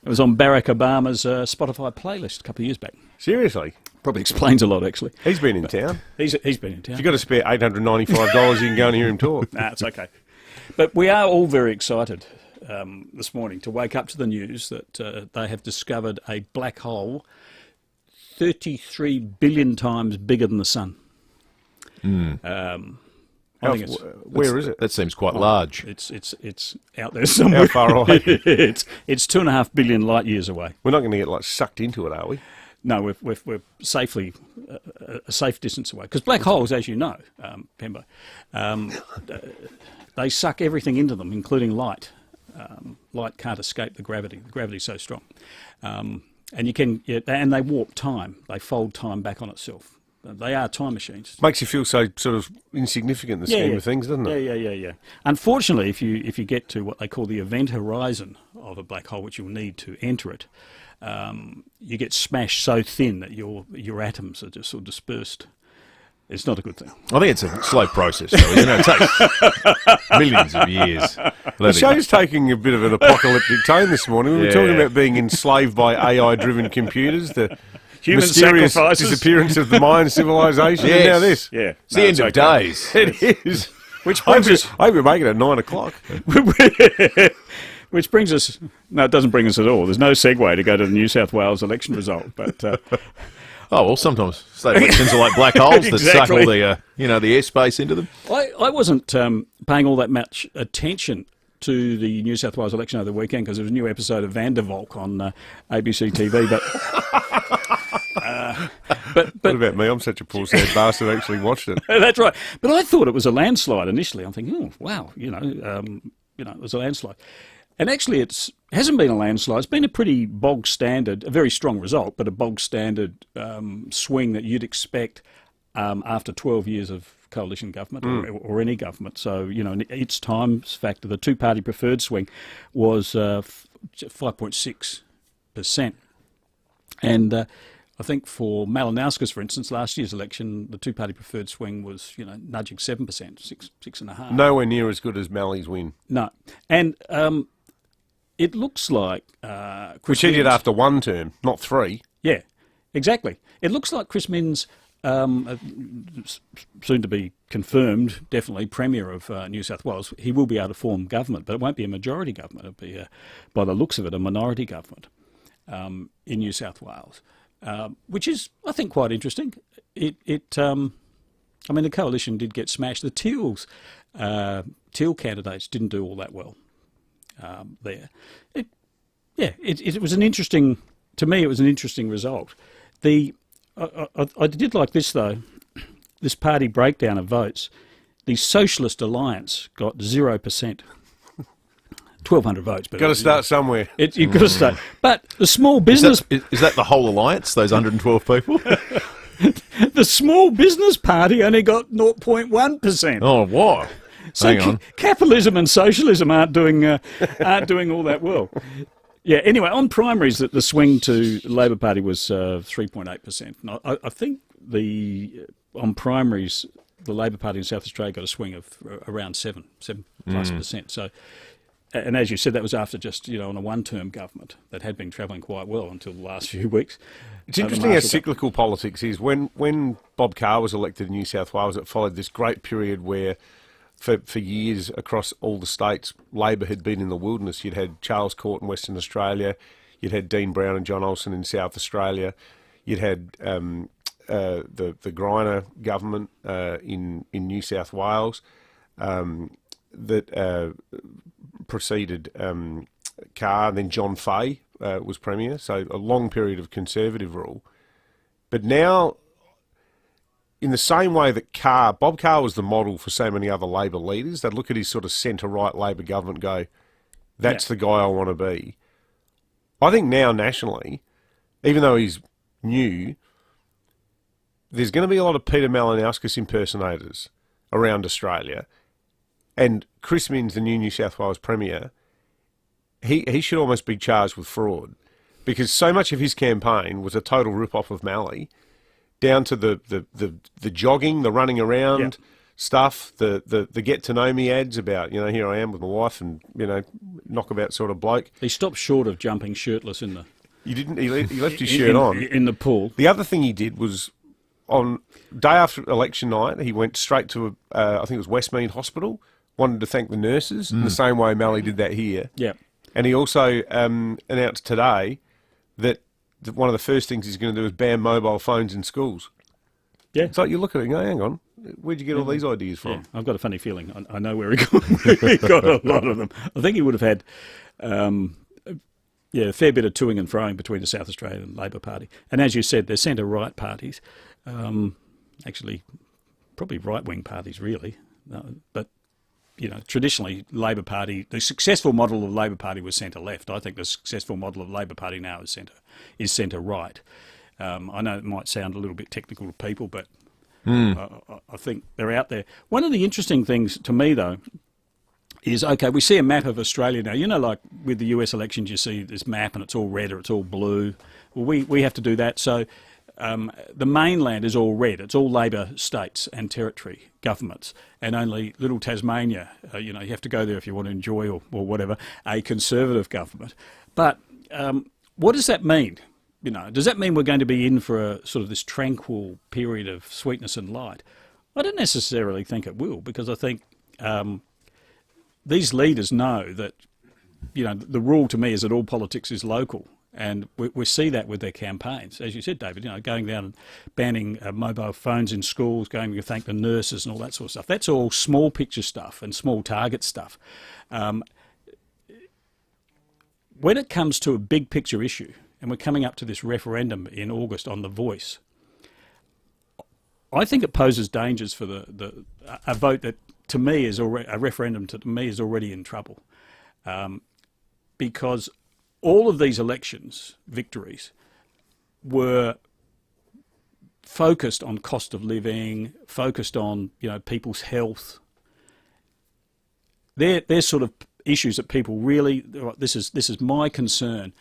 was on Barack Obama's Spotify playlist a couple of years back. Seriously? Probably explains a lot, actually. He's been in town. He's been in town. If you've got to spare $895, you can go and hear him talk. Nah, it's okay. But we are all very excited this morning to wake up to the news that they have discovered a black hole 33 billion times bigger than the sun. I think where is it? That seems quite large. It's out there somewhere. How far away? it's 2.5 billion light years away. We're not going to get sucked into it, are we? No, we're safely a safe distance away. Because black holes, as you know, Pembo, they suck everything into them, including light. Light can't escape the gravity. The gravity's so strong, and they warp time. They fold time back on itself. They are time machines. Makes you feel so sort of insignificant in the scheme of things, doesn't it? Yeah. Unfortunately, if you get to what they call the event horizon of a black hole, which you'll need to enter it, you get smashed so thin that your atoms are just sort of dispersed. It's not a good thing. I think it's a slow process, though. It takes millions of years. The show's taking a bit of an apocalyptic tone this morning. We were talking about being enslaved by AI-driven computers, the human mysterious sacrifices, disappearance of the Mayan civilization, and now this. Yeah, it's the end of days. It is. Which brings us. I hope we make it at 9 o'clock. Which brings us. No, it doesn't bring us at all. There's no segue to go to the New South Wales election result, but. Oh, well, sometimes state elections are like black holes that suck all the, the airspace into them. I wasn't paying all that much attention to the New South Wales election over the weekend because there was a new episode of Van der Valk on ABC TV. But what about me? I'm such a poor sad bastard. Actually watched it. That's right. But I thought it was a landslide initially. I'm thinking, oh wow, it was a landslide. And actually, it hasn't been a landslide. It's been a pretty bog standard, a very strong result, but a bog standard swing that you'd expect after 12 years of coalition government or any government. So, its times factor, the two-party preferred swing was 5.6%. And I think for Malinowskis, for instance, last year's election, the two-party preferred swing was, nudging 7%, 6.5%. Nowhere near as good as Mally's win. No. And it looks like Which he did after one term, not 3. Yeah, exactly. It looks like Chris Minns, soon to be confirmed, definitely Premier of New South Wales, he will be able to form government, but it won't be a majority government. It'll be, by the looks of it, a minority government in New South Wales, which is, I think, quite interesting. The coalition did get smashed. The Teal candidates didn't do all that well. There. It was an interesting, to me, it was an interesting result. I did like this, though, this party breakdown of votes. The Socialist Alliance got 0%. 1,200 votes. Got to start somewhere. You've got to start. But the small business... Is that the whole alliance, those 112 people? The small business party only got 0.1%. Oh, what? So Hang on. Capitalism and socialism aren't doing all that well. Yeah. Anyway, on primaries, the swing to the Labor Party was 3.8%. I think on primaries, the Labor Party in South Australia got a swing of around 7+ percent. So, and as you said, that was after just on a one-term government that had been travelling quite well until the last few weeks. It's interesting how cyclical politics is. When Bob Carr was elected in New South Wales, it followed this great period where. For years across all the states, Labor had been in the wilderness. You'd had Charles Court in Western Australia, you'd had Dean Brown and John Olsen in South Australia, you'd had the Greiner government in New South Wales that preceded Carr, and then John Fay was Premier, so a long period of Conservative rule. But now, in the same way that Bob Carr was the model for so many other Labor leaders, they'd look at his sort of centre-right Labor government and go, that's the guy I want to be. I think now nationally, even though he's new, there's going to be a lot of Peter Malinowskis impersonators around Australia. And Chris Minns, the new New South Wales Premier, he should almost be charged with fraud, because so much of his campaign was a total rip-off of Malley, down to the jogging, the running around stuff, the get to know me ads about, here I am with my wife and, knockabout sort of bloke. He stopped short of jumping shirtless in the... You didn't? He left his shirt on. In the pool. The other thing he did was, on day after election night, he went straight to, I think it was Westmead Hospital, wanted to thank the nurses in the same way Malley did that here. Yeah. And he also announced today that one of the first things he's going to do is ban mobile phones in schools. Yeah. It's like you look at it and go, hang on, where'd you get all these ideas from? Yeah. I've got a funny feeling. I know where he got a lot of them. I think he would have had a fair bit of toing and froing between the South Australian Labor Party. And as you said, they're centre-right parties. Actually, probably right-wing parties, really. But traditionally, Labor Party, the successful model of Labor Party was centre-left. I think the successful model of Labor Party now is centre-right. I know it might sound a little bit technical to people, but I think they're out there. One of the interesting things to me, though, is, okay, we see a map of Australia now. You know, like with the US elections, you see this map and it's all red or it's all blue. Well, we have to do that. So the mainland is all red. It's all Labor states and territory governments, and only little Tasmania, you have to go there if you want to enjoy or whatever, a Conservative government. But what does that mean? Does that mean we're going to be in for a sort of this tranquil period of sweetness and light? I don't necessarily think it will, because I think these leaders know that, the rule to me is that all politics is local. And we see that with their campaigns. As you said, David, going down and banning mobile phones in schools, going to thank the nurses and all that sort of stuff. That's all small picture stuff and small target stuff. When it comes to a big picture issue, and we're coming up to this referendum in August on the voice, I think it poses dangers for a vote that, to me, is already, a referendum to me is already in trouble. Because all of these elections, victories, were focused on cost of living, focused on people's health. They're sort of issues that people really, this is my concern.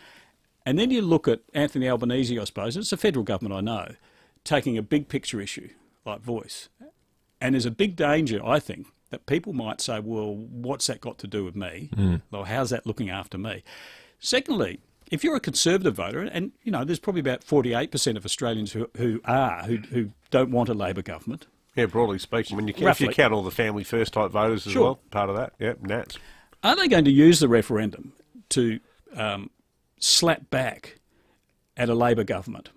And then you look at Anthony Albanese, I suppose, it's the federal government, I know, taking a big picture issue like voice. And there's a big danger, I think, that people might say, well, what's that got to do with me? Or how's that looking after me? Secondly, if you're a Conservative voter, and there's probably about 48% of Australians who don't want a Labor government. Yeah, broadly speaking, when if you count all the family first type voters as well, part of that, Nats. Are they going to use the referendum to slap back at a Labor government,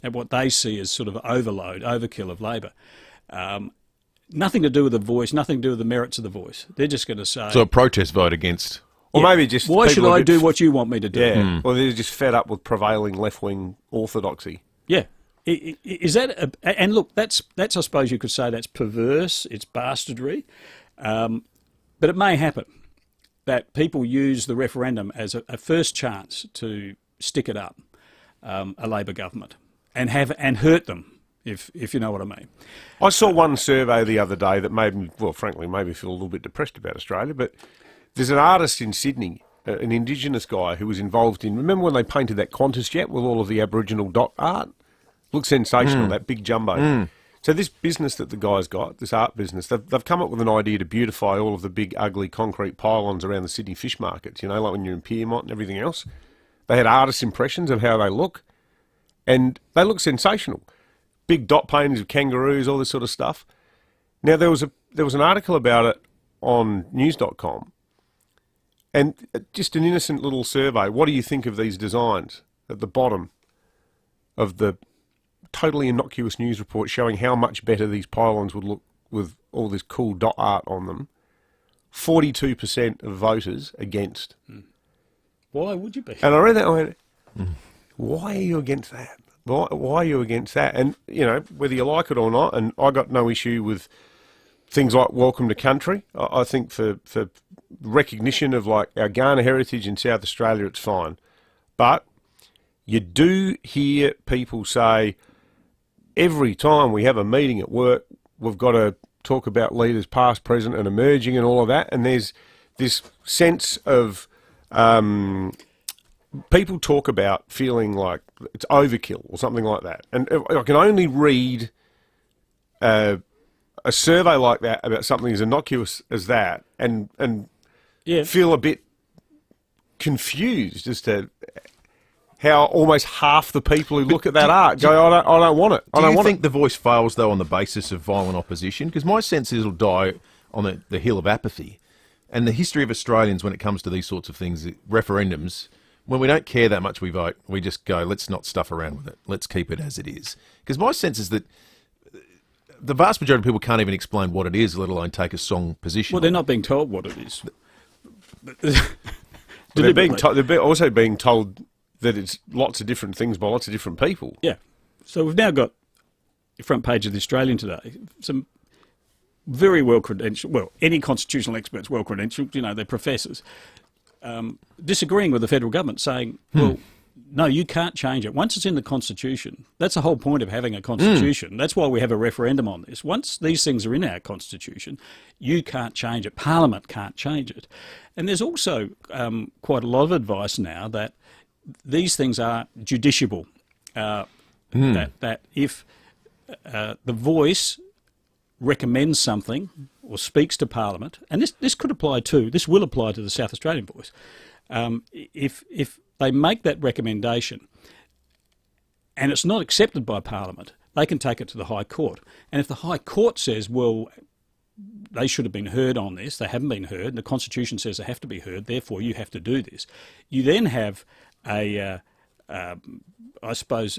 at what they see as sort of overkill of Labor? Nothing to do with the voice, nothing to do with the merits of the voice. They're just going to say... So a protest vote against... Or maybe just... Why should I do what you want me to do? Yeah, or they're just fed up with prevailing left-wing orthodoxy. Yeah. Is that... and look, that's I suppose you could say that's perverse, it's bastardry, but it may happen that people use the referendum as a first chance to stick it up, a Labor government, and hurt them, if you know what I mean. I saw one survey the other day that made me, well, frankly, made me feel a little bit depressed about Australia, but... There's an artist in Sydney, an Indigenous guy who was involved in... Remember when they painted that Qantas jet with all of the Aboriginal dot art? Looks sensational, that big jumbo. So this business that the guy's got, this art business, they've come up with an idea to beautify all of the big, ugly concrete pylons around the Sydney fish markets, like when you're in Piermont and everything else. They had artist impressions of how they look, and they look sensational. Big dot paintings of kangaroos, all this sort of stuff. Now, there was an article about it on news.com, and just an innocent little survey. What do you think of these designs at the bottom of the totally innocuous news report showing how much better these pylons would look with all this cool dot art on them? 42% of voters against. Why would you be? And I read that and I went, why are you against that? Why are you against that? And, whether you like it or not, and I got no issue with things like Welcome to Country. I think for recognition of like our Ghana heritage in South Australia, it's fine. But you do hear people say every time we have a meeting at work, we've got to talk about leaders past, present and emerging and all of that. And there's this sense of people talk about feeling like it's overkill or something like that. And I can only read a survey like that about something as innocuous as that and feel a bit confused as to how almost half the people who look at that art go, I don't want it. Do you think the voice fails, though, on the basis of violent opposition? Because my sense is it'll die on the hill of apathy. And the history of Australians when it comes to these sorts of things, referendums, when we don't care that much we vote, we just go, let's not stuff around with it. Let's keep it as it is. Because my sense is that the vast majority of people can't even explain what it is, let alone take a strong position. Well, they're not being told what it is. They're also being told that it's lots of different things by lots of different people. Yeah. So we've now got the front page of the Australian today, some very well-credentialed, well, any constitutional experts well-credentialed, they're professors, disagreeing with the federal government, saying, well, no, you can't change it. Once it's in the Constitution, that's the whole point of having a Constitution. That's why we have a referendum on this. Once these things are in our Constitution, you can't change it. Parliament can't change it. And there's also quite a lot of advice now that these things are judiciable. That if the Voice recommends something or speaks to Parliament, and this will apply to the South Australian Voice, if they make that recommendation and it's not accepted by Parliament, they can take it to the High Court. And if the High Court says, well, they should have been heard on this, they haven't been heard, and the Constitution says they have to be heard, therefore you have to do this, you then have I suppose,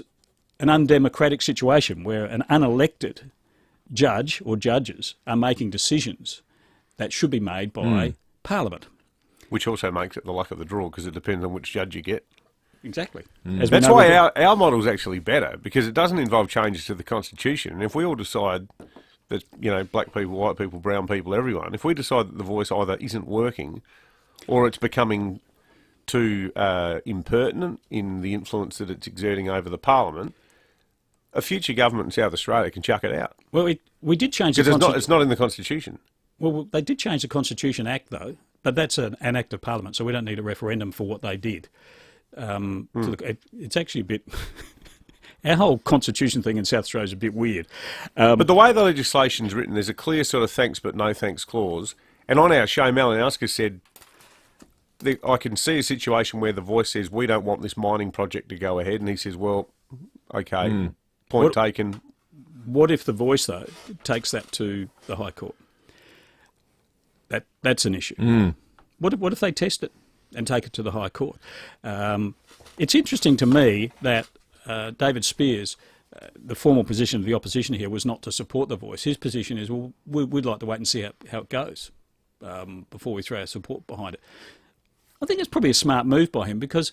an undemocratic situation where an unelected judge or judges are making decisions that should be made by Parliament. Which also makes it the luck of the draw, because it depends on which judge you get. Exactly. That's why our model's actually better, because it doesn't involve changes to the Constitution. And if we all decide that, black people, white people, brown people, everyone, if we decide that the Voice either isn't working or it's becoming too impertinent in the influence that it's exerting over the Parliament, a future government in South Australia can chuck it out. Well, we did change the Constitution. Because it's not in the Constitution. Well, they did change the Constitution Act, though, but that's an act of Parliament, so we don't need a referendum for what they did. It's actually a bit... Our whole Constitution thing in South Australia is a bit weird. But the way the legislation's written, there's a clear sort of thanks but no thanks clause. And on our show, Malinowska said, I can see a situation where the Voice says, we don't want this mining project to go ahead. And he says, well, okay, point taken. What if the Voice, though, takes that to the High Court? That's an issue. What if they test it and take it to the High Court? It's interesting to me that David Spears, the formal position of the opposition here was not to support the Voice. His position is, well, we'd like to wait and see how it goes before we throw our support behind it. I think it's probably a smart move by him, because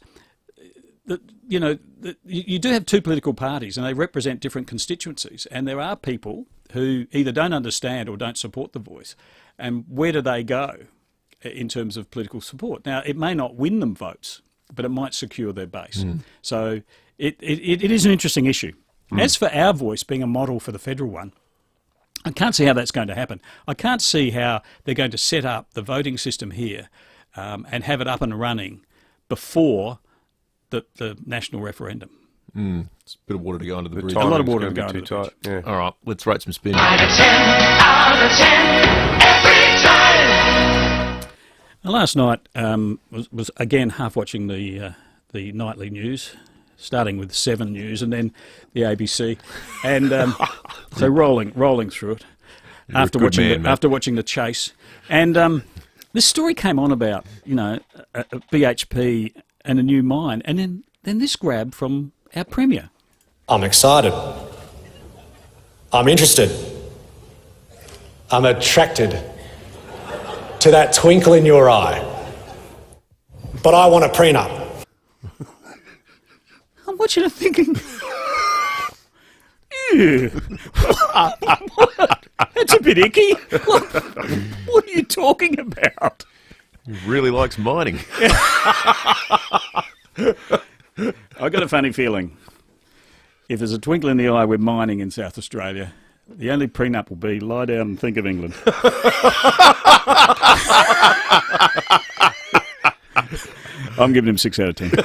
you do have two political parties and they represent different constituencies, and there are people who either don't understand or don't support the Voice. And where do they go in terms of political support? Now, it may not win them votes, but it might secure their base. So it is an interesting issue. As for our Voice being a model for the federal one, I can't see how that's going to happen. I can't see how they're going to set up the voting system here and have it up and running before the national referendum. It's a bit of water to go under the bridge. A lot of water to go under the bridge. Yeah. All right, let's rate some spin. 9 out of 10 every time. Last night was again half watching the nightly news, starting with 7 News and then the ABC, and so rolling through it after watching the chase, and this story came on about a BHP and a new mine, and then this grab from our Premier. I'm excited. I'm interested. I'm attracted to that twinkle in your eye. But I want a prenup. I'm watching it thinking, that's a bit icky. What are you talking about? He really likes mining. I got a funny feeling. If there's a twinkle in the eye with mining in South Australia, the only prenup will be lie down and think of England. I'm giving him 6 out of 10. I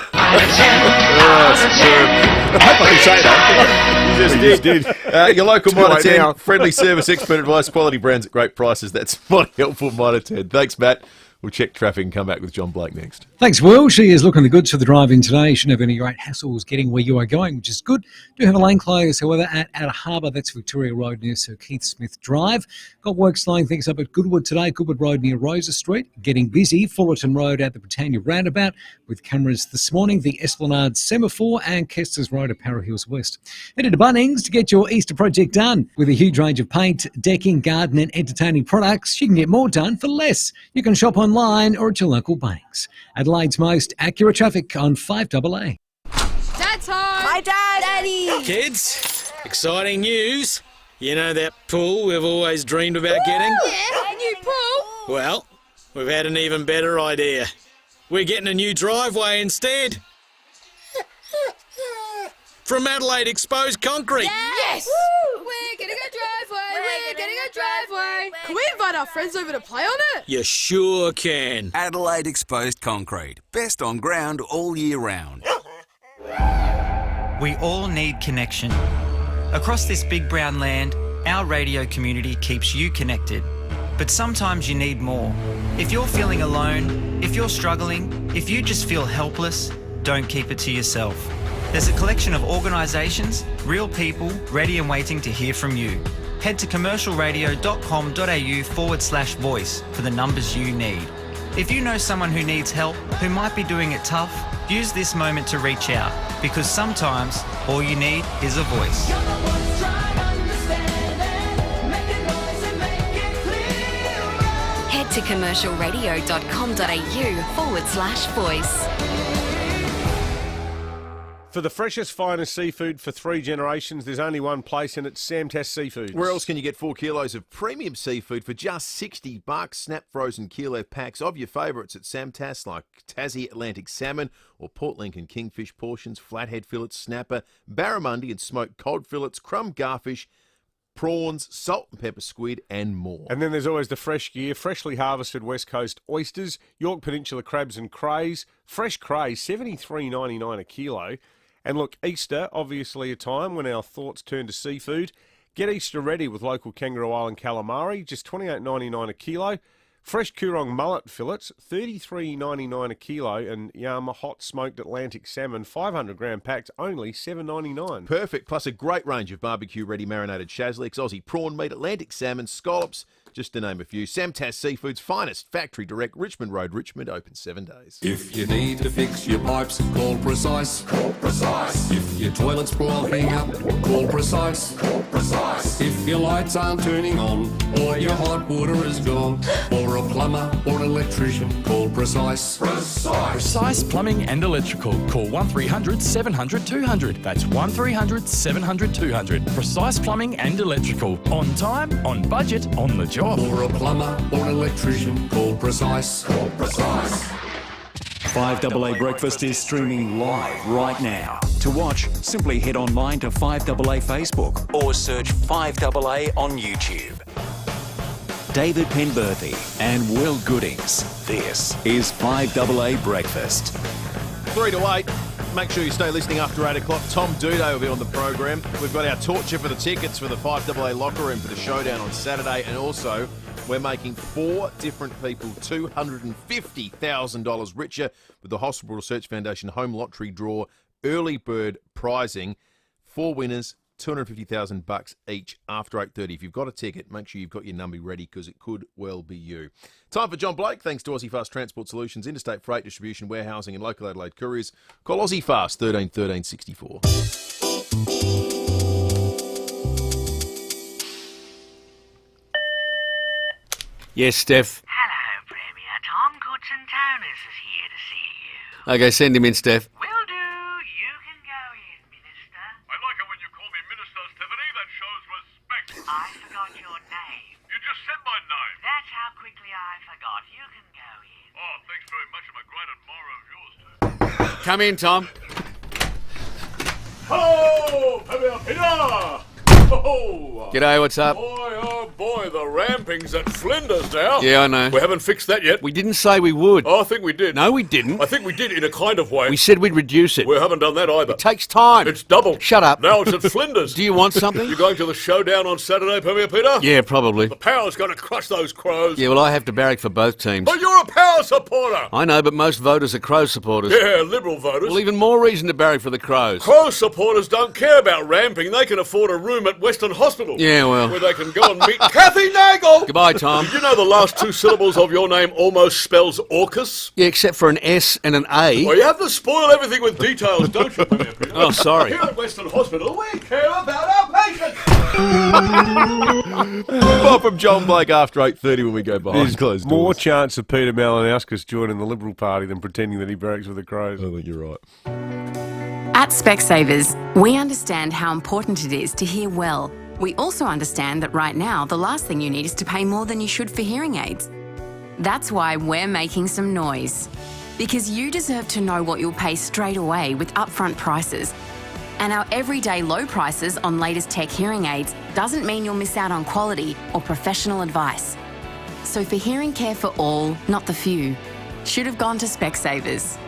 hope I can say that. You just did. Your local Mitre 10, friendly service, expert advice, quality brands at great prices. That's my helpful Mitre 10. Thanks, Matt. We'll check traffic and come back with John Blake next. Thanks, Will. She is looking the goods for the drive-in today. You shouldn't have any great hassles getting where you are going, which is good. Do have a lane close, however, at Outer Harbour. That's Victoria Road near Sir Keith Smith Drive. Got work slowing things up at Goodwood today. Goodwood Road near Rosa Street. Getting busy. Fullerton Road at the Britannia Roundabout with cameras this morning. The Esplanade Semaphore and Kester's Road at Para Hills West. Headed to Bunnings to get your Easter project done. With a huge range of paint, decking, garden and entertaining products, you can get more done for less. You can shop online or at your local Bunnings. Adelaide's most accurate traffic on 5AA. Dad's home! Hi, Dad! Daddy! Kids, exciting news. You know that pool we've always dreamed about getting? Yeah, a new pool? Well, we've had an even better idea. We're getting a new driveway instead. From Adelaide Exposed Concrete. Yes! Woo! We're getting a driveway! We're getting a driveway! Can we invite our friends over to play on it? You sure can. Adelaide Exposed Concrete. Best on ground all year round. We all need connection. Across this big brown land, our radio community keeps you connected. But sometimes you need more. If you're feeling alone, if you're struggling, if you just feel helpless, don't keep it to yourself. There's a collection of organisations, real people, ready and waiting to hear from you. Head to commercialradio.com.au/voice for the numbers you need. If you know someone who needs help, who might be doing it tough, use this moment to reach out, because sometimes all you need is a voice. Head to commercialradio.com.au/voice. For the freshest, finest seafood for 3 generations, there's only one place, and it's Sam Tass Seafoods. Where else can you get 4 kilos of premium seafood for just $60? Snap frozen kilo packs of your favourites at Sam Tass, like Tassie Atlantic salmon or Port Lincoln kingfish portions, flathead fillets, snapper, barramundi and smoked cod fillets, crumb garfish, prawns, salt and pepper squid and more. And then there's always the fresh gear, freshly harvested West Coast oysters, York Peninsula crabs and crays, fresh crays, $73.99 a kilo. And look, Easter, obviously a time when our thoughts turn to seafood. Get Easter ready with local Kangaroo Island calamari, just $28.99 a kilo. Fresh Coorong mullet fillets, $33.99 a kilo. And Yama hot smoked Atlantic salmon, 500-gram packs, only $7.99. Perfect, plus a great range of barbecue-ready marinated shazliks, Aussie prawn meat, Atlantic salmon, scallops, just to name a few. Sam Tass Seafood's finest, factory direct, Richmond Road, Richmond, open 7 days. If you need to fix your pipes, call Precise. Call Precise. If your toilet's blocking up, call Precise. Call Precise. If your lights aren't turning on, or your hot water is gone, or a plumber or electrician, call Precise. Precise. Precise Plumbing and Electrical. Call 1300 700 200. That's 1300 700 200. Precise Plumbing and Electrical. On time, on budget, on the job. Or a plumber or an electrician, call Precise. Call Precise. 5AA Breakfast is streaming live right now. To watch, simply head online to 5AA Facebook or search 5AA on YouTube. David Penberthy and Will Goodings. This is 5AA Breakfast. 3 to 8. Make sure you stay listening after 8 o'clock. Tom Duday will be on the program. We've got our torture for the tickets for the 5AA locker room for the Showdown on Saturday. And also, we're making 4 different people $250,000 richer with the Hospital Research Foundation Home Lottery Draw early bird prizing. 4 winners, $250,000 each after 8:30. If you've got a ticket, make sure you've got your number ready because it could well be you. Time for John Blake. Thanks to Aussie Fast Transport Solutions, interstate freight distribution, warehousing and local Adelaide couriers. Call Aussie Fast 13 13 64. Yes, Steph. Hello, Premier. Tom Goodson-Toners is here to see you. Okay, send him in, Steph. Will do. You can go in, Minister. I like it when you call me Minister, Stephanie. That shows respect. I forgot your name. You just said my name. That's how quickly I forgot. You can go in. Oh, thanks very much. I'm a great admirer of yours, too. Come in, Tom. Hello, FIVEAA. Oh, G'day, what's up? Boy, oh boy, the ramping's at Flinders now. Yeah, I know. We haven't fixed that yet. We didn't say we would. Oh, I think we did. No, we didn't. I think we did in a kind of way. We said we'd reduce it. We haven't done that either. It takes time. It's doubled. Shut up. Now it's at Flinders. Do you want something? You're going to the Showdown on Saturday, Premier Peter? Yeah, probably. The Power's going to crush those Crows. Yeah, well, I have to barrack for both teams. But you're a Power supporter. I know, but most voters are Crow supporters. Yeah, Liberal voters. Well, even more reason to barrack for the Crows. Crow supporters don't care about ramping. They can afford a room at Western Hospital. Yeah, well. Where they can go and meet Kathy Nagle. Goodbye, Tom. Did you know the last 2 syllables of your name almost spells AUKUS? Yeah, except for an S and an A. Well, you have to spoil everything with details, don't you, Premier Peter? Oh, sorry. Here at Western Hospital, we care about our patients. More from John Blake after 8:30 when we go behind closed doors. More chance of Peter Malinauskas joining the Liberal Party than pretending that he barracks with the Crows. I think you're right. At Specsavers, we understand how important it is to hear well. We also understand that right now, the last thing you need is to pay more than you should for hearing aids. That's why we're making some noise. Because you deserve to know what you'll pay straight away with upfront prices. And our everyday low prices on latest tech hearing aids doesn't mean you'll miss out on quality or professional advice. So for hearing care for all, not the few, should have gone to Specsavers.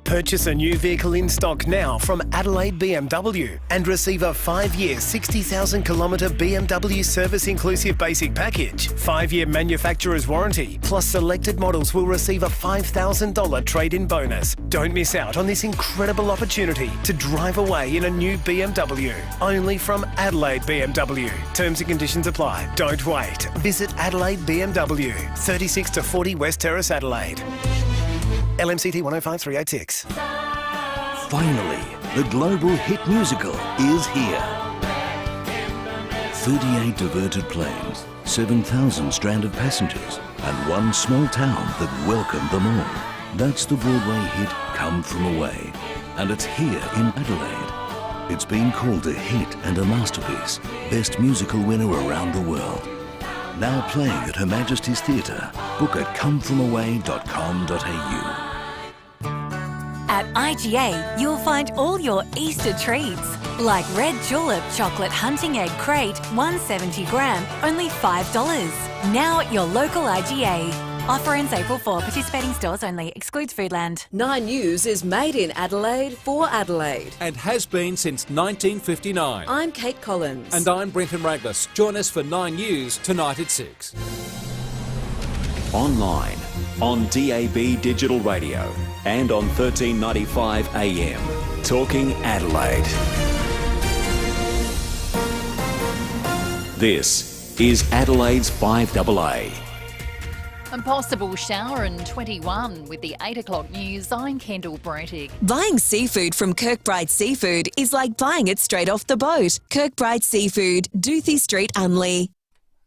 Purchase a new vehicle in stock now from Adelaide BMW and receive a 5-year, 60,000-kilometre BMW service-inclusive basic package, 5-year manufacturer's warranty, plus selected models will receive a $5,000 trade-in bonus. Don't miss out on this incredible opportunity to drive away in a new BMW. Only from Adelaide BMW. Terms and conditions apply. Don't wait. Visit Adelaide BMW, 36 to 40 West Terrace, Adelaide. LMCT 105386. Finally, the global hit musical is here. 38 diverted planes, 7,000 stranded passengers, and one small town that welcomed them all. That's the Broadway hit Come From Away, and it's here in Adelaide. It's been called a hit and a masterpiece, best musical winner around the world. Now playing at Her Majesty's Theatre. Book at comefromaway.com.au. At IGA, you'll find all your Easter treats, like red julep chocolate hunting egg crate, 170 gram, only $5. Now at your local IGA. Offer ends April 4. Participating stores only. Excludes Foodland. 9 News is made in Adelaide for Adelaide. And has been since 1959. I'm Kate Collins. And I'm Brenton Raglas. Join us for 9 News tonight at 6. Online, on DAB Digital Radio, and on 1395 AM. Talking Adelaide. This is Adelaide's 5AA. A possible shower in 21 with the 8 o'clock news. I'm Kendall Brettig. Buying seafood from Kirkbride Seafood is like buying it straight off the boat. Kirkbride Seafood, Doothie Street, Unley.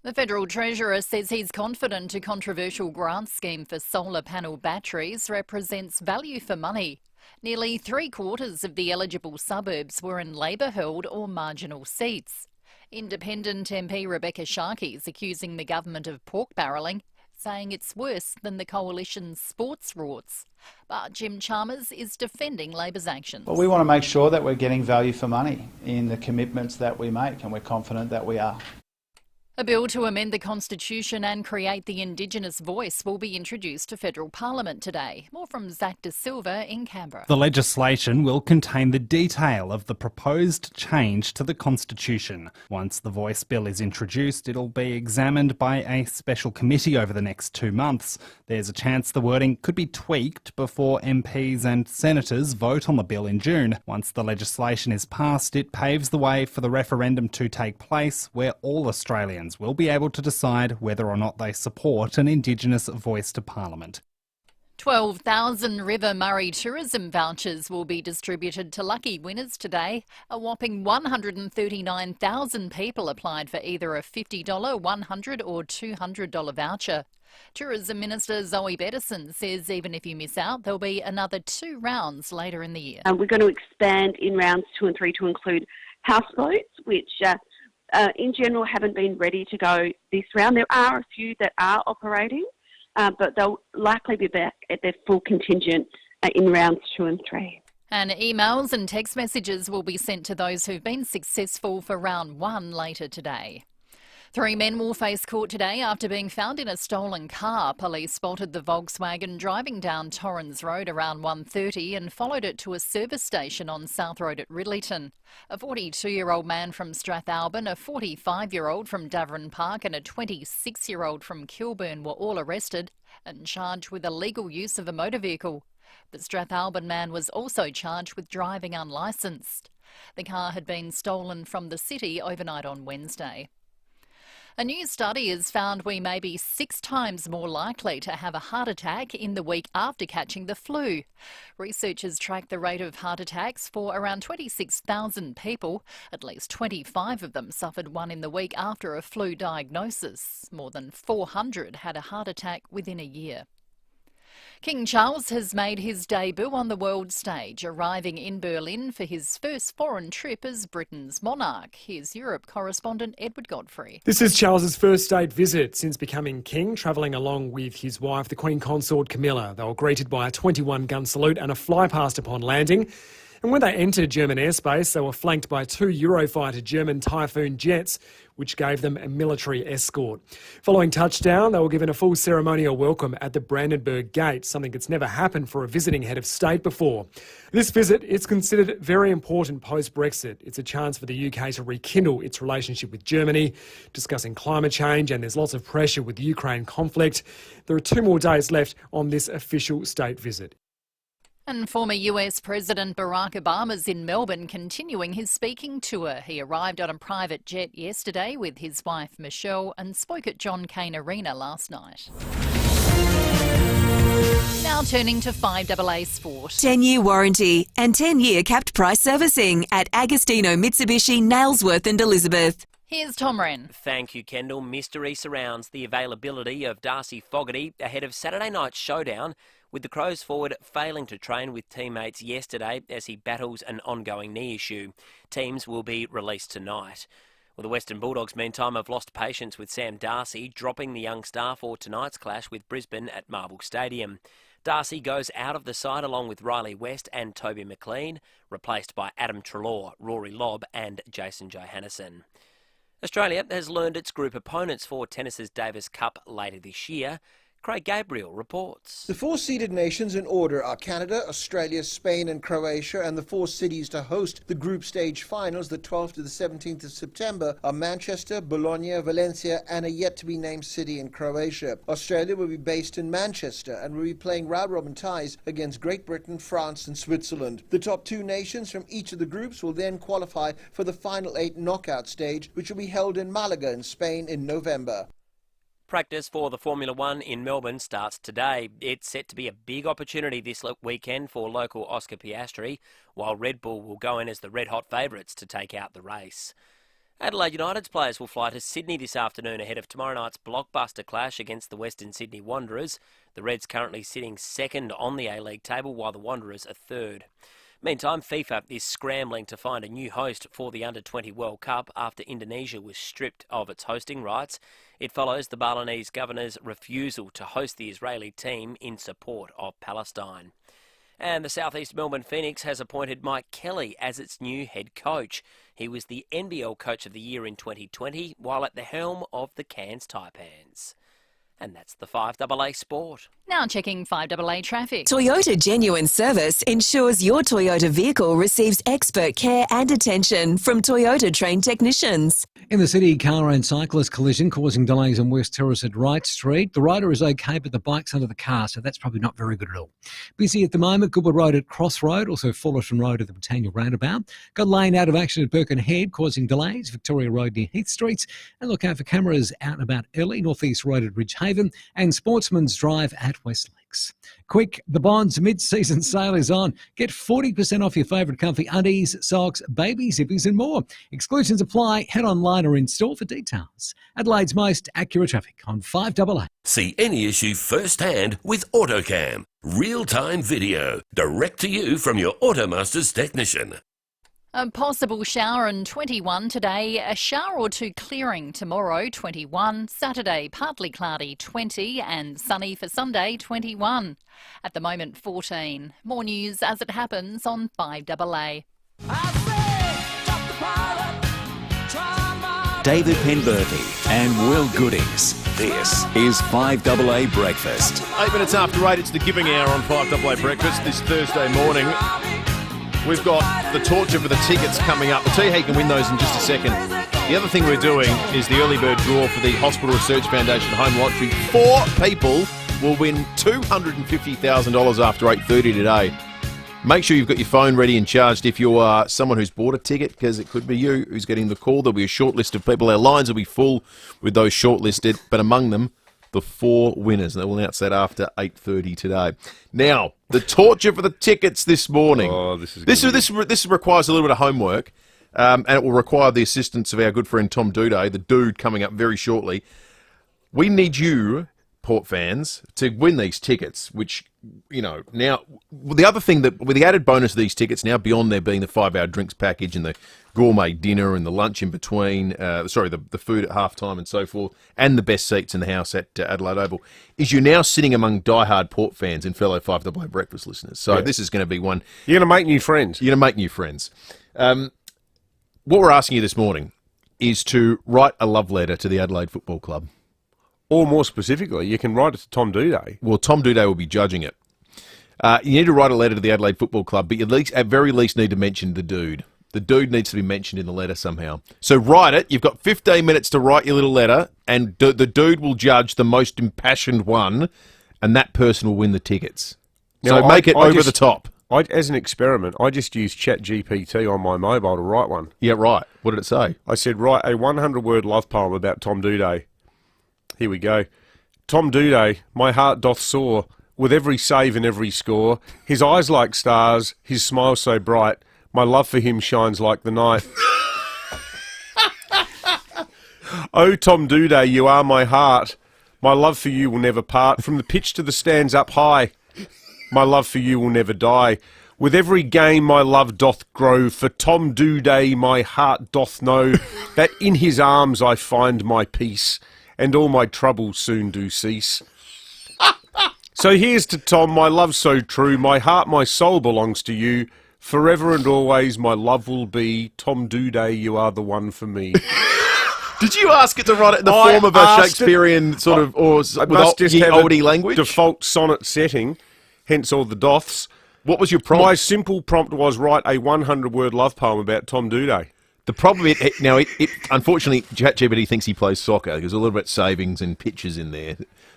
The Federal Treasurer says he's confident a controversial grant scheme for solar panel batteries represents value for money. Nearly 3/4 of the eligible suburbs were in Labor-held or marginal seats. Independent MP Rebecca Sharkey is accusing the government of pork barrelling, saying it's worse than the coalition's sports rorts. But Jim Chalmers is defending Labor's actions. Well, we want to make sure that we're getting value for money in the commitments that we make, and we're confident that we are. A bill to amend the Constitution and create the Indigenous voice will be introduced to Federal Parliament today. More from Zach De Silva in Canberra. The legislation will contain the detail of the proposed change to the Constitution. Once the voice bill is introduced, it'll be examined by a special committee over the next 2 months. There's a chance the wording could be tweaked before MPs and senators vote on the bill in June. Once the legislation is passed, it paves the way for the referendum to take place, where all Australians will be able to decide whether or not they support an Indigenous voice to Parliament. 12,000 River Murray tourism vouchers will be distributed to lucky winners today. A whopping 139,000 people applied for either a $50, $100 or $200 voucher. Tourism Minister Zoe Bettison says even if you miss out, there'll be another 2 rounds later in the year. We're going to expand in rounds 2 and 3 to include houseboats, which in general haven't been ready to go this round. There are a few that are operating, but they'll likely be back at their full contingent in rounds 2 and 3. And emails and text messages will be sent to those who've been successful for round 1 later today. 3 men will face court today after being found in a stolen car. Police spotted the Volkswagen driving down Torrens Road around 1:30 and followed it to a service station on South Road at Ridleyton. A 42-year-old man from Strathalbyn, a 45-year-old from Davern Park and a 26-year-old from Kilburn were all arrested and charged with illegal use of a motor vehicle. The Strathalbyn man was also charged with driving unlicensed. The car had been stolen from the city overnight on Wednesday. A new study has found we may be 6 times more likely to have a heart attack in the week after catching the flu. Researchers tracked the rate of heart attacks for around 26,000 people. At least 25 of them suffered one in the week after a flu diagnosis. More than 400 had a heart attack within a year. King Charles has made his debut on the world stage, arriving in Berlin for his first foreign trip as Britain's monarch. Here's Europe correspondent Edward Godfrey. This is Charles's first state visit since becoming king, travelling along with his wife, the Queen Consort Camilla. They were greeted by a 21-gun salute and a flypast upon landing. And when they entered German airspace, they were flanked by 2 Eurofighter German Typhoon jets, which gave them a military escort. Following touchdown, they were given a full ceremonial welcome at the Brandenburg Gate, something that's never happened for a visiting head of state before. This visit is considered very important post-Brexit. It's a chance for the UK to rekindle its relationship with Germany, discussing climate change, and there's lots of pressure with the Ukraine conflict. There are 2 more days left on this official state visit. And former US President Barack Obama's in Melbourne continuing his speaking tour. He arrived on a private jet yesterday with his wife Michelle and spoke at John Cain Arena last night. Now turning to 5AA Sport. 10-year warranty and 10-year capped price servicing at Agostino Mitsubishi, Nailsworth and Elizabeth. Here's Tom Wren. Thank you, Kendall. Mystery surrounds the availability of Darcy Fogarty ahead of Saturday night's Showdown, with the Crows forward failing to train with teammates yesterday as he battles an ongoing knee issue. Teams will be released tonight. Well, the Western Bulldogs, meantime, have lost patience with Sam Darcy, dropping the young star for tonight's clash with Brisbane at Marvel Stadium. Darcy goes out of the side along with Riley West and Toby McLean, replaced by Adam Treloar, Rory Lobb and Jason Johannesson. Australia has learned its group opponents for tennis's Davis Cup later this year. Craig Gabriel reports. The 4 seeded nations in order are Canada, Australia, Spain and Croatia, and the 4 cities to host the group stage finals the 12th to the 17th of September are Manchester, Bologna, Valencia and a yet-to-be-named city in Croatia. Australia will be based in Manchester and will be playing round-robin ties against Great Britain, France and Switzerland. The top 2 nations from each of the groups will then qualify for the final 8 knockout stage, which will be held in Malaga in Spain in November. Practice for the Formula One in Melbourne starts today. It's set to be a big opportunity this weekend for local Oscar Piastri, while Red Bull will go in as the red-hot favourites to take out the race. Adelaide United's players will fly to Sydney this afternoon ahead of tomorrow night's blockbuster clash against the Western Sydney Wanderers. The Reds currently sitting second on the A-League table, while the Wanderers are third. Meantime, FIFA is scrambling to find a new host for the Under-20 World Cup after Indonesia was stripped of its hosting rights. It follows the Balinese governor's refusal to host the Israeli team in support of Palestine. And the South East Melbourne Phoenix has appointed Mike Kelly as its new head coach. He was the NBL Coach of the Year in 2020, while at the helm of the Cairns Taipans. And that's the 5AA Sport. Now checking 5AA traffic. Toyota Genuine Service ensures your Toyota vehicle receives expert care and attention from Toyota trained technicians. In the city, car and cyclist collision causing delays on West Terrace at Wright Street. The rider is okay, but the bike's under the car, so that's probably not very good at all. Busy at the moment, Goodwood Road at Cross Road, also Fullerton Road at the Britannia Roundabout. Got lane out of action at Birkenhead, causing delays. Victoria Road near Heath Streets. And look out for cameras out and about early. North East Road at Ridge Haven and Sportsman's Drive at West Lakes. Quick, the Bonds mid-season sale is on. Get 40% off your favourite comfy undies, socks, baby zippies and more. Exclusions apply. Head online or in store for details. Adelaide's most accurate traffic on 5AA. See any issue firsthand with AutoCam. Real-time video, direct to you from your Automasters technician. A possible shower in 21 today, a shower or 2 clearing tomorrow, 21, Saturday partly cloudy, 20 and sunny for Sunday, 21. At the moment, 14. More news as it happens on 5AA. David Penberthy and Will Goodings. This is 5AA Breakfast. 8 minutes after 8, it's the giving hour on 5AA Breakfast this Thursday morning. We've got the torture for the tickets coming up. I'll tell you how you can win those in just a second. The other thing we're doing is the early bird draw for the Hospital Research Foundation Home Lottery. 4 people will win $250,000 after 8:30 today. Make sure you've got your phone ready and charged if you are someone who's bought a ticket, because it could be you who's getting the call. There'll be a short list of people. Our lines will be full with those shortlisted, but among them, the 4 winners. And we'll announce that after 8:30 today. Now, the torture for the tickets this morning. Oh, this requires a little bit of homework, and it will require the assistance of our good friend Tom Duday, the dude coming up very shortly. We need you Port fans to win these tickets, which, you know, now the other thing that with the added bonus of these tickets now, beyond there being the 5-hour drinks package and the gourmet dinner and the lunch in between, the food at halftime and so forth, and the best seats in the house at Adelaide Oval, is you're now sitting among diehard Port fans and fellow 5AA breakfast listeners. So this is going to be one. You're going to make new friends. You're going to make new friends. What we're asking you this morning is to write a love letter to the Adelaide Football Club. Or more specifically, you can write it to Tom Duday. Well, Tom Duday will be judging it. You need to write a letter to the Adelaide Football Club, but you at very least need to mention the dude. The dude needs to be mentioned in the letter somehow. So write it. You've got 15 minutes to write your little letter, and the dude will judge the most impassioned one, and that person will win the tickets. Now, so make it over the top. As an experiment, I just used ChatGPT on my mobile to write one. Yeah, right. What did it say? I said, write a 100-word love poem about Tom Duday. Here we go. Tom Duday, my heart doth soar, with every save and every score. His eyes like stars, his smile so bright, my love for him shines like the night. Oh, Tom Duday, you are my heart. My love for you will never part. From the pitch to the stands up high, my love for you will never die. With every game my love doth grow, for Tom Duday my heart doth know that in his arms I find my peace, and all my troubles soon do cease. So here's to Tom, my love so true, my heart, my soul belongs to you. Forever and always my love will be, Tom Duday, you are the one for me. Did you ask it to write it in the form of a Shakespearean sort of, or with oldie language? Default sonnet setting, hence all the doths. What was your prompt? My simple prompt was write a 100-word love poem about Tom Duday. The problem now, unfortunately, ChatGPT thinks he plays soccer. There's a little bit of savings and pictures in there.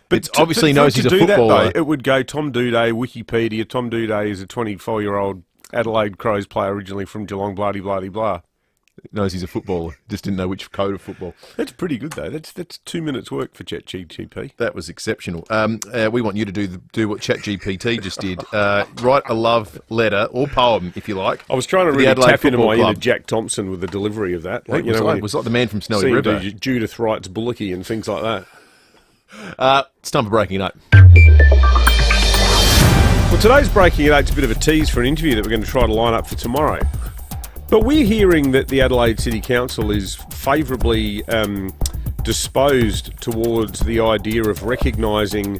But it obviously knows he's a footballer. That, though, it would go Tom Duday, Wikipedia. Tom Duday is a 24-year-old Adelaide Crows player originally from Geelong, blah-de-blah-de-blah. Knows he's a footballer. Just didn't know which code of football. That's pretty good, though. That's 2 minutes' work for ChatGPT. That was exceptional. We want you to do what ChatGPT just did. Write a love letter or poem, if you like. I was trying to really tap into my inner Jack Thompson with the delivery of that. Like, it was like the man from Snowy River. Judith Wright's Bullocky and things like that. It's time for Breaking It 8. Well, today's Breaking It 8 is a bit of a tease for an interview that we're going to try to line up for tomorrow. But we're hearing that the Adelaide City Council is favourably disposed towards the idea of recognising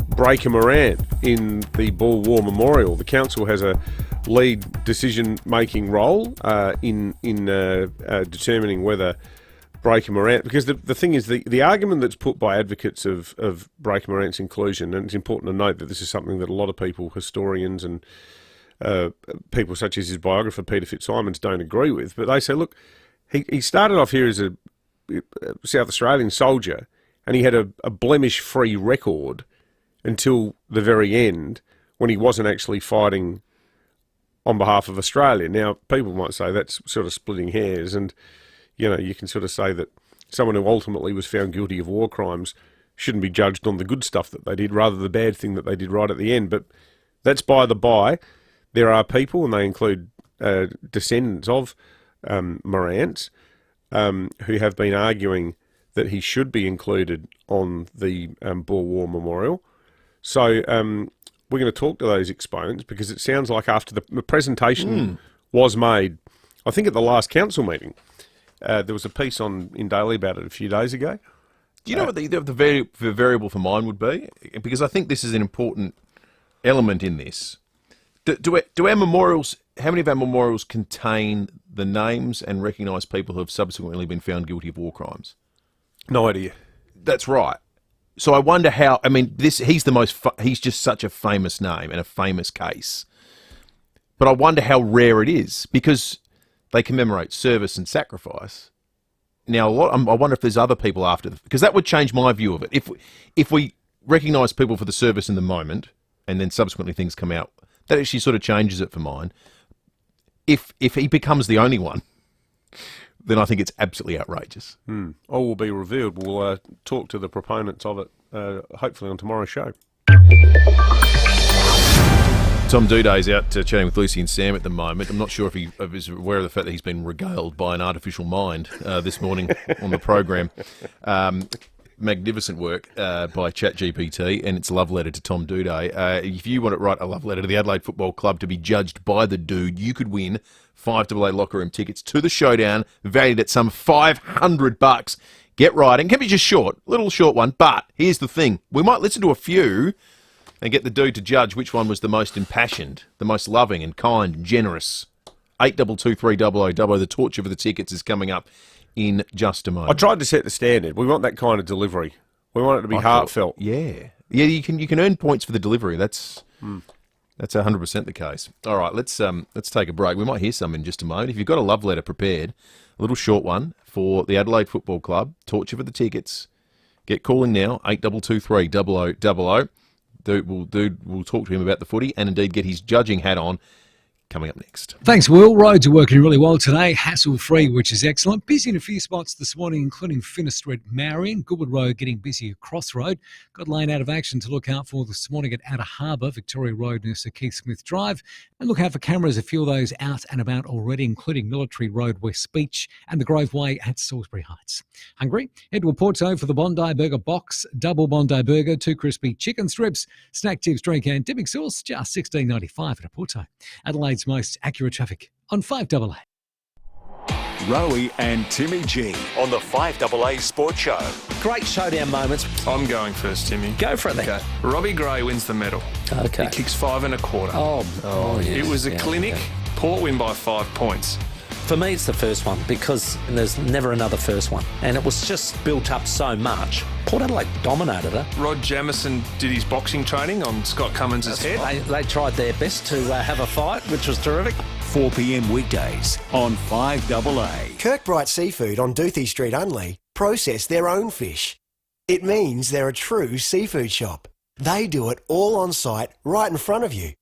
Breaker Moran in the Boer War Memorial. The council has a lead decision-making role in determining whether Breaker Morant, because the thing is, the argument that's put by advocates of Breaker Morant's inclusion, and it's important to note that this is something that a lot of people, historians and people such as his biographer Peter Fitzsimons, don't agree with, but they say, look, he started off here as a South Australian soldier, and he had a blemish-free record until the very end, when he wasn't actually fighting on behalf of Australia. Now, people might say that's sort of splitting hairs, and you know, you can sort of say that someone who ultimately was found guilty of war crimes shouldn't be judged on the good stuff that they did, rather the bad thing that they did right at the end. But that's by the by. There are people, and they include descendants of Morant, who have been arguing that he should be included on the Boer War Memorial. So we're going to talk to those exponents, because it sounds like after the presentation was made, I think at the last council meeting, there was a piece in Daily about it a few days ago. Do you know what the variable for mine would be? Because I think this is an important element in this. Do our memorials, how many of our memorials contain the names and recognise people who have subsequently been found guilty of war crimes? No idea. That's right. So I wonder how, I mean, he's just such a famous name and a famous case. But I wonder how rare it is, because they commemorate service and sacrifice. Now, I wonder if there's other people after, because that would change my view of it. If we recognise people for the service in the moment, and then subsequently things come out, that actually sort of changes it for mine. If he becomes the only one, then I think it's absolutely outrageous. All will be revealed. We'll talk to the proponents of it, hopefully on tomorrow's show. Tom Duday's out chatting with Lucy and Sam at the moment. I'm not sure if he is aware of the fact that he's been regaled by an artificial mind this morning on the program. magnificent work by ChatGPT, and it's a love letter to Tom Duday. If you want to write a love letter to the Adelaide Football Club to be judged by the dude, you could win FIVEAA locker room tickets to the Showdown, valued at some $500. Get writing. Can be just short, little short one, but here's the thing. We might listen to a few and get the dude to judge which one was the most impassioned, the most loving and kind and generous. 822300. The torture for the tickets is coming up in just a moment. I tried to set the standard. We want that kind of delivery. We want it to be heartfelt. Yeah. You can earn points for the delivery. That's 100% the case. All right, let's take a break. We might hear some in just a moment. If you've got a love letter prepared, a little short one for the Adelaide Football Club, torture for the tickets, get calling now, 822300. We'll talk to him about the footy and indeed get his judging hat on. Coming up next. Thanks, Will. Roads are working really well today, hassle-free, which is excellent. Busy in a few spots this morning, including Finner Street, Marion, Goodwood Road getting busy at Cross Road. Got lane out of action to look out for this morning at Outer Harbour, Victoria Road near Sir Keith Smith Drive. And look out for cameras, a few of those out and about already, including Military Road, West Beach, and the Grove Way at Salisbury Heights. Hungry? Head to a Porto for the Bondi Burger Box, double Bondi Burger, 2 crispy chicken strips, snack tips, drink and dipping sauce, just $16.95 at a Porto. Adelaide's most accurate traffic on 5AA. Rowie and Timmy G on the 5AA Sports Show. Great showdown moments. I'm going first, Timmy. Go for it then. Okay. Robbie Gray wins the medal. Okay. He kicks 5 1/4. Oh yes. It was a clinic. Okay. Port win by 5 points. For me, it's the first one because there's never another first one. And it was just built up so much. Port Adelaide dominated it. Rod Jamieson did his boxing training on Scott Cummins' head. They tried their best to have a fight, which was terrific. 4 p.m. weekdays on 5AA. Kirkbride Seafood on Doothie Street only process their own fish. It means they're a true seafood shop. They do it all on site right in front of you.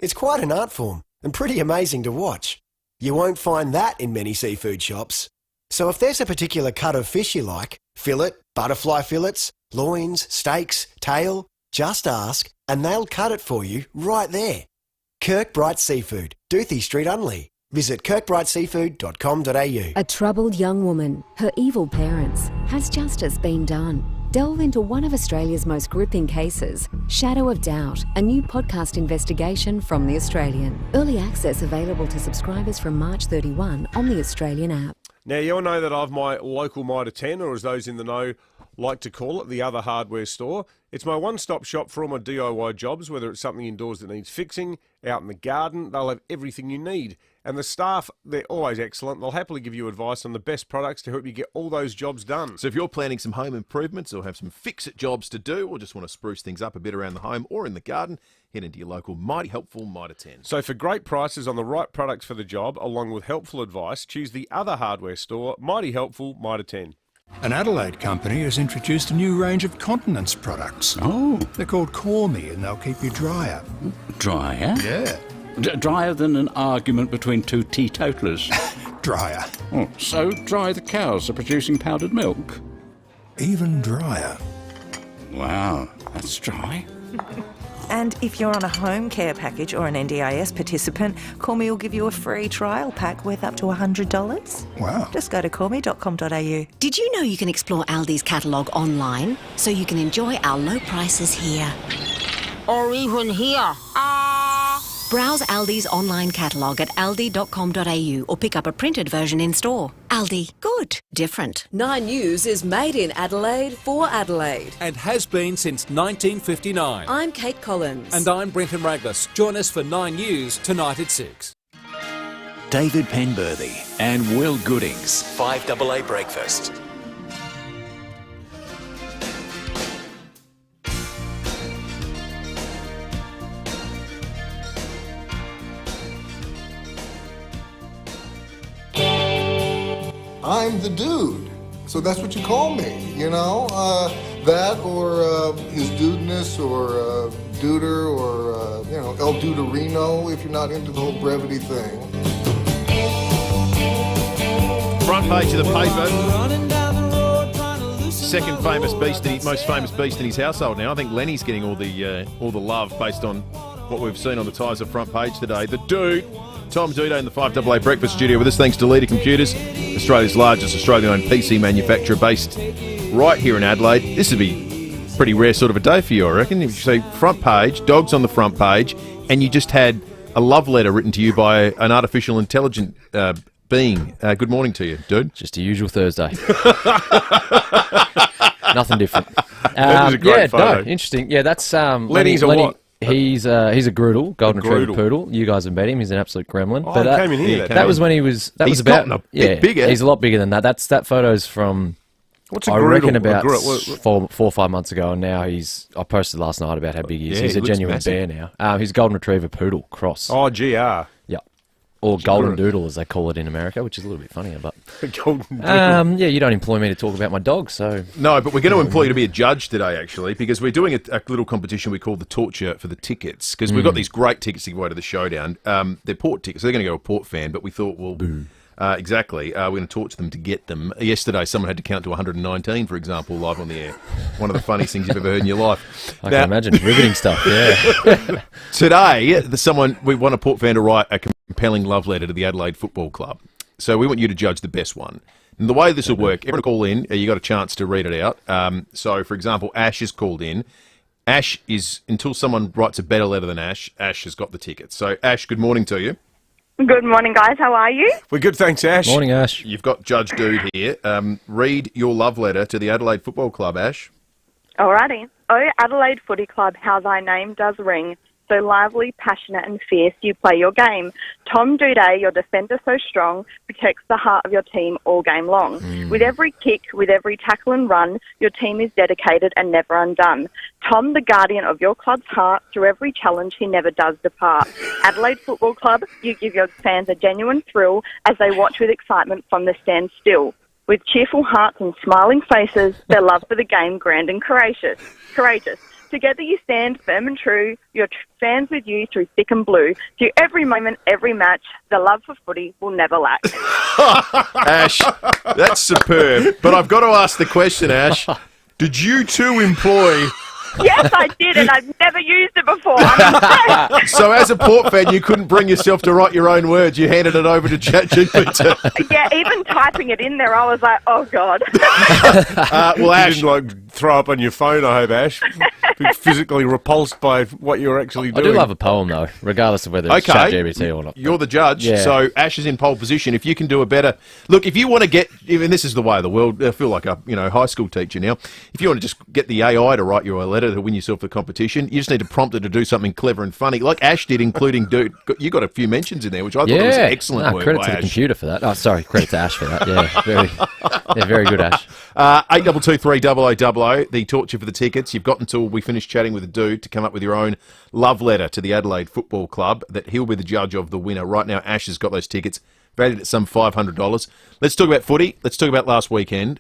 It's quite an art form and pretty amazing to watch. You won't find that in many seafood shops. So if there's a particular cut of fish you like, fillet, butterfly fillets, loins, steaks, tail, just ask and they'll cut it for you right there. Kirkbride Seafood, Doothie Street only. Visit kirkbrideseafood.com.au. A troubled young woman, her evil parents, has justice been done. Delve into one of Australia's most gripping cases, Shadow of Doubt, a new podcast investigation from The Australian. Early access available to subscribers from March 31 on The Australian app. Now, you all know that I've my local Mitre 10, or as those in the know like to call it, the other hardware store. It's my one-stop shop for all my DIY jobs, whether it's something indoors that needs fixing, out in the garden, they'll have everything you need. And the staff, they're always excellent. They'll happily give you advice on the best products to help you get all those jobs done. So if you're planning some home improvements or have some fix-it jobs to do or just want to spruce things up a bit around the home or in the garden, head into your local Mighty Helpful Mitre 10. So for great prices on the right products for the job, along with helpful advice, choose the other hardware store, Mighty Helpful Mitre 10. An Adelaide company has introduced a new range of continence products. Oh. They're called Call Me and they'll keep you drier. Drier? Yeah. Drier than an argument between two teetotalers. Drier. Oh, so dry the cows are producing powdered milk? Even drier. Wow, that's dry. And if you're on a home care package or an NDIS participant, Call Me will give you a free trial pack worth up to $100. Wow. Just go to callme.com.au. Did you know you can explore Aldi's catalogue online so you can enjoy our low prices here? Or even here. Browse Aldi's online catalogue at aldi.com.au or pick up a printed version in store. Aldi. Good. Different. 9 News is made in Adelaide for Adelaide. And has been since 1959. I'm Kate Collins. And I'm Brenton Raglas. Join us for 9 News tonight at 6. David Penberthy and Will Goodings. 5AA Breakfast. I'm the dude. So that's what you call me, you know? That or his dudeness or duder or, El Duderino if you're not into the whole brevity thing. Front page of the paper. Second famous beast, most famous beast in his household now. I think Lenny's getting all the love based on what we've seen on the Tizer front page today. The dude. Tom Duday in the 5AA Breakfast Studio with us, thanks to Leader Computers, Australia's largest Australian-owned PC manufacturer based right here in Adelaide. This would be pretty rare sort of a day for you, I reckon. If you say front page, dogs on the front page, and you just had a love letter written to you by an artificial intelligent being. Good morning to you, dude. Just a usual Thursday. Nothing different. That was a great photo. No, interesting. Yeah, that's Lenny's a what? He's a Groodle, golden retriever poodle. You guys have met him. He's an absolute gremlin. Oh, he came in here. That was when he was. That He's was about gotten a bit bigger. He's a lot bigger than that. That photo's from. What's a I Groodle? reckon about What? 4 or 5 months ago, and now he's. I posted last night about how big he is. Yeah, He's he a looks genuine massive. bear now. He's a golden retriever poodle cross. Oh, GR. Yeah. Or golden doodle, as they call it in America, which is a little bit funnier. But golden doodle. yeah, you don't employ me to talk about my dog, so No, but we're going to employ you to be a judge today, actually, because we're doing a little competition we call the torture for the tickets, because we've got these great tickets to give away to the Showdown. They're Port tickets. They're going to go to a Port fan, but we thought, well, exactly, we're going to torture them to get them. Yesterday, someone had to count to 119, for example, live on the air. One of the funniest things you've ever heard in your life. I can imagine. Riveting stuff, yeah. Today, we want a Port fan to write a compelling love letter to the Adelaide Football Club. So we want you to judge the best one. And the way this will work, everyone call in, you got a chance to read it out. So, for example, Ash is called in. Ash is, until someone writes a better letter than Ash, Ash has got the ticket. So, Ash, good morning to you. Good morning, guys. How are you? We're good, thanks, Ash. Morning, Ash. You've got Judge Dude here. Read your love letter to the Adelaide Football Club, Ash. Alrighty. Oh, Adelaide Footy Club, how thy name does ring. So lively, passionate and fierce you play your game. Tom Duday, your defender so strong, protects the heart of your team all game long. With every kick, with every tackle and run, your team is dedicated and never undone. Tom, the guardian of your club's heart, through every challenge he never does depart. Adelaide Football Club, you give your fans a genuine thrill as they watch with excitement from the stand still. With cheerful hearts and smiling faces, their love for the game grand and courageous. Together you stand firm and true, your fans with you through thick and blue. Through every moment, every match, the love for footy will never lack. Ash, that's superb. But I've got to ask the question, Ash. Did you too employ... Yes, I did, and I've never used it before. I'm impressed. So as a Port fan, you couldn't bring yourself to write your own words. You handed it over to ChatGPT. Yeah, even typing it in there, I was like, oh, God. Well, Ash, you didn't throw up on your phone, I hope, Ash. Be physically repulsed by what you're actually doing. I do love a poem, though, regardless of whether it's ChatGPT or not. You're the judge, Yeah. so Ash is in pole position. If you can do a better... Look, if you want to get... Even this is the way of the world. I feel like a high school teacher now. If you want to just get the AI to write you a letter to win yourself the competition, you just need to prompt it to do something clever and funny, like Ash did, including Dude. You got a few mentions in there, which I thought was excellent work credit by to the Ash. computer for that. Oh, sorry, credit to Ash for that. Yeah, very good, Ash. 8223 the torture for the tickets. You've got until we finish chatting with the Dude to come up with your own love letter to the Adelaide Football Club that he'll be the judge of the winner. Right now, Ash has got those tickets valued at some $500. Let's talk about footy. Let's talk about last weekend.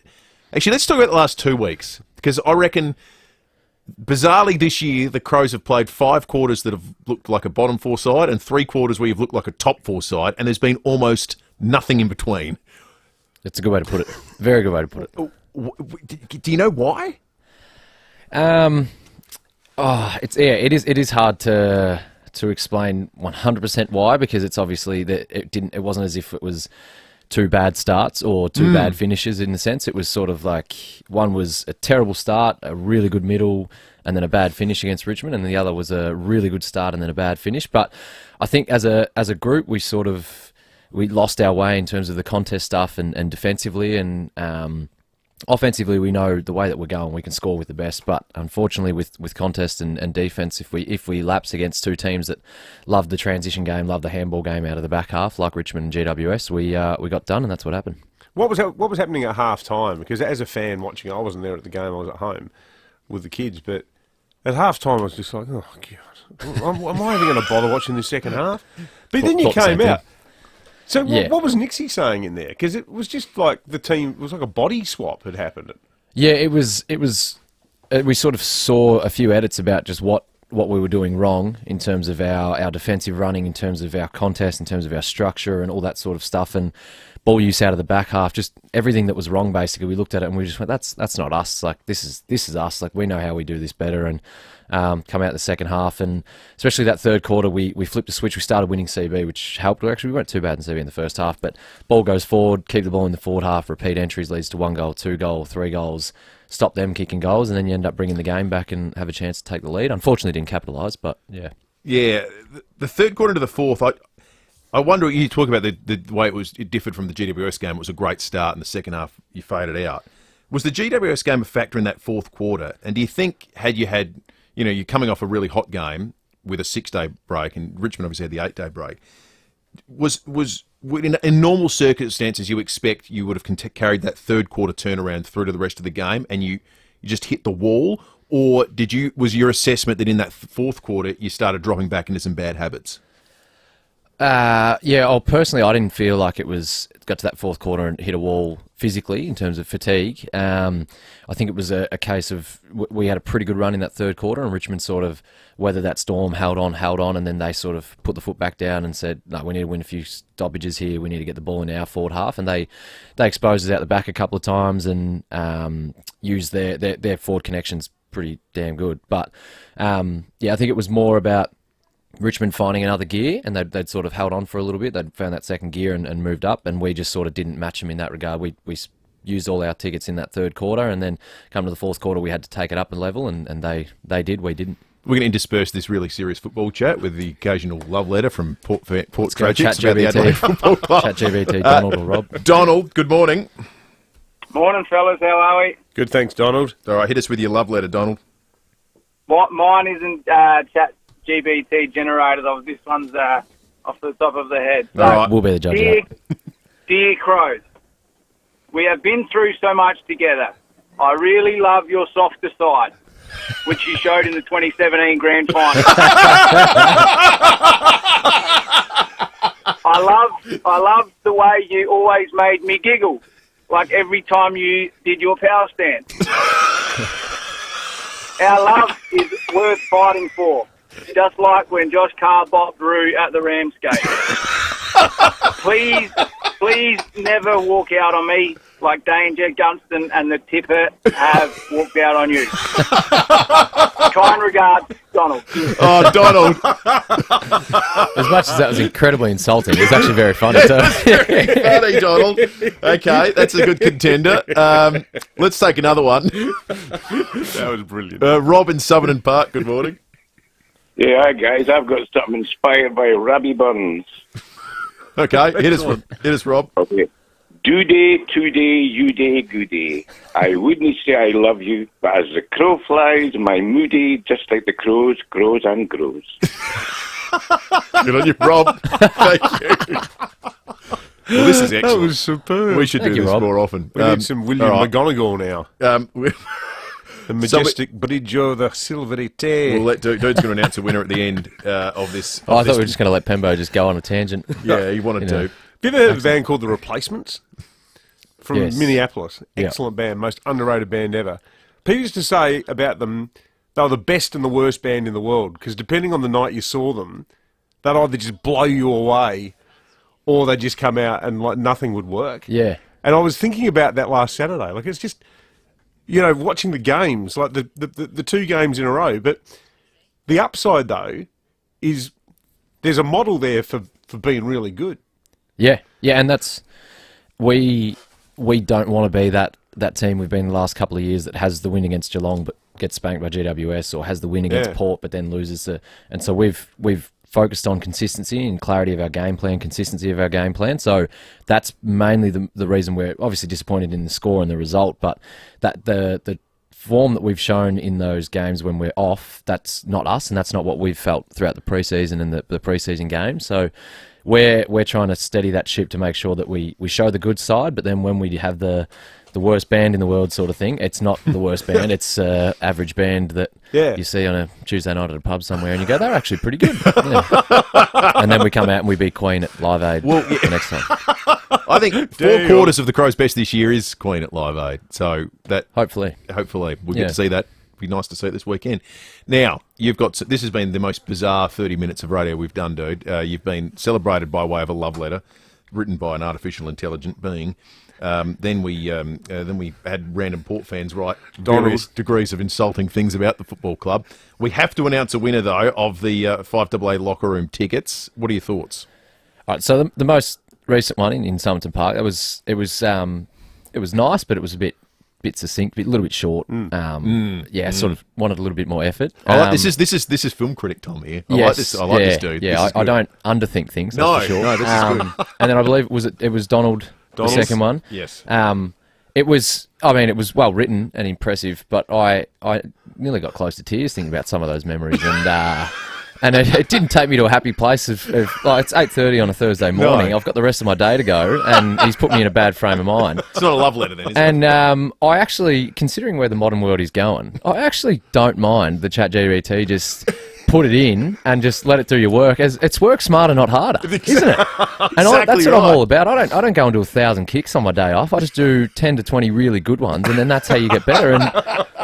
Actually, let's talk about the last 2 weeks, because I reckon, bizarrely this year, the Crows have played 5 quarters that have looked like a bottom 4 side and 3 quarters where you've looked like a top 4 side, and there's been almost nothing in between. It's a good way to put it. Very good way to put it. Do you know why? It is hard to explain 100% why, because it's obviously that it wasn't as if it was 2 bad starts or 2 bad finishes in a sense. It was sort of like one was a terrible start, a really good middle, and then a bad finish against Richmond, and the other was a really good start and then a bad finish. But I think as a group, we lost our way in terms of the contest stuff and defensively, and offensively we know the way that we're going, we can score with the best. But unfortunately with contest and defence, if we lapse against 2 teams that love the transition game, love the handball game out of the back half, like Richmond and GWS, we got done, and that's what happened. What was happening at half time? Because as a fan watching, I wasn't there at the game, I was at home with the kids, but at half time I was just like, oh God, am I even going to bother watching this second half? But then you came out. So what was Nixie saying in there? Because it was just like it was like a body swap had happened. Yeah, it was. We sort of saw a few edits about just what we were doing wrong in terms of our defensive running, in terms of our contest, in terms of our structure and all that sort of stuff, and ball use out of the back half, just everything that was wrong. Basically, we looked at it and we just went, "That's not us. Like this is us. Like we know how we do this better." And come out the second half, and especially that third quarter, we flipped a switch. We started winning CB, which helped. Actually, we weren't too bad in CB in the first half, but ball goes forward, keep the ball in the forward half, repeat entries leads to 1 goal, 2 goal, 3 goals, stop them kicking goals, and then you end up bringing the game back and have a chance to take the lead. Unfortunately, didn't capitalise, but yeah. Yeah, the third quarter to the fourth, I wonder, you talk about the way it differed from the GWS game. It was a great start, and the second half you faded out. Was the GWS game a factor in that fourth quarter? And do you think, you're coming off a really hot game with a 6-day break, and Richmond obviously had the 8-day break, in normal circumstances you expect you would have carried that third quarter turnaround through to the rest of the game, and you just hit the wall? Or was your assessment that in that fourth quarter you started dropping back into some bad habits? Personally, I didn't feel like it got to that fourth quarter and hit a wall physically in terms of fatigue. I think it was a case of we had a pretty good run in that third quarter, and Richmond sort of weathered that storm, held on, and then they sort of put the foot back down and said, no, we need to win a few stoppages here. We need to get the ball in our forward half. And they exposed us out the back a couple of times and used their forward connections pretty damn good. But, I think it was more about Richmond finding another gear, and they'd sort of held on for a little bit. They'd found that second gear and moved up, and we just sort of didn't match them in that regard. We used all our tickets in that third quarter, and then come to the fourth quarter, we had to take it up a level, and they did, we didn't. We're going to intersperse this really serious football chat with the occasional love letter from Port Tragics about the Adelaide Football Club. Chat GBT, Donald or Rob. Donald, good morning. Morning, fellas. How are we? Good, thanks, Donald. All right, hit us with your love letter, Donald. Mine isn't chat GBT generated. This one's off the top of the head. So, all right, we'll be the judge. Dear Crows, we have been through so much together. I really love your softer side, which you showed in the 2017 Grand Final. I love the way you always made me giggle, like every time you did your power stand. Our love is worth fighting for, just like when Josh Carr bopped Roo at the Ramsgate. Please never walk out on me like Danger, Gunston and the Tipper have walked out on you. Kind regards, Donald. Oh, Donald. As much as that was incredibly insulting, it was actually very funny. Very funny, Donald. Okay, that's a good contender. Let's take another one. That was brilliant. Rob in Southern Park, good morning. Yeah, hi guys. I've got something inspired by Robbie Burns. Okay, hit us, Rob. Okay. Do day, today, you day, good day. I wouldn't say I love you, but as the crow flies, my moody, just like the crows, grows and grows. Good on you, Rob. Thank you. Well, this is excellent. That was superb. We should do this more often. We need some William McGonagall now. The majestic bridge of the silvery tay. We'll let Dude's going to announce a winner at the end of this. I thought we were just going to let Pembo just go on a tangent. Yeah, he wanted to. Have you ever heard of a band called The Replacements? From Minneapolis. Excellent band, most underrated band ever. People used to say about them, they were the best and the worst band in the world, because depending on the night you saw them, they'd either just blow you away, or they'd just come out and like nothing would work. Yeah. And I was thinking about that last Saturday. Like, it's just, watching the games, like the 2 games in a row. But the upside, though, is there's a model there for being really good. Yeah, and that's we don't want to be that team we've been the last couple of years that has the win against Geelong but gets spanked by GWS, or has the win against Port but then loses and so we've focused on consistency and clarity of our game plan, consistency of our game plan. So that's mainly the reason we're obviously disappointed in the score and the result, but that the form that we've shown in those games when we're off, that's not us, and that's not what we've felt throughout the preseason and the preseason games. So we're trying to steady that ship to make sure that we show the good side, but then when we have the worst band in the world sort of thing, it's not the worst band, it's average band that you see on a Tuesday night at a pub somewhere and you go, they're actually pretty good. Yeah. And then we come out and we beat Queen at Live Aid the next time. I think 4 quarters of the Crows' best this year is Queen at Live Aid, so that hopefully we'll get to see that. Be nice to see it this weekend. Now, this has been the most bizarre 30 minutes of radio we've done, dude. You've been celebrated by way of a love letter. written by an artificial intelligent being. Then we had random Port fans write various degrees of insulting things about the football club. We have to announce a winner, though, of the 5AA locker room tickets. What are your thoughts? All right, so the most recent one in Somerton Park, it was nice, but it was a bit succinct, a little bit short. Sort of wanted a little bit more effort. This is film critic Tom here. I like this dude. Yeah, I don't underthink things. That's for sure. No, this is good. And then I believe it was Donald's the second one. Yes. It was well written and impressive, but I nearly got close to tears thinking about some of those memories, and it didn't take me to a happy place of it's 8:30 on a Thursday morning. No. I've got the rest of my day to go, and he's put me in a bad frame of mind. It's not a love letter then, is it? And I actually, considering where the modern world is going, I actually don't mind the ChatGPT just put it in and just let it do your work. As it's work smarter, not harder, isn't it? And that's what I'm all about. I don't go and do 1,000 kicks on my day off. I just do 10 to 20 really good ones, and then that's how you get better. And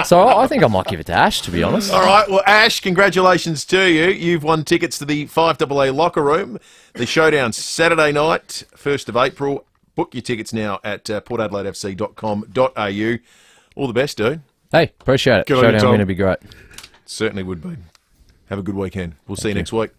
so I think I might give it to Ash, to be honest. All right, well, Ash, congratulations to you. You've won tickets to the 5AA locker room. The Showdown Saturday night, 1st of April. Book your tickets now at portadelaidefc.com.au. All the best, dude. Hey, appreciate it. Good on you, Showdown Tom. win would be great. Certainly would be. Have a good weekend. We'll see you next week.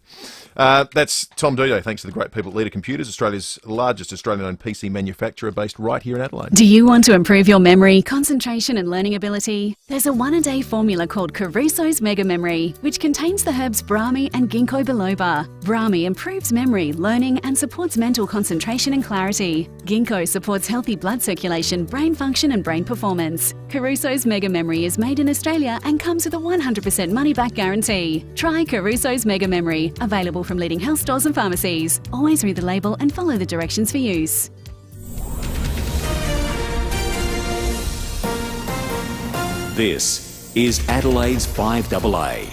That's Tom Duday. Thanks to the great people at Leader Computers, Australia's largest Australian-owned PC manufacturer based right here in Adelaide. Do you want to improve your memory, concentration and learning ability? There's a one-a-day formula called Caruso's Mega Memory, which contains the herbs Brahmi and Ginkgo biloba. Brahmi improves memory, learning and supports mental concentration and clarity. Ginkgo supports healthy blood circulation, brain function and brain performance. Caruso's Mega Memory is made in Australia and comes with a 100% money-back guarantee. Try Caruso's Mega Memory, available from leading health stores and pharmacies. Always read the label and follow the directions for use. This is Adelaide's 5AA.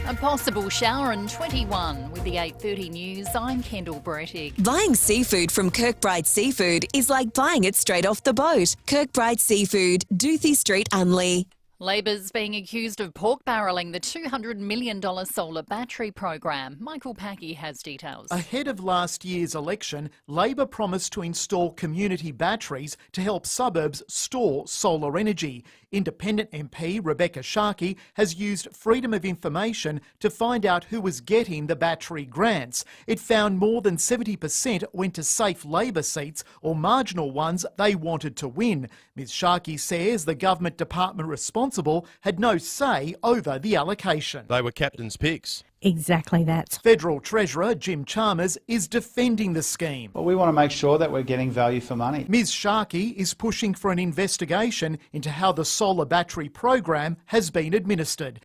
A possible shower in 21 with the 8:30 news. I'm Kendall Brettig. Buying seafood from Kirkbride Seafood is like buying it straight off the boat. Kirkbride Seafood, Doothie Street, Unley. Labor's being accused of pork barrelling the $200 million solar battery program. Michael Packy has details. Ahead of last year's election, Labor promised to install community batteries to help suburbs store solar energy. Independent MP Rebecca Sharkey has used freedom of information to find out who was getting the battery grants. It found more than 70% went to safe Labor seats or marginal ones they wanted to win. Ms Sharkey says the government department responsible had no say over the allocation. They were captain's picks. Exactly that. Federal Treasurer Jim Chalmers is defending the scheme. Well, we want to make sure that we're getting value for money. Ms Sharkey is pushing for an investigation into how the solar battery program has been administered.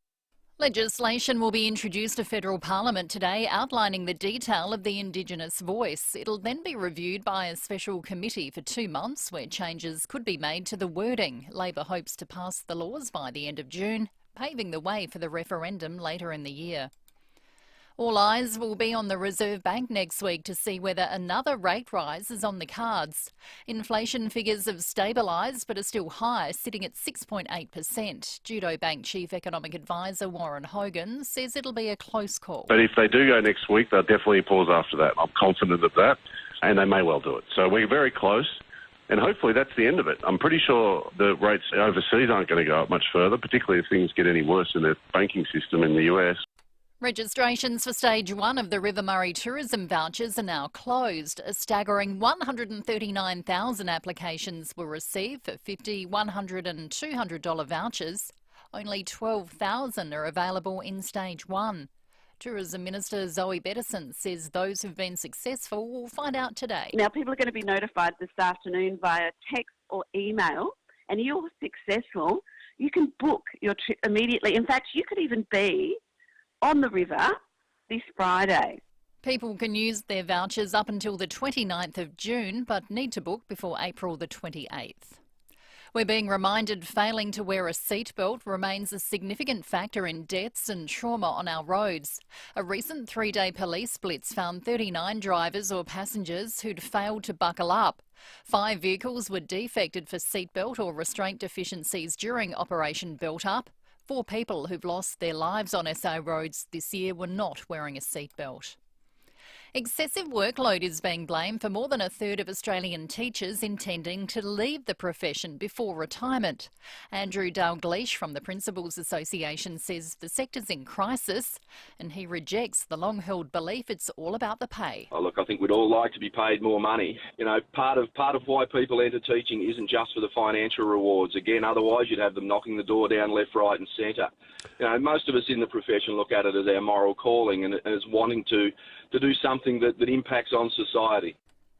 Legislation will be introduced to federal parliament today outlining the detail of the Indigenous voice. It'll then be reviewed by a special committee for 2 months where changes could be made to the wording. Labor hopes to pass the laws by the end of June, paving the way for the referendum later in the year. All eyes will be on the Reserve Bank next week to see whether another rate rise is on the cards. Inflation figures have stabilised but are still high, sitting at 6.8%. Judo Bank Chief Economic Advisor Warren Hogan says it'll be a close call. But if they do go next week, they'll definitely pause after that. I'm confident of that, and they may well do it. So we're very close, and hopefully that's the end of it. I'm pretty sure the rates overseas aren't going to go up much further, particularly if things get any worse in the banking system in the US. Registrations for Stage 1 of the River Murray tourism vouchers are now closed. A staggering 139,000 applications were received for $50, $100 and $200 vouchers. Only 12,000 are available in Stage 1. Tourism Minister Zoe Bettison says those who've been successful will find out today. Now, people are going to be notified this afternoon via text or email, and you're successful, you can book your trip immediately. In fact, you could even be on the river this Friday. People can use their vouchers up until the 29th of June, but need to book before April the 28th. We're being reminded failing to wear a seatbelt remains a significant factor in deaths and trauma on our roads. A recent 3-day police blitz found 39 drivers or passengers who'd failed to buckle up. 5 vehicles were defected for seatbelt or restraint deficiencies during Operation Belt Up. 4 people who've lost their lives on SA roads this year were not wearing a seatbelt. Excessive workload is being blamed for more than a third of Australian teachers intending to leave the profession before retirement. Andrew Dalgleish from the Principals Association says the sector's in crisis, and he rejects the long-held belief it's all about the pay. Oh, look, I think we'd all like to be paid more money. You know, part of why people enter teaching isn't just for the financial rewards. Again, otherwise you'd have them knocking the door down left, right and centre. You know, most of us in the profession look at it as our moral calling and as wanting to do something that impacts on society.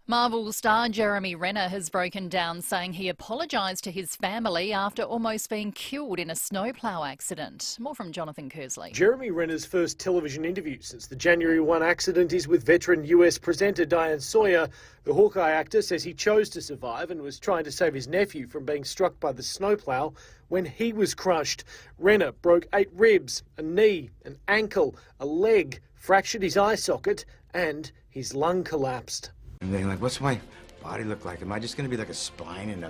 Marvel star Jeremy Renner has broken down, saying he apologised to his family after almost being killed in a snowplow accident. More from Jonathan Kersley. Jeremy Renner's first television interview since the January 1 accident is with veteran US presenter Diane Sawyer. The Hawkeye actor says he chose to survive and was trying to save his nephew from being struck by the snowplow when he was crushed. Renner broke 8 ribs, a knee, an ankle, a leg, fractured his eye socket and his lung collapsed. And they're like, what's my body look like? Am I just going to be like a spine and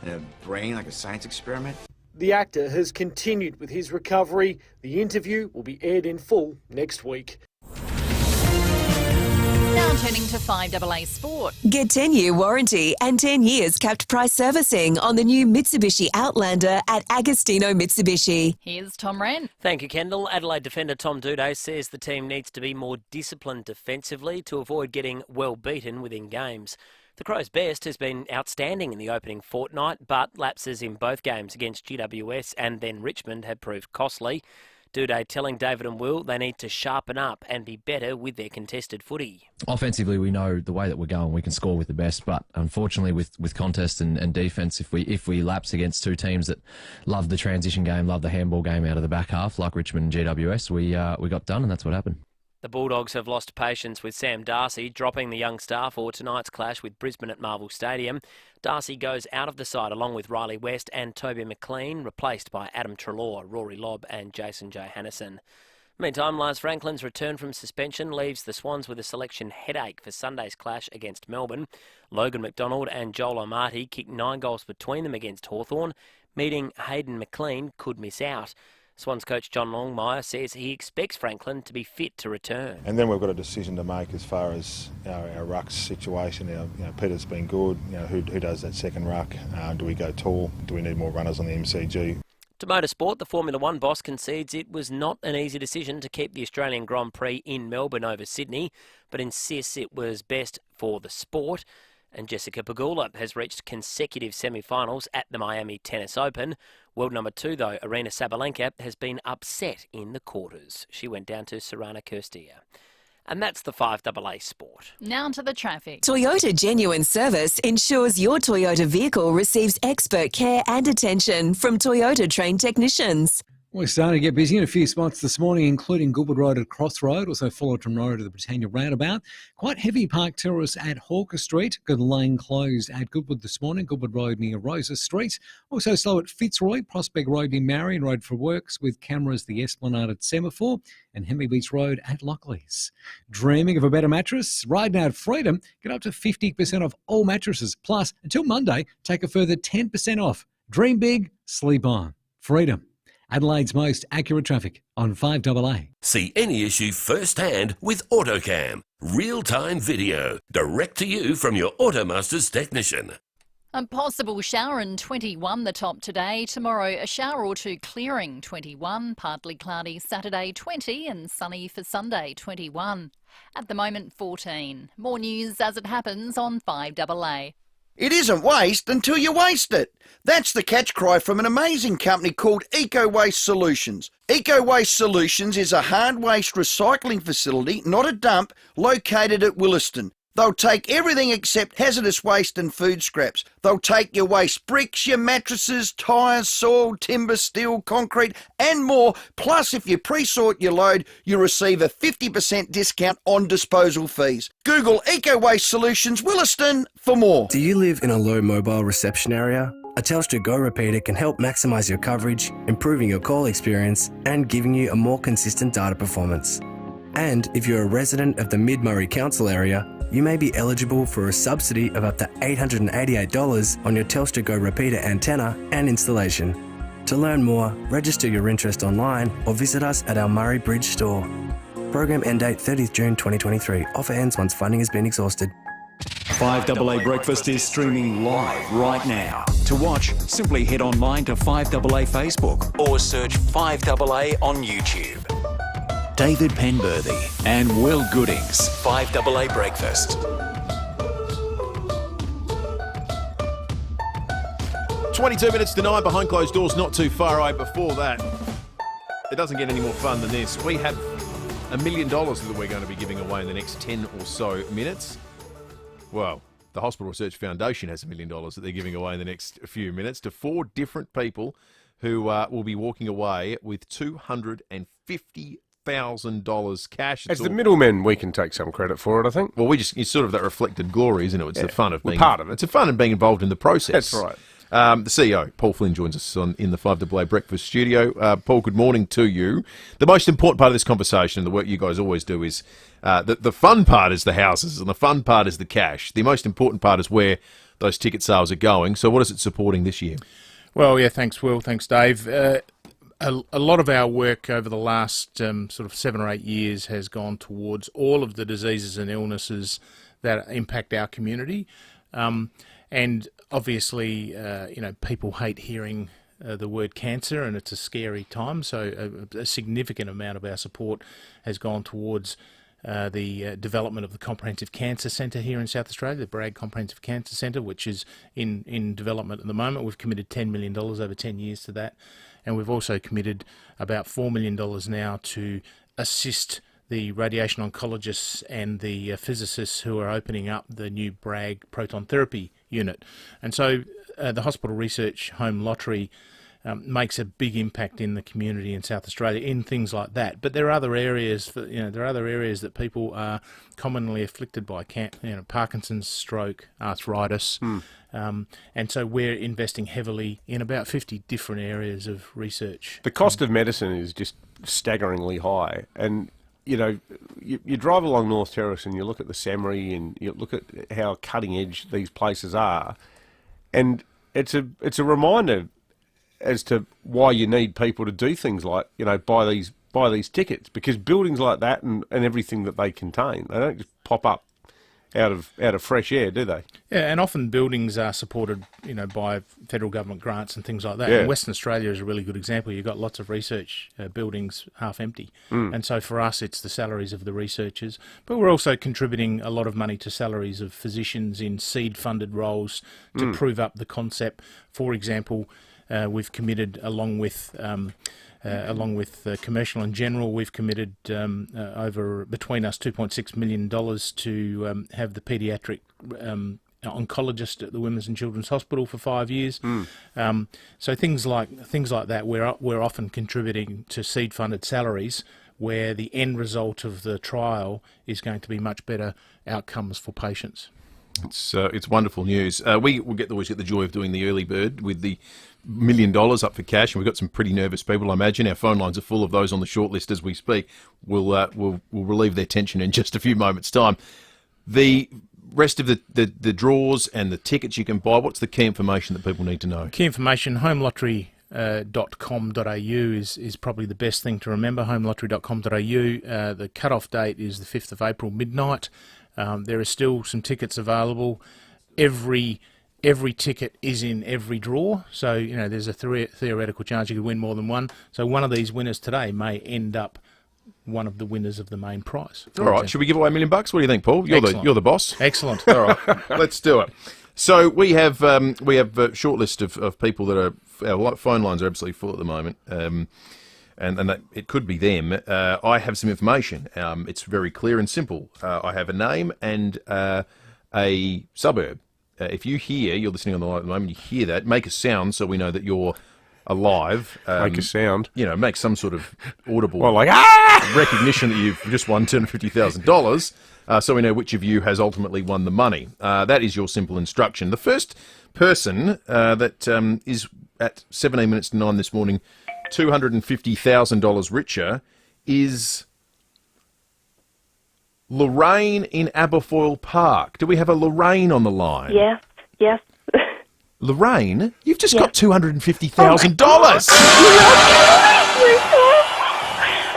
a brain, like a science experiment? The actor has continued with his recovery. The interview will be aired in full next week. Now turning to 5AA Sport. Get 10-year warranty and 10 years capped price servicing on the new Mitsubishi Outlander at Agostino Mitsubishi. Here's Tom Wren. Thank you, Kendall. Adelaide defender Tom Duday says the team needs to be more disciplined defensively to avoid getting well beaten within games. The Crows' best has been outstanding in the opening fortnight, but lapses in both games against GWS and then Richmond have proved costly. Duday telling David and Will they need to sharpen up and be better with their contested footy. Offensively, we know the way that we're going, we can score with the best, but unfortunately with contest and defence, if we lapse against two teams that love the transition game, love the handball game out of the back half, like Richmond and GWS, we got done, and that's what happened. The Bulldogs have lost patience with Sam Darcy, dropping the young star for tonight's clash with Brisbane at Marvel Stadium. Darcy goes out of the side along with Riley West and Toby McLean, replaced by Adam Treloar, Rory Lobb and Jason Johannesen. Meantime, Lars Franklin's return from suspension leaves the Swans with a selection headache for Sunday's clash against Melbourne. Logan McDonald and Joel Amati kicked 9 goals between them against Hawthorn, meaning Hayden McLean could miss out. Swans coach John Longmire says he expects Franklin to be fit to return. And then we've got a decision to make as far as our rucks situation. Peter's been good. Who does that second ruck? Do we go tall? Do we need more runners on the MCG? To motorsport, the Formula One boss concedes it was not an easy decision to keep the Australian Grand Prix in Melbourne over Sydney, but insists it was best for the sport. And Jessica Pegula has reached consecutive semi-finals at the Miami Tennis Open. World number 2, though, Arina Sabalenka, has been upset in the quarters. She went down to Sorana Kirstia. And that's the 5AA Sport. Now to the traffic. Toyota Genuine Service ensures your Toyota vehicle receives expert care and attention from Toyota trained technicians. We're starting to get busy in a few spots this morning, including Goodwood Road at Cross Road, also Fullerton Road at the Britannia Roundabout. Quite heavy Park Terrace at Hawker Street. Good lane closed at Goodwood this morning. Goodwood Road near Rosa Street. Also slow at Fitzroy, Prospect Road near Marion Road for Works with cameras the Esplanade at Semaphore and Hemi Beach Road at Lockleys. Dreaming of a better mattress? Right now at Freedom, get up to 50% off all mattresses. Plus, until Monday, take a further 10% off. Dream big, sleep on. Freedom. Adelaide's most accurate traffic on 5AA. See any issue firsthand with AutoCam. Real-time video, direct to you from your Automasters technician. A possible shower in 21 the top today. Tomorrow a shower or two clearing 21, partly cloudy Saturday 20 and sunny for Sunday 21. At the moment 14. More news as it happens on 5AA. It isn't waste until you waste it. That's the catch cry from an amazing company called Eco Waste Solutions. Eco Waste Solutions is a hard waste recycling facility, not a dump, located at Williston. They'll take everything except hazardous waste and food scraps. They'll take your waste bricks, your mattresses, tyres, soil, timber, steel, concrete and more. Plus, if you pre-sort your load, you'll receive a 50% discount on disposal fees. Google Eco Waste Solutions Williston for more. Do you live in a low mobile reception area? A Telstra Go repeater can help maximise your coverage, improving your call experience and giving you a more consistent data performance. And if you're a resident of the Mid-Murray Council area, you may be eligible for a subsidy of up to $888 on your Telstra Go repeater antenna and installation. To learn more, register your interest online or visit us at our Murray Bridge store. Program end date 30th June 2023. Offer ends once funding has been exhausted. 5AA Breakfast is streaming live right now. To watch, simply head online to 5AA Facebook or search 5AA on YouTube. David Penberthy and Will Goodings, 5AA Breakfast. 22 minutes to 9 behind closed doors, not too far away. Before that, it doesn't get any more fun than this. We have $1 million that we're going to be giving away in the next 10 or so minutes. Well, the Hospital Research Foundation has $1 million that they're giving away in the next few minutes to 4 different people who will be walking away with $250,000 cash. As the middlemen, we can take some credit for it, I think. Well, it's sort of that reflected glory, isn't it? It's the fun of being part of it. It's the fun of being involved in the process. That's right. The CEO, Paul Flynn, joins us in the 5AA Breakfast studio. Paul, good morning to you. The most important part of this conversation and the work you guys always do is the fun part is the houses and the fun part is the cash. The most important part is where those ticket sales are going. So what is it supporting this year? Well, yeah, thanks, Will. Thanks, Dave. A lot of our work over the last sort of 7 or 8 years has gone towards all of the diseases and illnesses that impact our community. And obviously, people hate hearing the word cancer, and it's a scary time. So a significant amount of our support has gone towards the development of the Comprehensive Cancer Centre here in South Australia, the Bragg Comprehensive Cancer Centre, which is in development at the moment. We've committed $10 million over 10 years to that. And we've also committed about $4 million now to assist the radiation oncologists and the physicists who are opening up the new Bragg proton therapy unit. And so the Hospital Research Home Lottery makes a big impact in the community in South Australia in things like that. But there are other areas, that people are commonly afflicted by, Parkinson's, stroke, arthritis. And so we're investing heavily in about 50 different areas of research. The cost of medicine is just staggeringly high. And you drive along North Terrace and you look at the SAMRI and you look at how cutting edge these places are, and it's a reminder as to why you need people to do things like buy these tickets, because buildings like that and everything that they contain, they don't just pop up out of fresh air, do they? Yeah, and often buildings are supported, by federal government grants and things like that. Yeah. And Western Australia is a really good example. You've got lots of research buildings half empty. And so for us, it's the salaries of the researchers. But we're also contributing a lot of money to salaries of physicians in seed-funded roles to prove up the concept. For example, we've committed, along with Commercial and General, we've committed over between us $2.6 million to have the paediatric oncologist at the Women's and Children's Hospital for 5 years. So things like that, we're often contributing to seed-funded salaries, where the end result of the trial is going to be much better outcomes for patients. It's wonderful news. We will always get the joy of doing the early bird with the $1 million up for cash, and we've got some pretty nervous people, I imagine. Our phone lines are full of those on the shortlist as we speak. We'll relieve their tension in just a few moments' time. The rest of the draws and the tickets you can buy, what's the key information that people need to know? Key information, homelottery.com.au is probably the best thing to remember, homelottery.com.au. The cut-off date is the 5th of April, midnight. There are still some tickets available. Every ticket is in every draw, so there's a theoretical chance you could win more than one. So one of these winners today may end up one of the winners of the main prize. All right, should we give away $1 million? What do you think, Paul? You're the boss. Excellent. All right, let's do it. So we have a short list of people that are, our phone lines are absolutely full at the moment. And that it could be them. I have some information. It's very clear and simple. I have a name and a suburb. If you're listening on the line at the moment, you hear that, make a sound so we know that you're alive. Make a sound. Make some sort of audible like recognition that you've just won $250,000, so we know which of you has ultimately won the money. That is your simple instruction. The first person that is at 17 minutes to 9 this morning, $250,000 richer, is Lorraine in Aberfoyle Park. Do we have a Lorraine on the line? Yes. Lorraine, you've just got $250,000.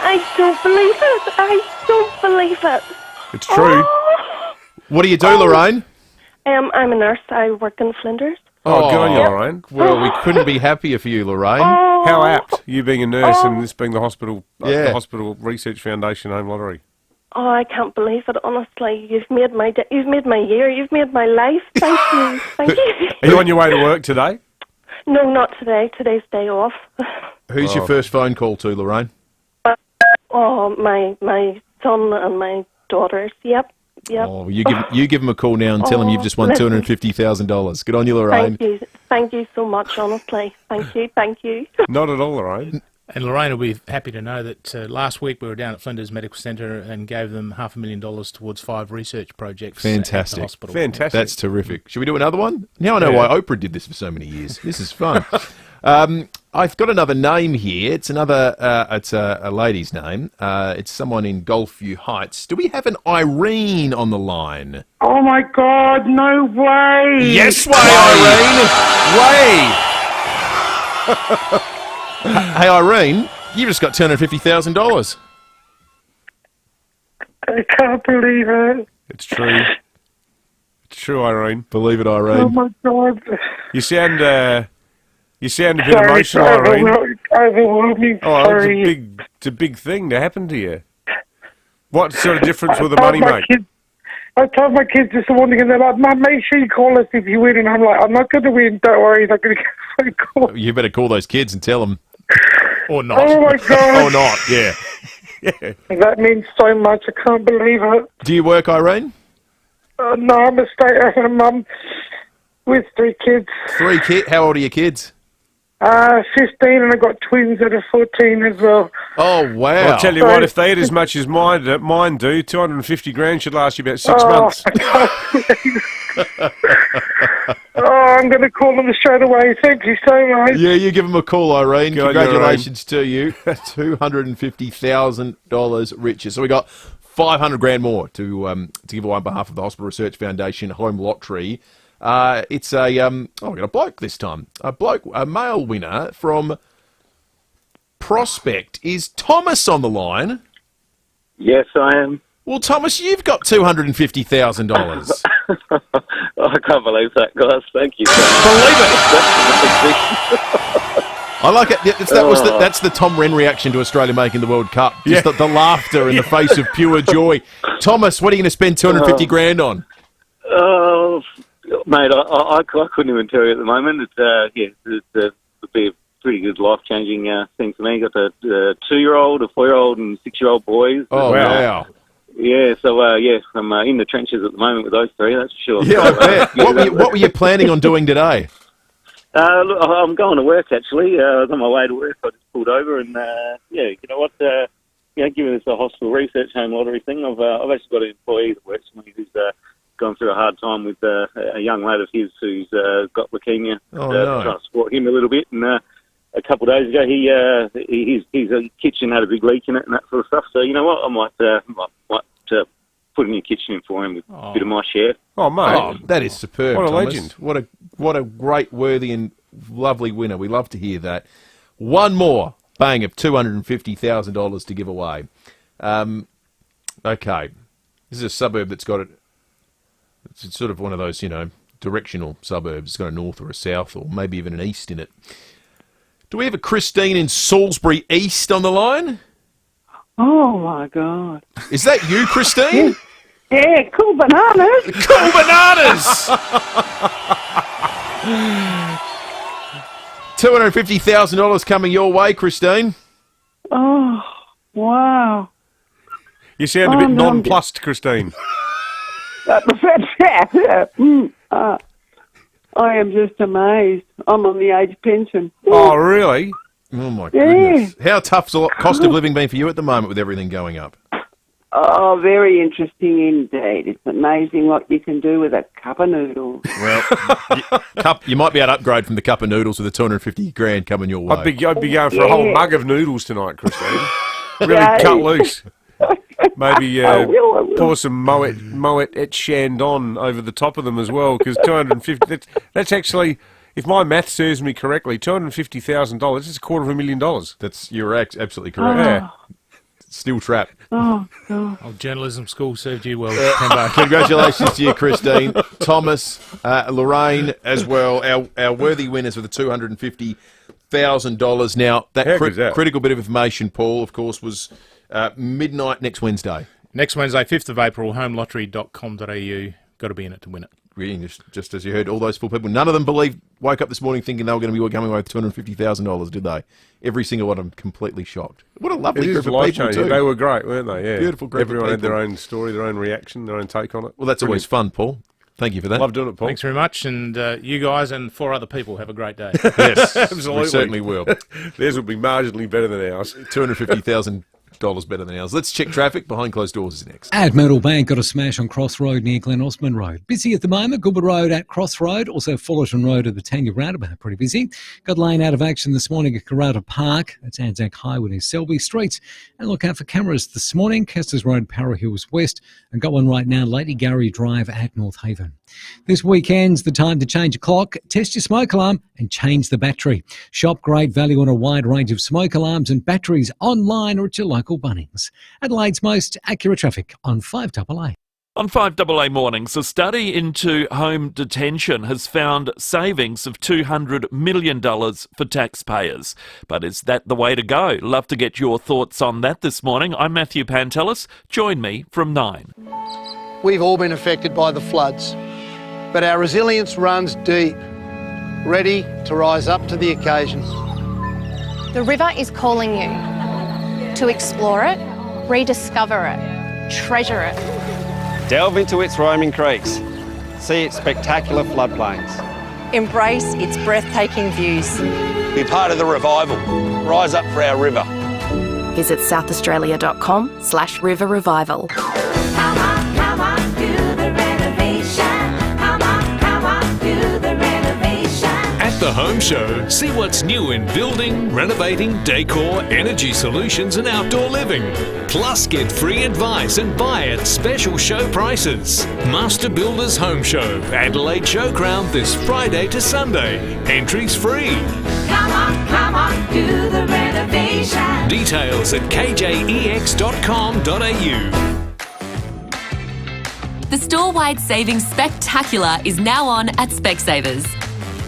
I don't believe it. I don't believe it. It's true. What do you do, Lorraine? I'm a nurse. I work in Flinders. Oh, good on you, Lorraine. Well, we couldn't be happier for you, Lorraine. How apt, you being a nurse and this being the hospital, Yeah. the Hospital Research Foundation home lottery. Oh, I can't believe it. Honestly, you've made my you've made my year. You've made my life. Thank you. Thank you. Are you on your way to work today? No, not today. Today's day off. Who's your first phone call to, Lorraine? Oh, my son and my daughters. Yep. Oh, you give them a call now and tell them you've just won listen. $250,000. Good on you, Lorraine. Thank you so much. Honestly, thank you. Not at all, Lorraine. And Lorraine will be happy to know that last week we were down at Flinders Medical Centre and gave them $500,000 towards 5 reseach projects at the Fantastic. hospital. Fantastic. That's terrific. Should we do another one? Now I know why Oprah did this for so many years. This is fun. I've got another name here. It's it's a lady's name. It's someone in Gulfview Heights. Do we have an Irene on the line? Oh my God, no way! Yes way, Irene! Way! Hey, Irene, you just got $250,000. I can't believe it. It's true. It's true, Irene. Believe it, Irene. Oh my God. You sound a bit emotional, Irene. Overwhelming. Oh, Sorry. it's a big thing to happen to you. What sort of difference will the money make? I told my kids this morning and they're like, Mum, make sure you call us if you win. And I'm like, I'm not going to win. Don't worry. I'm not going to get a phone call. You better call those kids and tell them. Or not. Oh my God. Or not, yeah. That means so much. I can't believe it. Do you work, Irene? No, I'm a stay-at-home mum with 3 kids. 3 kids? How old are your kids? 15, and I've got twins that are 14 as well. Oh, wow. Well, I'll tell you what, if they had as much as mine do, 250 grand should last you about 6 months. I'm going to call them straight away. Thank you so much. Yeah, you give them a call, Irene. Good on you, Congratulations to you. $250,000 richer. So we got 500 grand more to give away on behalf of the Hospital Research Foundation home lottery. It's we got a bloke this time. A male winner from Prospect. Is Thomas on the line? Yes, I am. Well, Thomas, you've got $250,000. I can't believe that, guys. Thank you. Believe it. I like it. That's the Tom Wren reaction to Australia making the World Cup. Just the laughter in the face of pure joy. Thomas, what are you going to spend 250 grand on? Mate, I couldn't even tell you at the moment. It'd be a pretty good life-changing thing for me. Got a 2-year-old, a 4-year-old, and 6-year-old boys. Oh, wow. Yeah, so, I'm in the trenches at the moment with those 3, that's for sure. Yeah, I bet. What were you planning on doing today? Look, I'm going to work, actually. I was on my way to work. I just pulled over and, you know what, given this a hospital research home lottery thing, I've actually got an employee that works for me who's gone through a hard time with a young lad of his who's got leukemia. Oh, no. Trying to support him a little bit. And a couple of days ago, his kitchen had a big leak in it and that sort of stuff. So, you know what, I might put a new kitchen in for him with a bit of my share. Oh, mate. Oh, that is superb, What a Thomas. legend. What a great, worthy and lovely winner. We love to hear that. One more bang of $250,000 to give away. Okay. This is a suburb that's got it. It's sort of one of those, directional suburbs. It's got a north or a south or maybe even an east in it. Do we have a Christine in Salisbury East on the line? Oh, my God. Is that you, Christine? Yeah, cool bananas. Cool bananas! $250,000 coming your way, Christine. Oh, wow. You sound a bit nonplussed, Christine. I am just amazed. I'm on the age pension. Oh, really? Oh, my goodness. How tough's the cost of living been for you at the moment with everything going up? Oh, very interesting indeed. It's amazing what you can do with a cup of noodles. Well, you might be able to upgrade from the cup of noodles with the 250 grand coming your way. I'd be going for a whole mug of noodles tonight, Christine. Really cut loose. Maybe pour some Moet et Chandon over the top of them as well, because 250. That's actually, if my math serves me correctly, $250,000 is $250,000. You're absolutely correct. Yeah. Still trapped. Oh, God. Oh, journalism school served you well. Congratulations to you, Christine. Thomas, Lorraine as well, our worthy winners with the $250,000. Now, that critical bit of information, Paul, of course, was midnight next Wednesday. Next Wednesday, 5th of April, homelottery.com.au. Got to be in it to win it. Really, just as you heard, all those 4 people, none of them woke up this morning thinking they were going to be coming away with $250,000, did they? Every single one of them completely shocked. What a lovely group of people, too. They were great, weren't they? Yeah. Beautiful group of Everyone had people. their own story, their own reaction, their own take on it. Well, that's always fun, Paul. Thank you for that. Love doing it, Paul. Thanks very much, and you guys and 4 other people have a great day. Yes, absolutely. We certainly will. Theirs will be marginally better than ours. $250,000 better than ours. Let's check traffic. Behind closed doors is next. At Myrtle Bank, got a smash on Cross Road near Glen Osmond Road. Busy at the moment. Goodwood Road at Cross Road. Also Fullerton Road at the Tanya Roundabout. Pretty busy. Got lane out of action this morning at Carrata Park. That's Anzac Highway near Selby Street. And look out for cameras this morning. Kesters Road, Para Hills West. And got one right now, Lady Gary Drive at North Haven. This weekend's the time to change a clock, test your smoke alarm and change the battery. Shop great value on a wide range of smoke alarms and batteries online or at your local Bunnings. Adelaide's most accurate traffic on 5AA. On 5AA mornings, a study into home detention has found savings of $200 million for taxpayers. But is that the way to go? Love to get your thoughts on that this morning. I'm Matthew Pantelis. Join me from 9. We've all been affected by the floods, but our resilience runs deep, ready to rise up to the occasion. The river is calling you to explore it, rediscover it, treasure it. Delve into its roaming creeks, see its spectacular floodplains. Embrace its breathtaking views. Be part of the revival. Rise up for our river. Visit southaustralia.com/river revival. Come on, do the renovation. Come on, do the renovation. At the Home Show, see what's new in building, renovating, decor, energy solutions and outdoor living. Plus, get free advice and buy at special show prices. Master Builders Home Show, Adelaide Showground this Friday to Sunday. Entries free. Come on, do the renovation. Details at kjex.com.au. The store-wide savings spectacular is now on at Specsavers.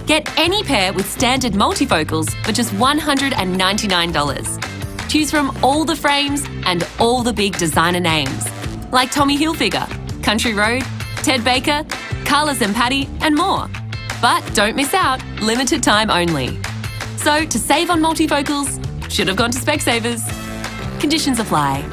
Get any pair with standard multifocals for just $199. Choose from all the frames and all the big designer names, like Tommy Hilfiger, Country Road, Ted Baker, Carlos and Patty, and more. But don't miss out, limited time only. So to save on multifocals, should have gone to Specsavers. Conditions apply.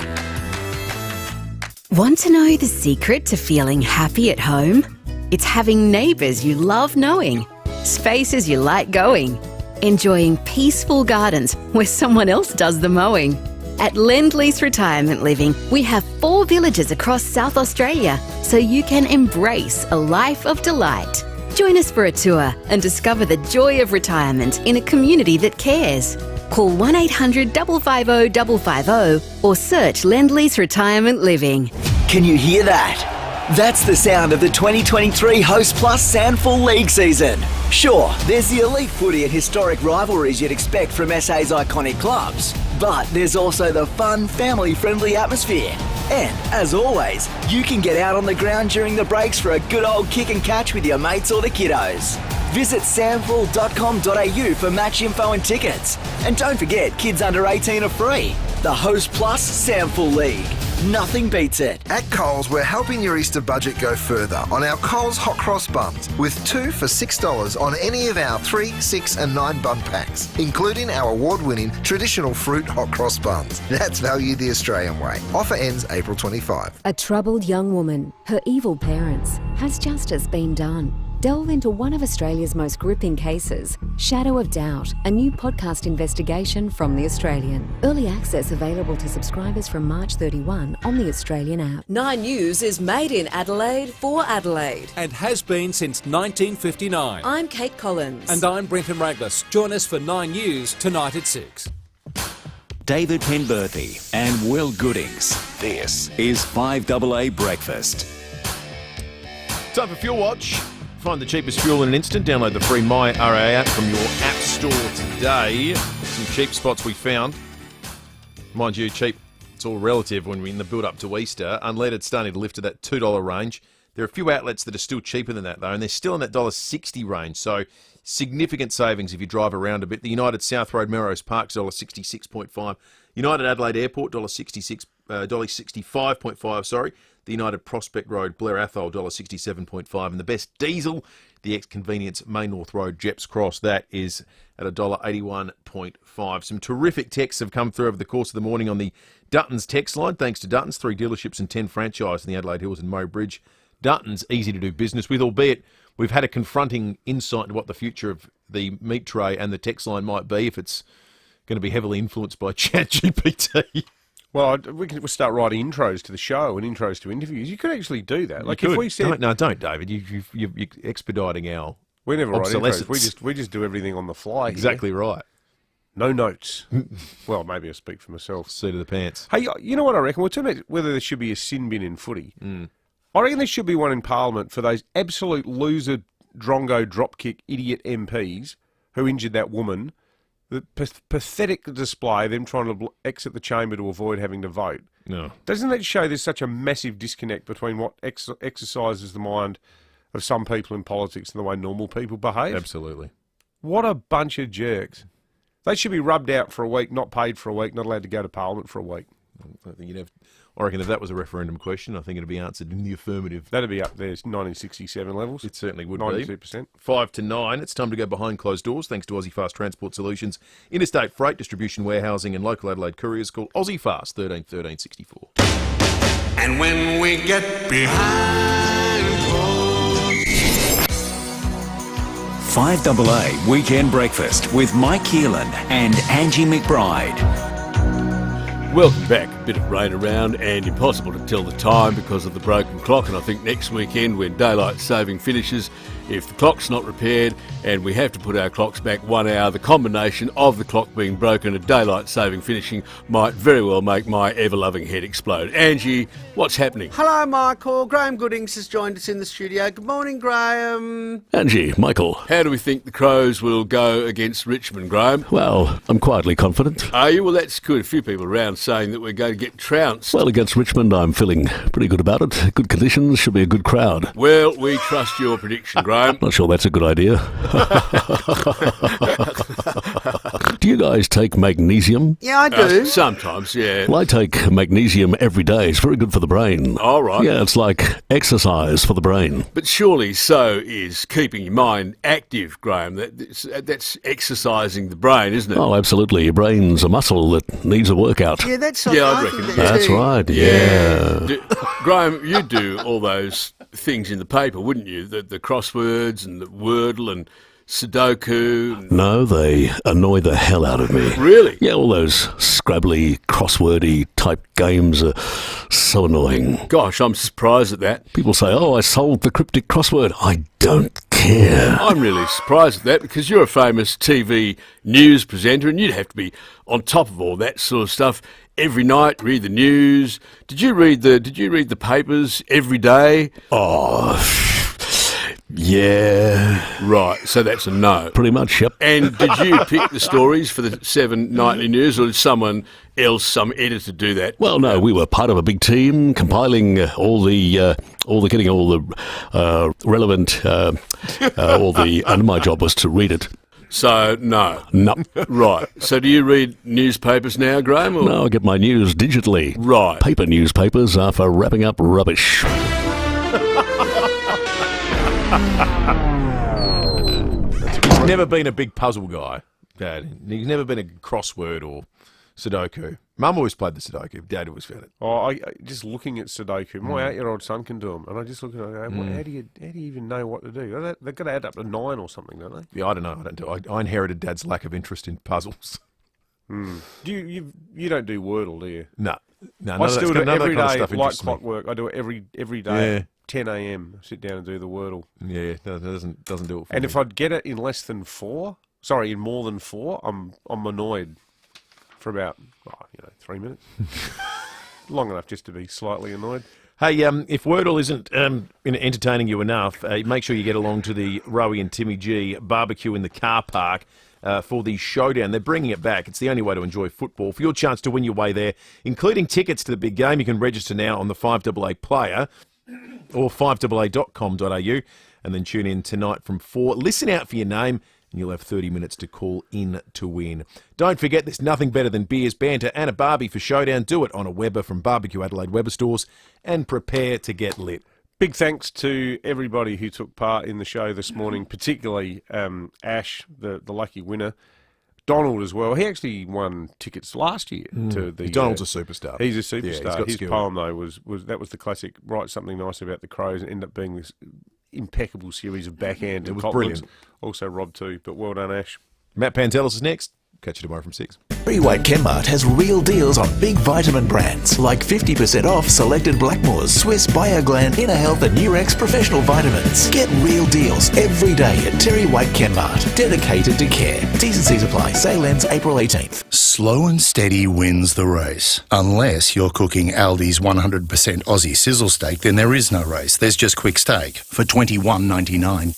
Want to know the secret to feeling happy at home? It's having neighbours you love knowing, spaces you like going, enjoying peaceful gardens where someone else does the mowing. At Lend-Lease Retirement Living, we have 4 villages across South Australia, so you can embrace a life of delight. Join us for a tour and discover the joy of retirement in a community that cares. Call 1-800 550 550 or search Lend-Lease Retirement Living. Can you hear that? That's the sound of the 2023 Host Plus Sandful League season. Sure, there's the elite footy and historic rivalries you'd expect from SA's iconic clubs, but there's also the fun, family-friendly atmosphere. And, as always, you can get out on the ground during the breaks for a good old kick and catch with your mates or the kiddos. Visit samful.com.au for match info and tickets. And don't forget, kids under 18 are free. The Host Plus Samful League. Nothing beats it. At Coles, we're helping your Easter budget go further on our Coles Hot Cross buns, with 2 for $6 on any of our 3, 6 and 9 bun packs, including our award-winning traditional fruit hot cross buns. That's value the Australian way. Offer ends April 25. A troubled young woman, her evil parents, has justice been done? Delve into one of Australia's most gripping cases, Shadow of Doubt, a new podcast investigation from The Australian. Early access available to subscribers from March 31 on the Australian app. 9 News is made in Adelaide for Adelaide. And has been since 1959. I'm Kate Collins. And I'm Brenton Raglas. Join us for 9 News tonight at 6. David Penberthy and Will Goodings. This is 5AA Breakfast. Time for Fuel Watch. Find the cheapest fuel in an instant. Download the free My RA app from your app store today. Some cheap spots we found. Mind you, cheap, it's all relative when we're in the build-up to Easter. Unleaded starting to lift to that $2 range. There are a few outlets that are still cheaper than that, though, and they're still in that $1.60 range. So significant savings if you drive around a bit. The United South Road Melrose Park, $1.66.5. United Adelaide Airport, $1.65.5, sorry. The United Prospect Road, Blair Athol, $1.67.5. And the best diesel, the ex-convenience Main North Road, Jeps Cross, that is at $1.81.5. Some terrific texts have come through over the course of the morning on the Dutton's text line. Thanks to Dutton's, 3 dealerships and 10 franchise in the Adelaide Hills and Moe Bridge. Dutton's easy to do business with, albeit we've had a confronting insight into what the future of the meat tray and the text line might be if it's going to be heavily influenced by ChatGPT. Well, we'll start writing intros to the show and intros to interviews. You could actually do that. Like, if we said, don't, David. You're expediting our. We never write intros. We just do everything on the fly. Exactly right. No notes. Well, maybe I speak for myself. Seat of the pants. Hey, you know what I reckon? We're talking about whether there should be a sin bin in footy. I reckon there should be one in Parliament for those absolute loser, drongo, dropkick, idiot MPs who injured that woman. The pathetic display of them trying to exit the chamber to avoid having to vote. No. Doesn't that show there's such a massive disconnect between what exercises the mind of some people in politics and the way normal people behave? Absolutely. What a bunch of jerks. They should be rubbed out for a week, not paid for a week, not allowed to go to Parliament for a week. I reckon if that was a referendum question, I think it'd be answered in the affirmative. That'd be up there, 1967 levels. It certainly would 92%. be. 5 to 9. It's time to go behind closed doors, thanks to Aussie Fast Transport Solutions. Interstate freight, distribution, warehousing and local Adelaide couriers. Call Aussie Fast, 13 13 64. And when we get behind closed 5AA Weekend Breakfast with Mike Keelan and Angie McBride. Welcome back. A bit of rain around and impossible to tell the time because of the broken clock. And I think next weekend when daylight saving finishes, if the clock's not repaired and we have to put our clocks back 1 hour, the combination of the clock being broken and daylight saving finishing might very well make my ever-loving head explode. Angie, what's happening? Hello, Michael. Graham Goodings has joined us in the studio. Good morning, Graham. Angie, Michael. How do we think the Crows will go against Richmond, Graham? Well, I'm quietly confident. Are you? Well, that's good. A few people around saying that we're going to get trounced. Well, against Richmond, I'm feeling pretty good about it. Good conditions, should be a good crowd. Well, we trust your prediction, Graham. Not sure that's a good idea. Do you guys take magnesium? Yeah, I do. Sometimes, yeah. Well, I take magnesium every day. It's very good for the brain. All right. Yeah, it's like exercise for the brain. But surely so is keeping your mind active, Graham. That's exercising the brain, isn't it? Oh, absolutely. Your brain's a muscle that needs a workout. Yeah, that's I reckon. That's right, yeah. Graham, you do all those things in the paper, wouldn't you? The crosswords and the Wordle and Sudoku. No, they annoy the hell out of me. Really? Yeah, all those scrabbly, crosswordy type games are so annoying. Gosh, I'm surprised at that. People say, oh, I solved the cryptic crossword. I don't care. I'm really surprised at that because you're a famous TV news presenter and you'd have to be on top of all that sort of stuff every night, read the news. Did you read the papers every day? Oh, yeah. Right, so that's a no. Pretty much, yep. And did you pick the stories for the 7 nightly news, or did someone else, some editor, do that? Well, no, we were part of a big team compiling getting all the relevant, and my job was to read it. So, no. No. Right. So do you read newspapers now, Graham? Or? No, I get my news digitally. Right. Paper newspapers are for wrapping up rubbish. He's never been a big puzzle guy, Dad. He's never been a crossword or Sudoku. Mum always played the Sudoku. Dad always found it. Oh, I just looking at Sudoku. My 8-year-old son can do them, and I just look at it and go, how do you even know what to do? They've got to add up to 9 or something, don't they? Yeah, I don't know. I don't do. I inherited Dad's lack of interest in puzzles. Do you don't do Wordle, do you? No. I still do it every day, like clockwork. I do it every day. Yeah. 10 a.m. Sit down and do the Wordle. Yeah, that doesn't do it for me. And if I'd get it in less than 4, in more than 4, I'm annoyed for about 3 minutes. Long enough just to be slightly annoyed. Hey, if Wordle isn't entertaining you enough, make sure you get along to the Rowie and Timmy G barbecue in the car park for the Showdown. They're bringing it back. It's the only way to enjoy football. For your chance to win your way there, including tickets to the big game, you can register now on the 5AA Player or 5AA.com.au and then tune in tonight from 4. Listen out for your name and you'll have 30 minutes to call in to win. Don't forget, there's nothing better than beers, banter and a barbie for Showdown. Do it on a Weber from Barbecue Adelaide Weber stores and prepare to get lit. Big thanks to everybody who took part in the show this morning, particularly Ash, the lucky winner. Donald as well. He actually won tickets last year to the. Donald's a superstar. He's a superstar. Yeah, he's got His skill. poem though was the classic. Write something nice about the Crows, and ended up being this impeccable series of backhand. It was compliments. brilliant. Also Rob too, but well done, Ash. Matt Pantelis is next. Catch you tomorrow from 6. Freeway Chemmart has real deals on big vitamin brands like 50% off selected Blackmores, Swiss Bioglan, Inner Health and Nurex professional vitamins. Get real deals every day at Terry White Chemmart, dedicated to care. T's and C's apply. Sale ends April 18th. Slow and steady wins the race. Unless you're cooking Aldi's 100% Aussie sizzle steak, then there is no race. There's just quick steak for $21.99.